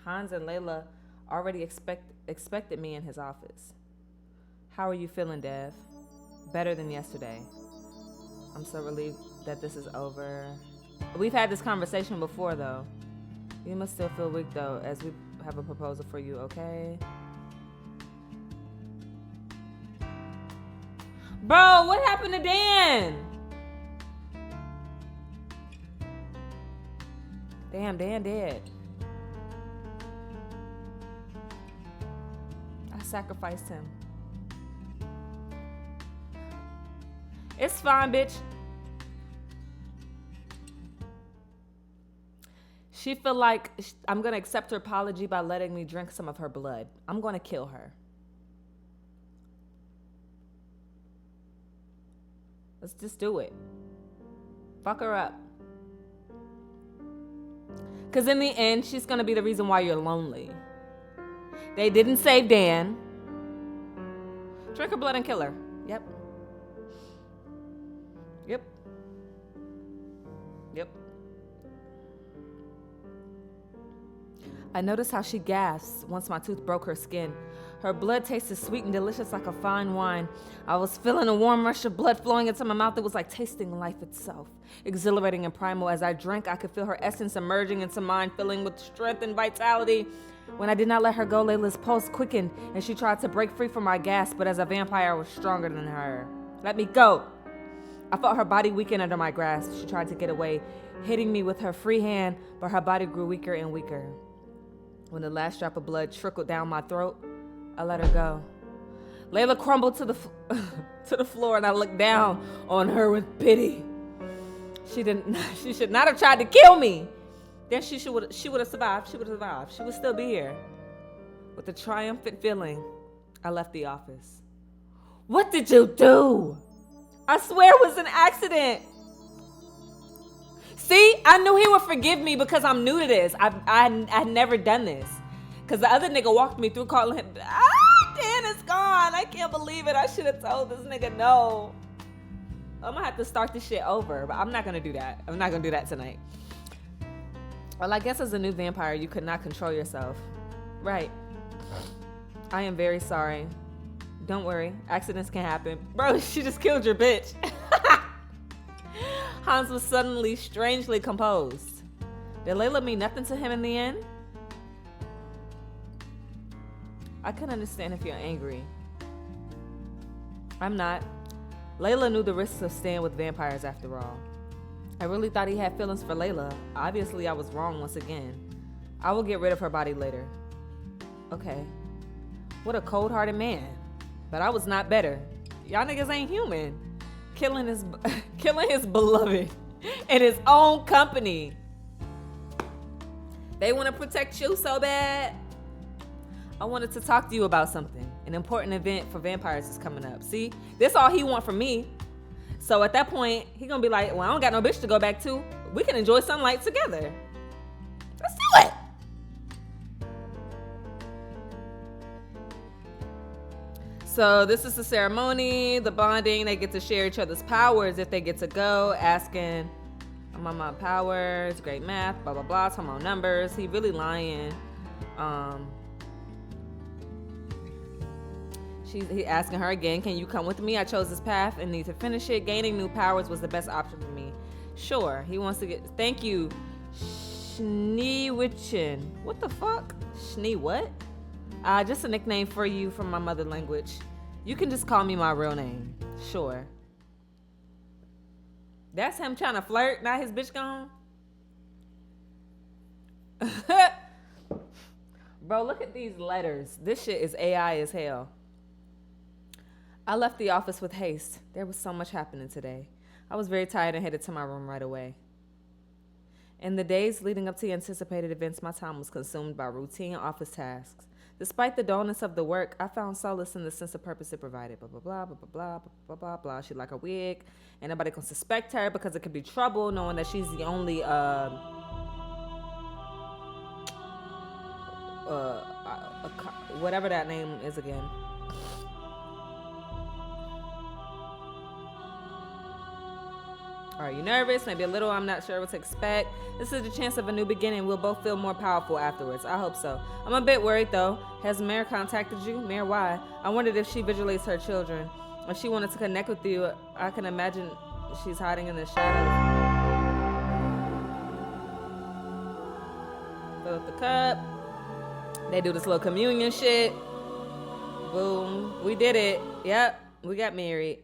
Speaker 1: Hans and Layla already expected me in his office. How are you feeling, Dev? Better than yesterday. I'm so relieved that this is over. We've had this conversation before, though. You must still feel weak, though, as we have a proposal for you, okay? Bro, what happened to Dan? Damn, Dan dead. I sacrificed him. It's fine, bitch. She feel like I'm going to accept her apology by letting me drink some of her blood. I'm going to kill her. Let's just do it. Fuck her up. Because in the end, she's going to be the reason why you're lonely. They didn't save Dan. Drink her blood and kill her. Yep. Yep. Yep. I noticed how she gasps once my tooth broke her skin. Her blood tasted sweet and delicious like a fine wine. I was feeling a warm rush of blood flowing into my mouth. It was like tasting life itself. Exhilarating and primal. As I drank, I could feel her essence emerging into mine, filling with strength and vitality. When I did not let her go, Layla's pulse quickened, and she tried to break free from my gasp, but as a vampire, I was stronger than her. Let me go. I felt her body weaken under my grasp. She tried to get away, hitting me with her free hand, but her body grew weaker and weaker. When the last drop of blood trickled down my throat, I let her go. Layla crumbled to the floor, and I looked down on her with pity. She should not have tried to kill me. Then she would have survived. She would have survived. She would still be here. With a triumphant feeling, I left the office. What did you do? I swear it was an accident. See, I knew he would forgive me because I'm new to this. I'd never done this. Because the other nigga walked me through calling him, Dan is gone. I can't believe it. I should have told this nigga no. I'm going to have to start this shit over, but I'm not going to do that. I'm not going to do that tonight. Well, I guess as a new vampire, you could not control yourself. Right. I am very sorry. Don't worry. Accidents can happen. Bro, she just killed your bitch. Hans was suddenly strangely composed. Did Layla mean nothing to him in the end? I can understand if you're angry. I'm not. Layla knew the risks of staying with vampires after all. I really thought he had feelings for Layla. Obviously, I was wrong once again. I will get rid of her body later. Okay. What a cold-hearted man. But I was not better. Y'all niggas ain't human. Killing his beloved in his own company. They want to protect you so bad. I wanted to talk to you about something. An important event for vampires is coming up. See, this all he want from me. So at that point, he gonna be like, well, I don't got no bitch to go back to. We can enjoy sunlight together. Let's do it. So this is the ceremony, the bonding. They get to share each other's powers if they get to go. Asking, I'm on my powers, great math, blah, blah, blah. Talking about numbers. He really lying. He asking her again, can you come with me? I chose this path and need to finish it. Gaining new powers was the best option for me. Sure. He wants to get, thank you. Schneewitchen. What the fuck? Schnee what? Just a nickname for you from my mother language. You can just call me my real name. Sure. That's him trying to flirt, not his bitch gone. Bro, look at these letters. This shit is AI as hell. I left the office with haste. There was so much happening today. I was very tired and headed to my room right away. In the days leading up to the anticipated events, my time was consumed by routine office tasks. Despite the dullness of the work, I found solace in the sense of purpose it provided. Blah, blah, blah, blah, blah, blah, blah, blah, blah. She like a wig. And nobody can suspect her because it could be trouble knowing that she's the only, whatever that name is again. Are you nervous? Maybe a little. I'm not sure what to expect. This is the chance of a new beginning. We'll both feel more powerful afterwards. I hope so. I'm a bit worried, though. Has Mare contacted you? Mare, why? I wondered if she vigilates her children. If she wanted to connect with you, I can imagine she's hiding in the shadows. Fill up the cup. They do this little communion shit. Boom. We did it. Yep. We got married.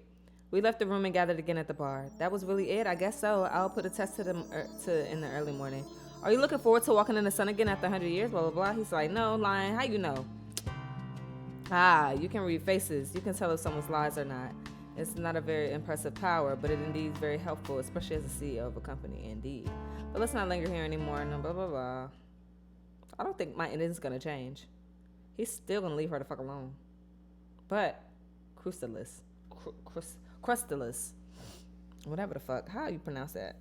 Speaker 1: We left the room and gathered again at the bar. That was really it? I guess so. I'll put a test to them in the early morning. Are you looking forward to walking in the sun again after 100 years? Blah, blah, blah. He's like, no, lying. How you know? You can read faces. You can tell if someone's lies or not. It's not a very impressive power, but it indeed is very helpful, especially as a CEO of a company, indeed. But let's not linger here anymore. No, blah, blah, blah. I don't think my ending's gonna change. He's still gonna leave her the fuck alone. But, Crustalus. Crustalus. Whatever the fuck. How you pronounce that?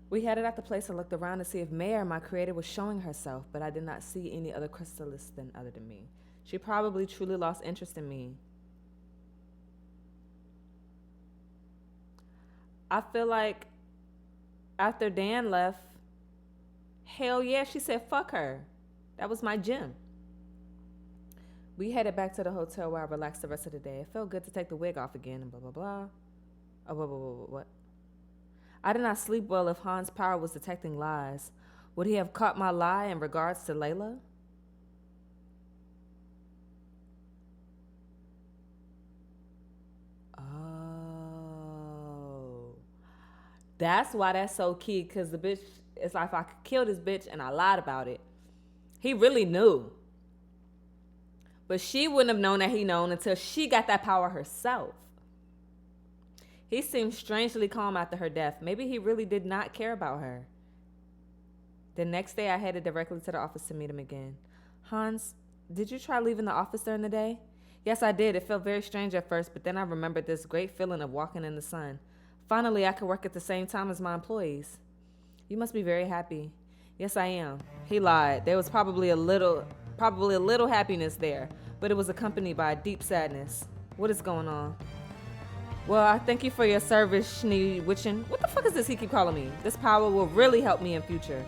Speaker 1: We headed out the place and looked around to see if Mare, my creator, was showing herself, but I did not see any other Crystallis other than me. She probably truly lost interest in me. I feel like after Dan left, hell yeah, she said fuck her. That was my gym. We headed back to the hotel where I relaxed the rest of the day. It felt good to take the wig off again and blah, blah, blah. Oh, what? I did not sleep well if Han's power was detecting lies. Would he have caught my lie in regards to Layla? Oh. That's why that's so key, because the bitch, it's like if I could kill this bitch and I lied about it. He really knew. But she wouldn't have known that he known until she got that power herself. He seemed strangely calm after her death. Maybe he really did not care about her. The next day, I headed directly to the office to meet him again. Hans, did you try leaving the office during the day? Yes, I did. It felt very strange at first, but then I remembered this great feeling of walking in the sun. Finally, I could work at the same time as my employees. You must be very happy. Yes, I am. He lied. There was probably a little happiness there, but it was accompanied by a deep sadness. What is going on? Well, I thank you for your service, Schnee Witchin. What the fuck is this he keep calling me? This power will really help me in future.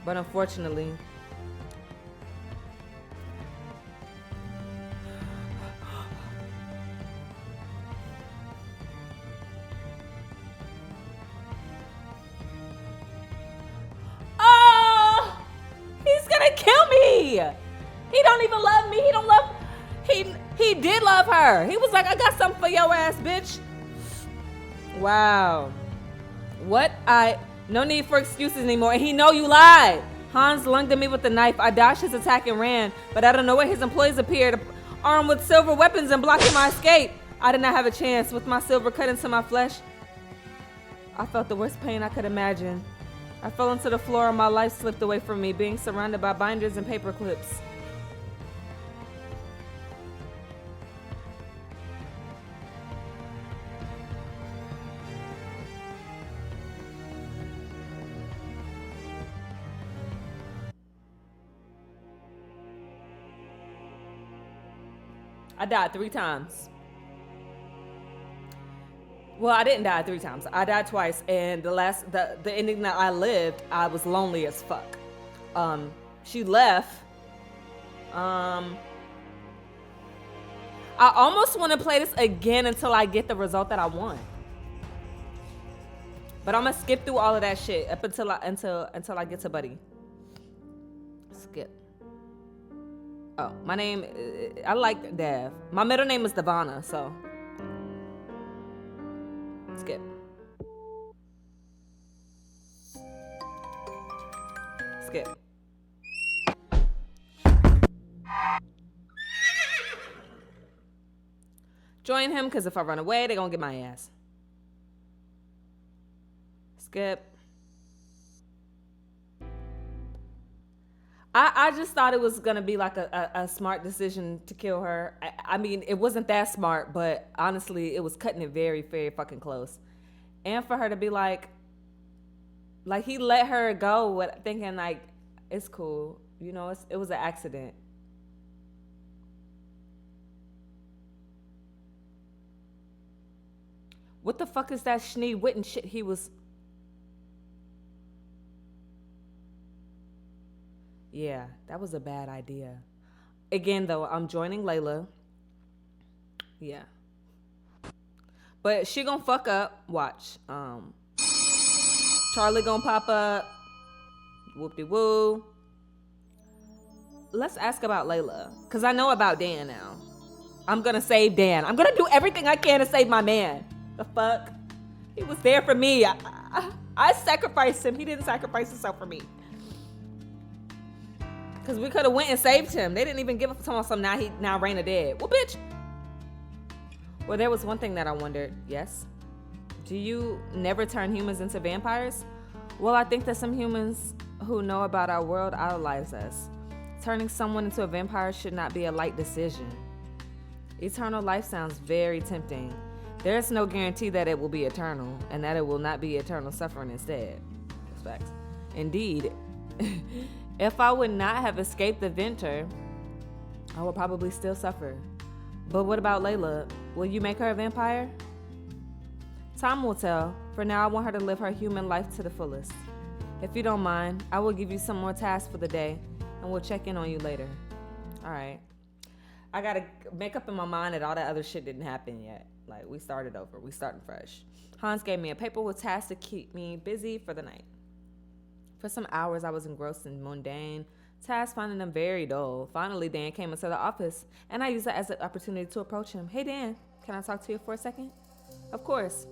Speaker 1: But unfortunately... Oh! He's gonna kill me! He don't even love me. He don't love... He did love her. He was like, I got something for your ass, bitch. Wow. No need for excuses anymore. And he know you lied. Hans lunged at me with the knife. I dodged his attack and ran. But out of nowhere, his employees appeared, armed with silver weapons and blocking my escape. I did not have a chance. With my silver cut into my flesh, I felt the worst pain I could imagine. I fell into the floor and my life slipped away from me, being surrounded by binders and paper clips. I died 3 times. Well, I didn't die 3 times. I died twice, and the ending that I lived, I was lonely as fuck. She left. I almost want to play this again until I get the result that I want. But I'm gonna skip through all of that shit up until I get to Buddy. Skip. Oh, my name, I like Dev. My middle name is Devana, so. Skip. Skip. Join him, because if I run away, they're gonna get my ass. Skip. I just thought it was gonna be like a smart decision to kill her. I mean, it wasn't that smart, but honestly, it was cutting it very, very fucking close. And for her to be like he let her go with thinking like, it's cool, you know, it was an accident. What the fuck is that Schnee Witten shit he was... Yeah, that was a bad idea. Again, though, I'm joining Layla. Yeah. But she gonna fuck up. Watch. Charlie gonna pop up. Whoop-de-woo. Let's ask about Layla. Because I know about Dan now. I'm gonna save Dan. I'm gonna do everything I can to save my man. The fuck? He was there for me. I sacrificed him. He didn't sacrifice himself for me. Because we could have went and saved him. They didn't even give up to him. Now Raina dead. Well, bitch. Well, there was one thing that I wondered. Yes? Do you never turn humans into vampires? Well, I think that some humans who know about our world idolize us. Turning someone into a vampire should not be a light decision. Eternal life sounds very tempting. There's no guarantee that it will be eternal, and that it will not be eternal suffering instead. That's facts. Indeed, if I would not have escaped the Venter, I would probably still suffer. But what about Layla? Will you make her a vampire? Time will tell. For now, I want her to live her human life to the fullest. If you don't mind, I will give you some more tasks for the day, and we'll check in on you later. All right. I gotta make up in my mind that all that other shit didn't happen yet. Like, we started over. We starting fresh. Hans gave me a paper with tasks to keep me busy for the night. For some hours, I was engrossed in mundane tasks, finding them very dull. Finally, Dan came into the office, and I used that as an opportunity to approach him. Hey, Dan, can I talk to you for a second? Of course.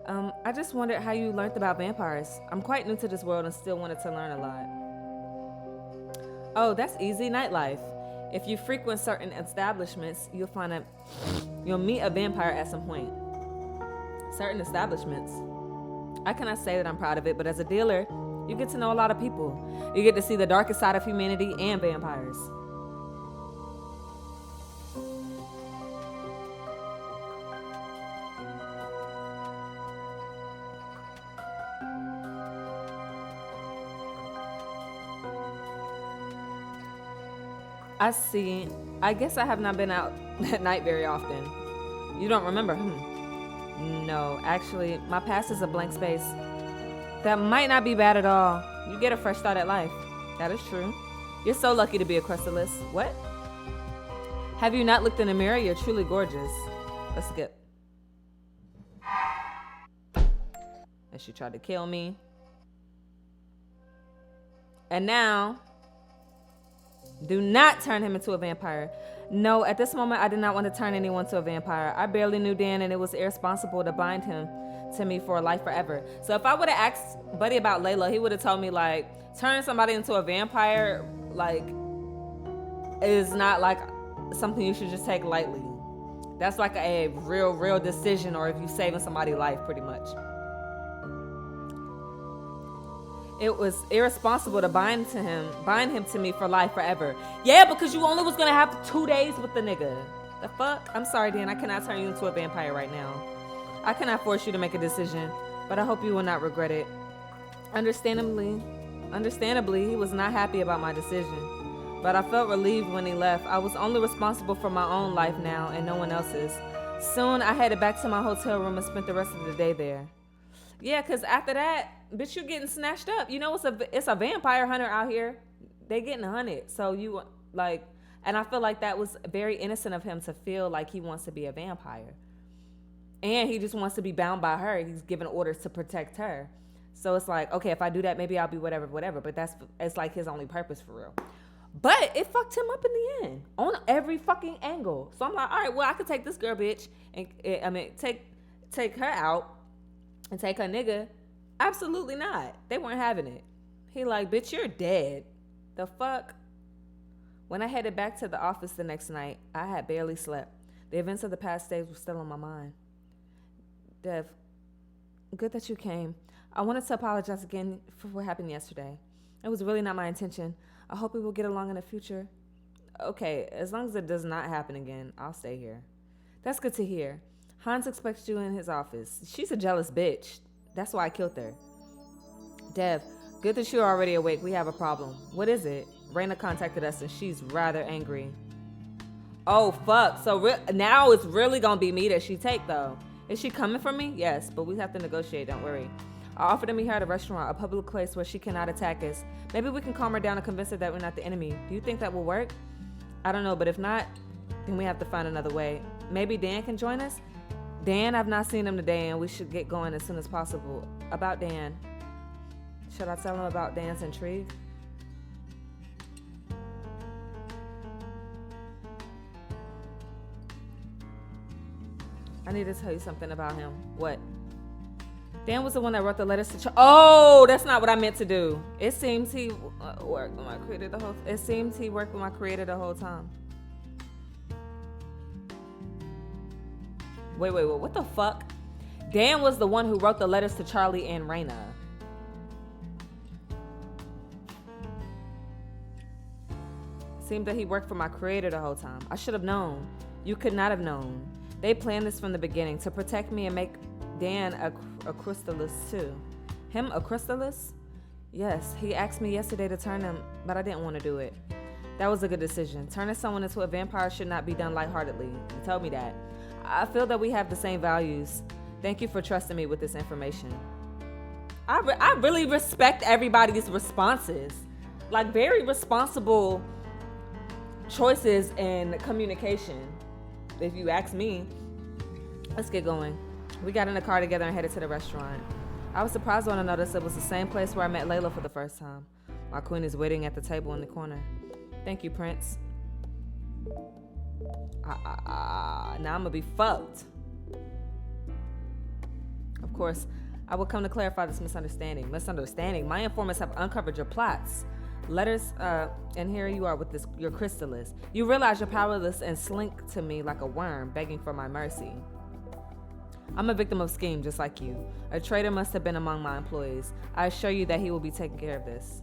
Speaker 1: I just wondered how you learned about vampires. I'm quite new to this world and still wanted to learn a lot. Oh, that's easy. Nightlife. If you frequent certain establishments, you'll meet a vampire at some point. Certain establishments. I cannot say that I'm proud of it, but as a dealer, you get to know a lot of people. You get to see the darkest side of humanity and vampires. I see. I guess I have not been out at night very often. You don't remember? No, actually, my past is a blank space. That might not be bad at all. You get a fresh start at life. That is true. You're so lucky to be a Crystallis. What? Have you not looked in the mirror? You're truly gorgeous. Let's skip. And she tried to kill me. And now, do not turn him into a vampire. No, at this moment, I did not want to turn anyone to a vampire. I barely knew Dan, and it was irresponsible to bind him to me for life forever. So if I would have asked Buddy about Layla, he would have told me, like, turning somebody into a vampire, like, is not, like, something you should just take lightly. That's, like, a real decision, or if you're saving somebody's life, pretty much. It was irresponsible to bind him to me for life forever. Yeah, because you only was gonna have 2 days with the nigga. The fuck? I'm sorry, Dan. I cannot turn you into a vampire right now. I cannot force you to make a decision, but I hope you will not regret it. Understandably, he was not happy about my decision, but I felt relieved when he left. I was only responsible for my own life now and no one else's. Soon, I headed back to my hotel room and spent the rest of the day there. Yeah, because after that, bitch, you're getting snatched up. You know, it's a vampire hunter out here. They getting hunted. So you, like, and I feel like that was very innocent of him to feel like he wants to be a vampire. And he just wants to be bound by her. He's giving orders to protect her. So it's like, okay, if I do that, maybe I'll be whatever. But it's like his only purpose for real. But it fucked him up in the end on every fucking angle. So I'm like, all right, well, I could take this girl, bitch, and take her out and take her nigga. Absolutely not. They weren't having it. He like, bitch, you're dead. The fuck? When I headed back to the office the next night, I had barely slept. The events of the past days were still on my mind. Dev, good that you came. I wanted to apologize again for what happened yesterday. It was really not my intention. I hope we will get along in the future. Okay, as long as it does not happen again, I'll stay here. That's good to hear. Hans expects you in his office. She's a jealous bitch. That's why I killed her. Dev, good that you're already awake. We have a problem. What is it? Raina contacted us and she's rather angry. Oh, fuck. So now it's really going to be me that she take, though. Is she coming for me? Yes, but we have to negotiate. Don't worry. I offered to meet her at a restaurant, a public place where she cannot attack us. Maybe we can calm her down and convince her that we're not the enemy. Do you think that will work? I don't know, but if not, then we have to find another way. Maybe Dan can join us? Dan, I've not seen him today, and we should get going as soon as possible. About Dan. Should I tell him about Dan's intrigue? I need to tell you something about him. What? Dan was the one that wrote the letters to Oh, that's not what I meant to do. It seems he worked with my creator the whole. It seems he worked with my creator the whole time. Wait, what the fuck? Dan was the one who wrote the letters to Charlie and Raina. Seemed that he worked for my creator the whole time. I should have known. You could not have known. They planned this from the beginning to protect me and make Dan a crystalist too. Him a crystalist? Yes, he asked me yesterday to turn him, but I didn't want to do it. That was a good decision. Turning someone into a vampire should not be done lightheartedly. You told me that. I feel that we have the same values. Thank you for trusting me with this information. I really respect everybody's responses. Like, very responsible choices in communication, if you ask me. Let's get going. We got in the car together and headed to the restaurant. I was surprised when I noticed it was the same place where I met Layla for the first time. My queen is waiting at the table in the corner. Thank you, Prince. Now I'm gonna be fucked. Of course, I will come to clarify this misunderstanding. My informants have uncovered your plots. Letters, and here you are with your crystalist. You realize you're powerless and slink to me like a worm, begging for my mercy. I'm a victim of scheme, just like you. A traitor must have been among my employees. I assure you that he will be taking care of this.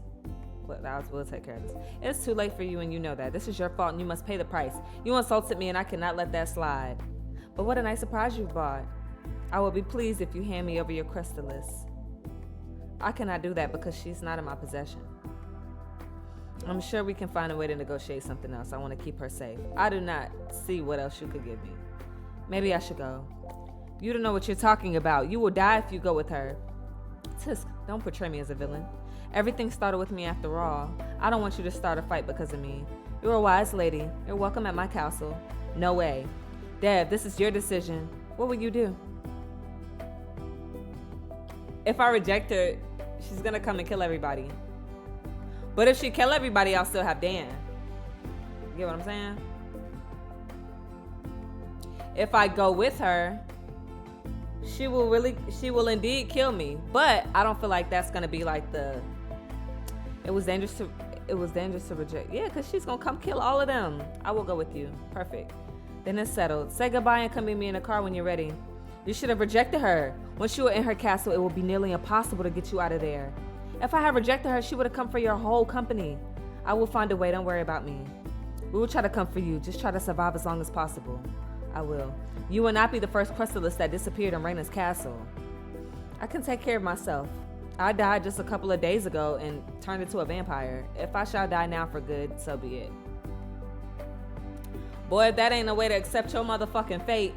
Speaker 1: We'll take care of this. It's too late for you, and you know that. This is your fault, and you must pay the price. You insulted me, and I cannot let that slide. But what a nice surprise you brought. I will be pleased if you hand me over your crystalist. I cannot do that because she's not in my possession. I'm sure we can find a way to negotiate something else. I want to keep her safe. I do not see what else you could give me. Maybe I should go. You don't know what you're talking about. You will die if you go with her. Tisk, don't portray me as a villain. Everything started with me after all. I don't want you to start a fight because of me. You're a wise lady. You're welcome at my castle. No way. Dev, this is your decision. What will you do? If I reject her, she's gonna come and kill everybody. But if she kill everybody, I'll still have Dan. You get what I'm saying? If I go with her, she will indeed kill me. But I don't feel like that's gonna be like it was dangerous to reject. Yeah, because she's gonna come kill all of them. I will go with you. Perfect. Then it's settled. Say goodbye and come meet me in the car when you're ready. You should have rejected her. Once you were in her castle, it will be nearly impossible to get you out of there. If I had rejected her, she would have come for your whole company. I will find a way. Don't worry about me. We will try to come for you. Just try to survive as long as possible. I will. You will not be the first crystalist that disappeared in Raina's castle. I can take care of myself. I died just a couple of days ago and turned into a vampire. If I shall die now for good, so be it. Boy, if that ain't a way to accept your motherfucking fate.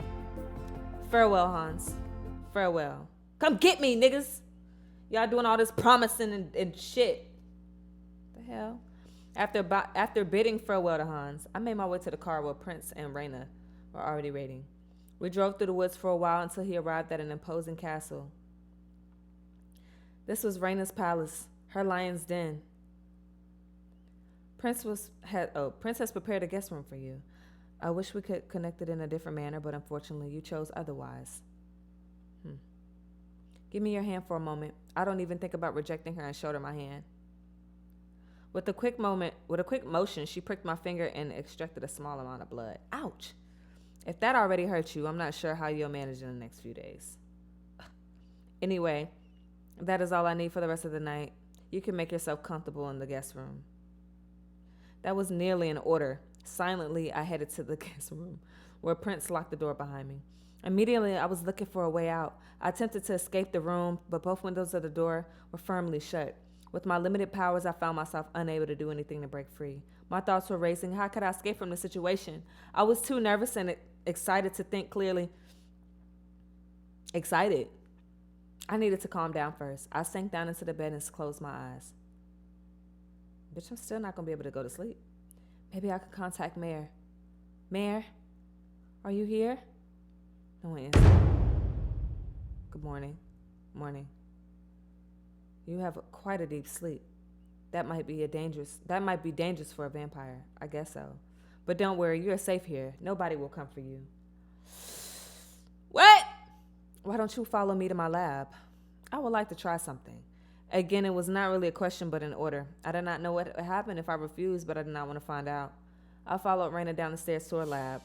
Speaker 1: Farewell, Hans. Farewell. Come get me, niggas. Y'all doing all this promising and shit. The hell? After bidding farewell to Hans, I made my way to the car where Prince and Raina were already waiting. We drove through the woods for a while until he arrived at an imposing castle. This was Raina's palace, her lion's den. Prince has prepared a guest room for you. I wish we could connect it in a different manner, but unfortunately you chose otherwise. Give me your hand for a moment. I don't even think about rejecting her and showed her my hand. With a quick motion, she pricked my finger and extracted a small amount of blood. Ouch! If that already hurt you, I'm not sure how you'll manage in the next few days. Anyway, that is all I need for the rest of the night. You can make yourself comfortable in the guest room. That was nearly an order. Silently, I headed to the guest room, where Prince locked the door behind me. Immediately, I was looking for a way out. I attempted to escape the room, but both windows of the door were firmly shut. With my limited powers, I found myself unable to do anything to break free. My thoughts were racing. How could I escape from the situation? I was too nervous and excited to think clearly. Excited. I needed to calm down first. I sank down into the bed and closed my eyes. Bitch, I'm still not going to be able to go to sleep. Maybe I could contact Mayor. Mayor, are you here? No one answered. Good morning. Morning. You have quite a deep sleep. That might be dangerous for a vampire. I guess so. But don't worry, you're safe here. Nobody will come for you. What? Why don't you follow me to my lab? I would like to try something. Again, it was not really a question, but an order. I did not know what would happen if I refused, but I did not want to find out. I followed Raina down the stairs to her lab.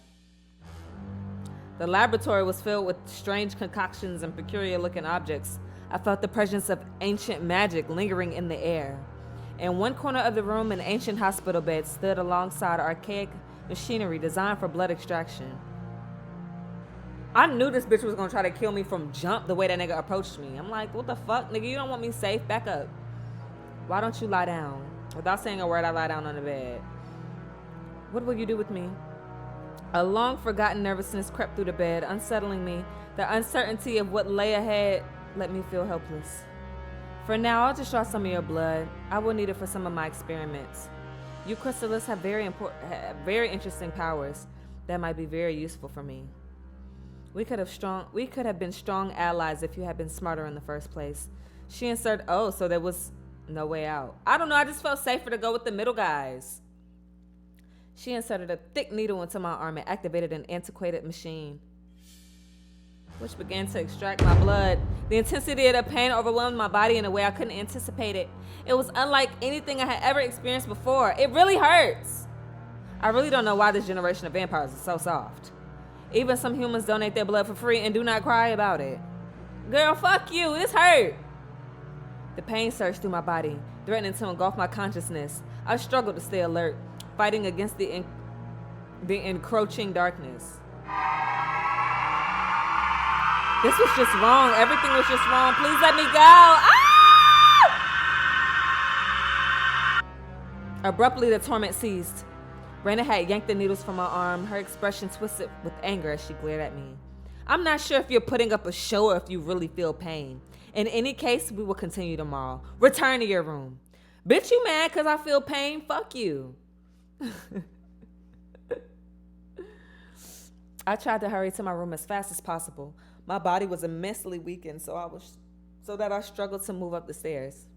Speaker 1: The laboratory was filled with strange concoctions and peculiar-looking objects. I felt the presence of ancient magic lingering in the air. In one corner of the room, an ancient hospital bed stood alongside archaic machinery designed for blood extraction. I knew this bitch was gonna try to kill me from jump the way that nigga approached me. I'm like, what the fuck, nigga? You don't want me safe? Back up. Why don't you lie down? Without saying a word, I lie down on the bed. What will you do with me? A long forgotten nervousness crept through the bed, unsettling me. The uncertainty of what lay ahead let me feel helpless. For now, I'll just draw some of your blood. I will need it for some of my experiments. You crystalists have very interesting powers that might be very useful for me. We could have been strong allies if you had been smarter in the first place. She inserted, so there was no way out. I don't know, I just felt safer to go with the middle guys. She inserted a thick needle into my arm and activated an antiquated machine, which began to extract my blood. The intensity of the pain overwhelmed my body in a way I couldn't anticipate it. It was unlike anything I had ever experienced before. It really hurts. I really don't know why this generation of vampires is so soft. Even some humans donate their blood for free and do not cry about it. Girl, fuck you. This hurt. The pain surged through my body, threatening to engulf my consciousness. I struggled to stay alert, fighting against the encroaching darkness. This was just wrong. Everything was just wrong. Please let me go. Ah! Abruptly, the torment ceased. Raina had yanked the needles from my arm, her expression twisted with anger as she glared at me. I'm not sure if you're putting up a show or if you really feel pain. In any case, we will continue tomorrow. Return to your room. Bitch, you mad because I feel pain? Fuck you. I tried to hurry to my room as fast as possible. My body was immensely weakened, so that I struggled to move up the stairs.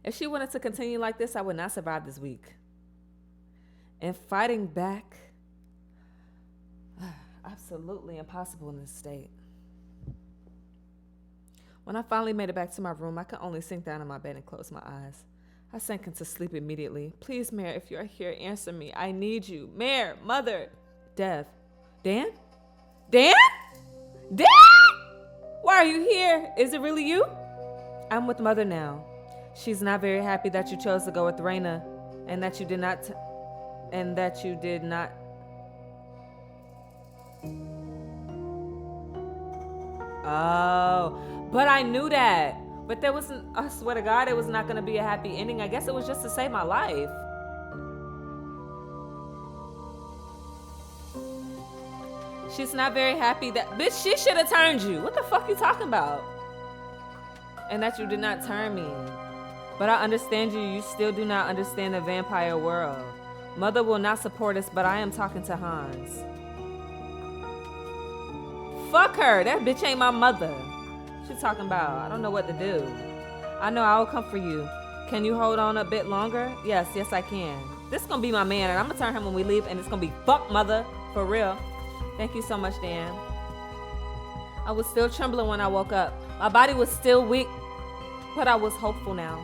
Speaker 1: If she wanted to continue like this, I would not survive this week. And fighting back, absolutely impossible in this state. When I finally made it back to my room, I could only sink down in my bed and close my eyes. I sank into sleep immediately. Please, Mare, if you're here, answer me. I need you. Mare, Mother, Dev. Dan? Dan? Dan? Why are you here? Is it really you? I'm with Mother now. She's not very happy that you chose to go with Raina and that you did not... Oh, but I knew that. But there wasn't, I swear to God, it was not going to be a happy ending. I guess it was just to save my life. She's not very happy that, bitch, she should have turned you. What the fuck you talking about? And that you did not turn me. But I understand you. You still do not understand the vampire world. Mother will not support us, but I am talking to Hans. Fuck her. That bitch ain't my mother. She talking about, I don't know what to do. I know I will come for you. Can you hold on a bit longer? Yes, I can. This is gonna be my man, and I'm gonna turn him when we leave, and it's gonna be fuck Mother, for real. Thank you so much, Dan. I was still trembling when I woke up. My body was still weak, but I was hopeful now.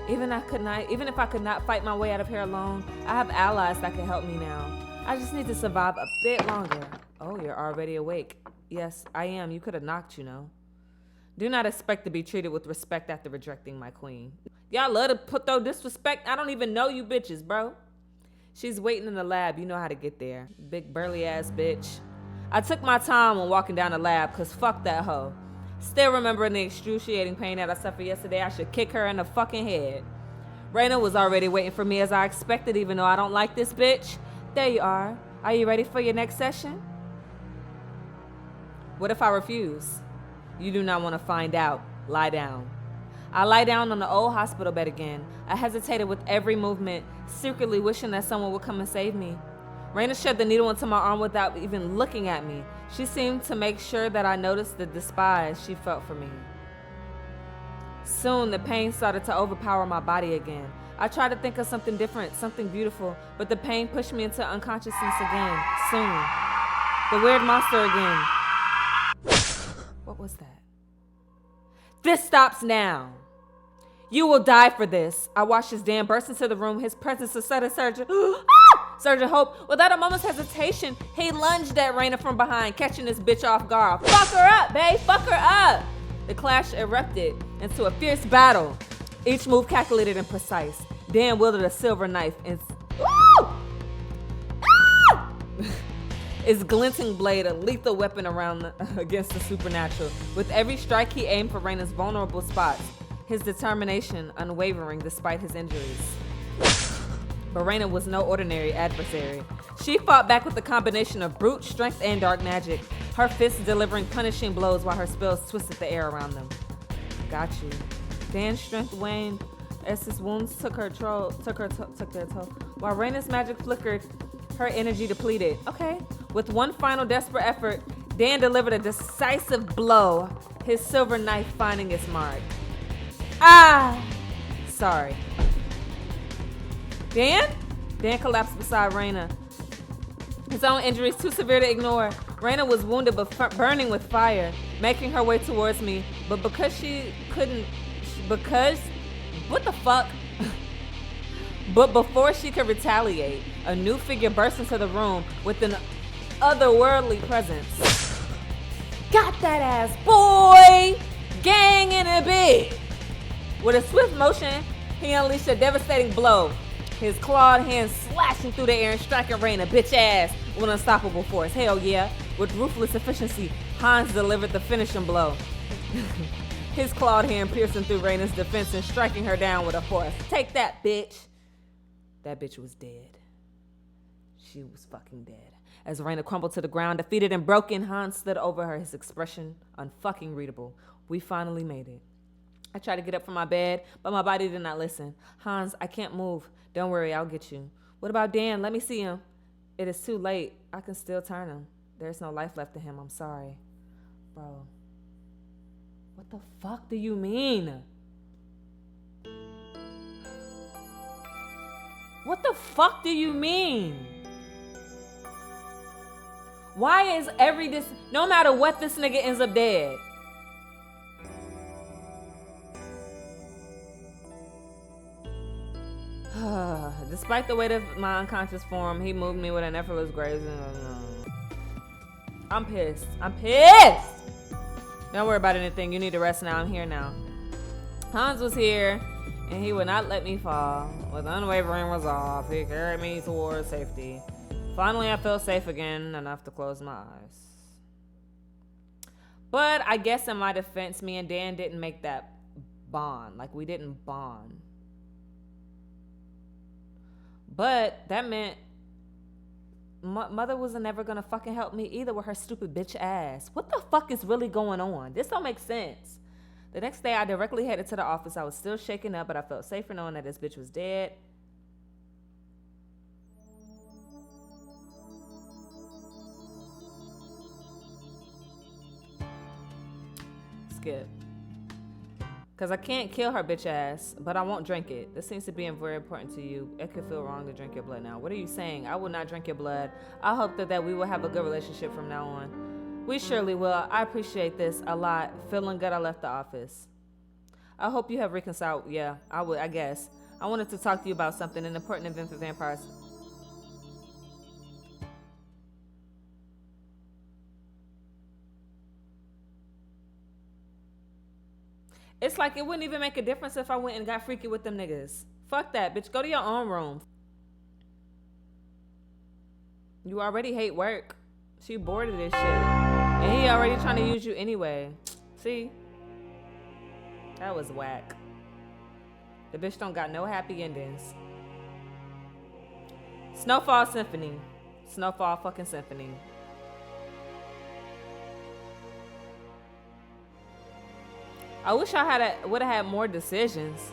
Speaker 1: Even if I could not fight my way out of here alone, I have allies that can help me now. I just need to survive a bit longer. Oh, you're already awake. Yes, I am. You could have knocked, you know. Do not expect to be treated with respect after rejecting my queen. Y'all love to throw disrespect. I don't even know you bitches, bro. She's waiting in the lab. You know how to get there. Big burly ass bitch. I took my time when walking down the lab, cause fuck that hoe. Still remembering the excruciating pain that I suffered yesterday, I should kick her in the fucking head. Raina was already waiting for me as I expected, even though I don't like this bitch. There you are. Are you ready for your next session? What if I refuse? You do not want to find out. Lie down. I lie down on the old hospital bed again. I hesitated with every movement, secretly wishing that someone would come and save me. Raina shoved the needle into my arm without even looking at me. She seemed to make sure that I noticed the despise she felt for me. Soon, the pain started to overpower my body again. I tried to think of something different, something beautiful, but the pain pushed me into unconsciousness again. Soon. The weird monster again. What was that? This stops now. You will die for this. I watched as Dan burst into the room, his presence a sudden surge. Surgeon Hope, without a moment's hesitation, he lunged at Raina from behind, catching this bitch off guard. Fuck her up, babe, fuck her up. The clash erupted into a fierce battle, each move calculated and precise. Dan wielded a silver knife and its glinting blade, a lethal weapon against the supernatural. With every strike, he aimed for Raina's vulnerable spots, his determination unwavering despite his injuries. But Raina was no ordinary adversary. She fought back with a combination of brute strength and dark magic, her fists delivering punishing blows while her spells twisted the air around them. Got you. Dan's strength waned as his wounds took their toll, while Raina's magic flickered, her energy depleted. Okay. With one final desperate effort, Dan delivered a decisive blow, his silver knife finding its mark. Ah! Sorry. Dan? Dan collapsed beside Raina. His own injuries too severe to ignore. Raina was wounded but burning with fire, making her way towards me. But what the fuck? But before she could retaliate, a new figure burst into the room with an otherworldly presence. Got that ass, boy! Gang in a bit! With a swift motion, he unleashed a devastating blow, his clawed hands slashing through the air and striking Raina, bitch ass, with unstoppable force. Hell yeah. With ruthless efficiency, Hans delivered the finishing blow. His clawed hand piercing through Raina's defense and striking her down with a force. Take that, bitch. That bitch was dead. She was fucking dead. As Raina crumbled to the ground, defeated and broken, Hans stood over her, his expression unfucking readable. We finally made it. I tried to get up from my bed, but my body did not listen. Hans, I can't move. Don't worry, I'll get you. What about Dan? Let me see him. It is too late. I can still turn him. There's no life left in him. I'm sorry. Bro. What the fuck do you mean? What the fuck do you mean? Why is no matter what, this nigga ends up dead? Despite the weight of my unconscious form, he moved me with an effortless grace. I'm pissed. I'm pissed! Don't worry about anything. You need to rest now. I'm here now. Hans was here, and he would not let me fall. With unwavering resolve, he carried me towards safety. Finally, I felt safe again, enough to close my eyes. But I guess in my defense, me and Dan didn't make that bond. Like, we didn't bond. But that meant mother wasn't never gonna fucking help me either with her stupid bitch ass. What the fuck is really going on? This don't make sense. The next day, I directly headed to the office. I was still shaken up, but I felt safer knowing that this bitch was dead. Skip. Because I can't kill her bitch ass, but I won't drink it. This seems to be very important to you. It could feel wrong to drink your blood now. What are you saying? I will not drink your blood. I hope that we will have a good relationship from now on. We surely will. I appreciate this a lot. Feeling good I left the office. I hope you have reconciled. Yeah, I guess. I wanted to talk to you about something, an important event for vampires. It's like it wouldn't even make a difference if I went and got freaky with them niggas. Fuck that, bitch. Go to your own room. You already hate work. She bored of this shit. And he already trying to use you anyway. See? That was whack. The bitch don't got no happy endings. Snowfall Symphony. Snowfall fucking Symphony. I wish I would have had more decisions.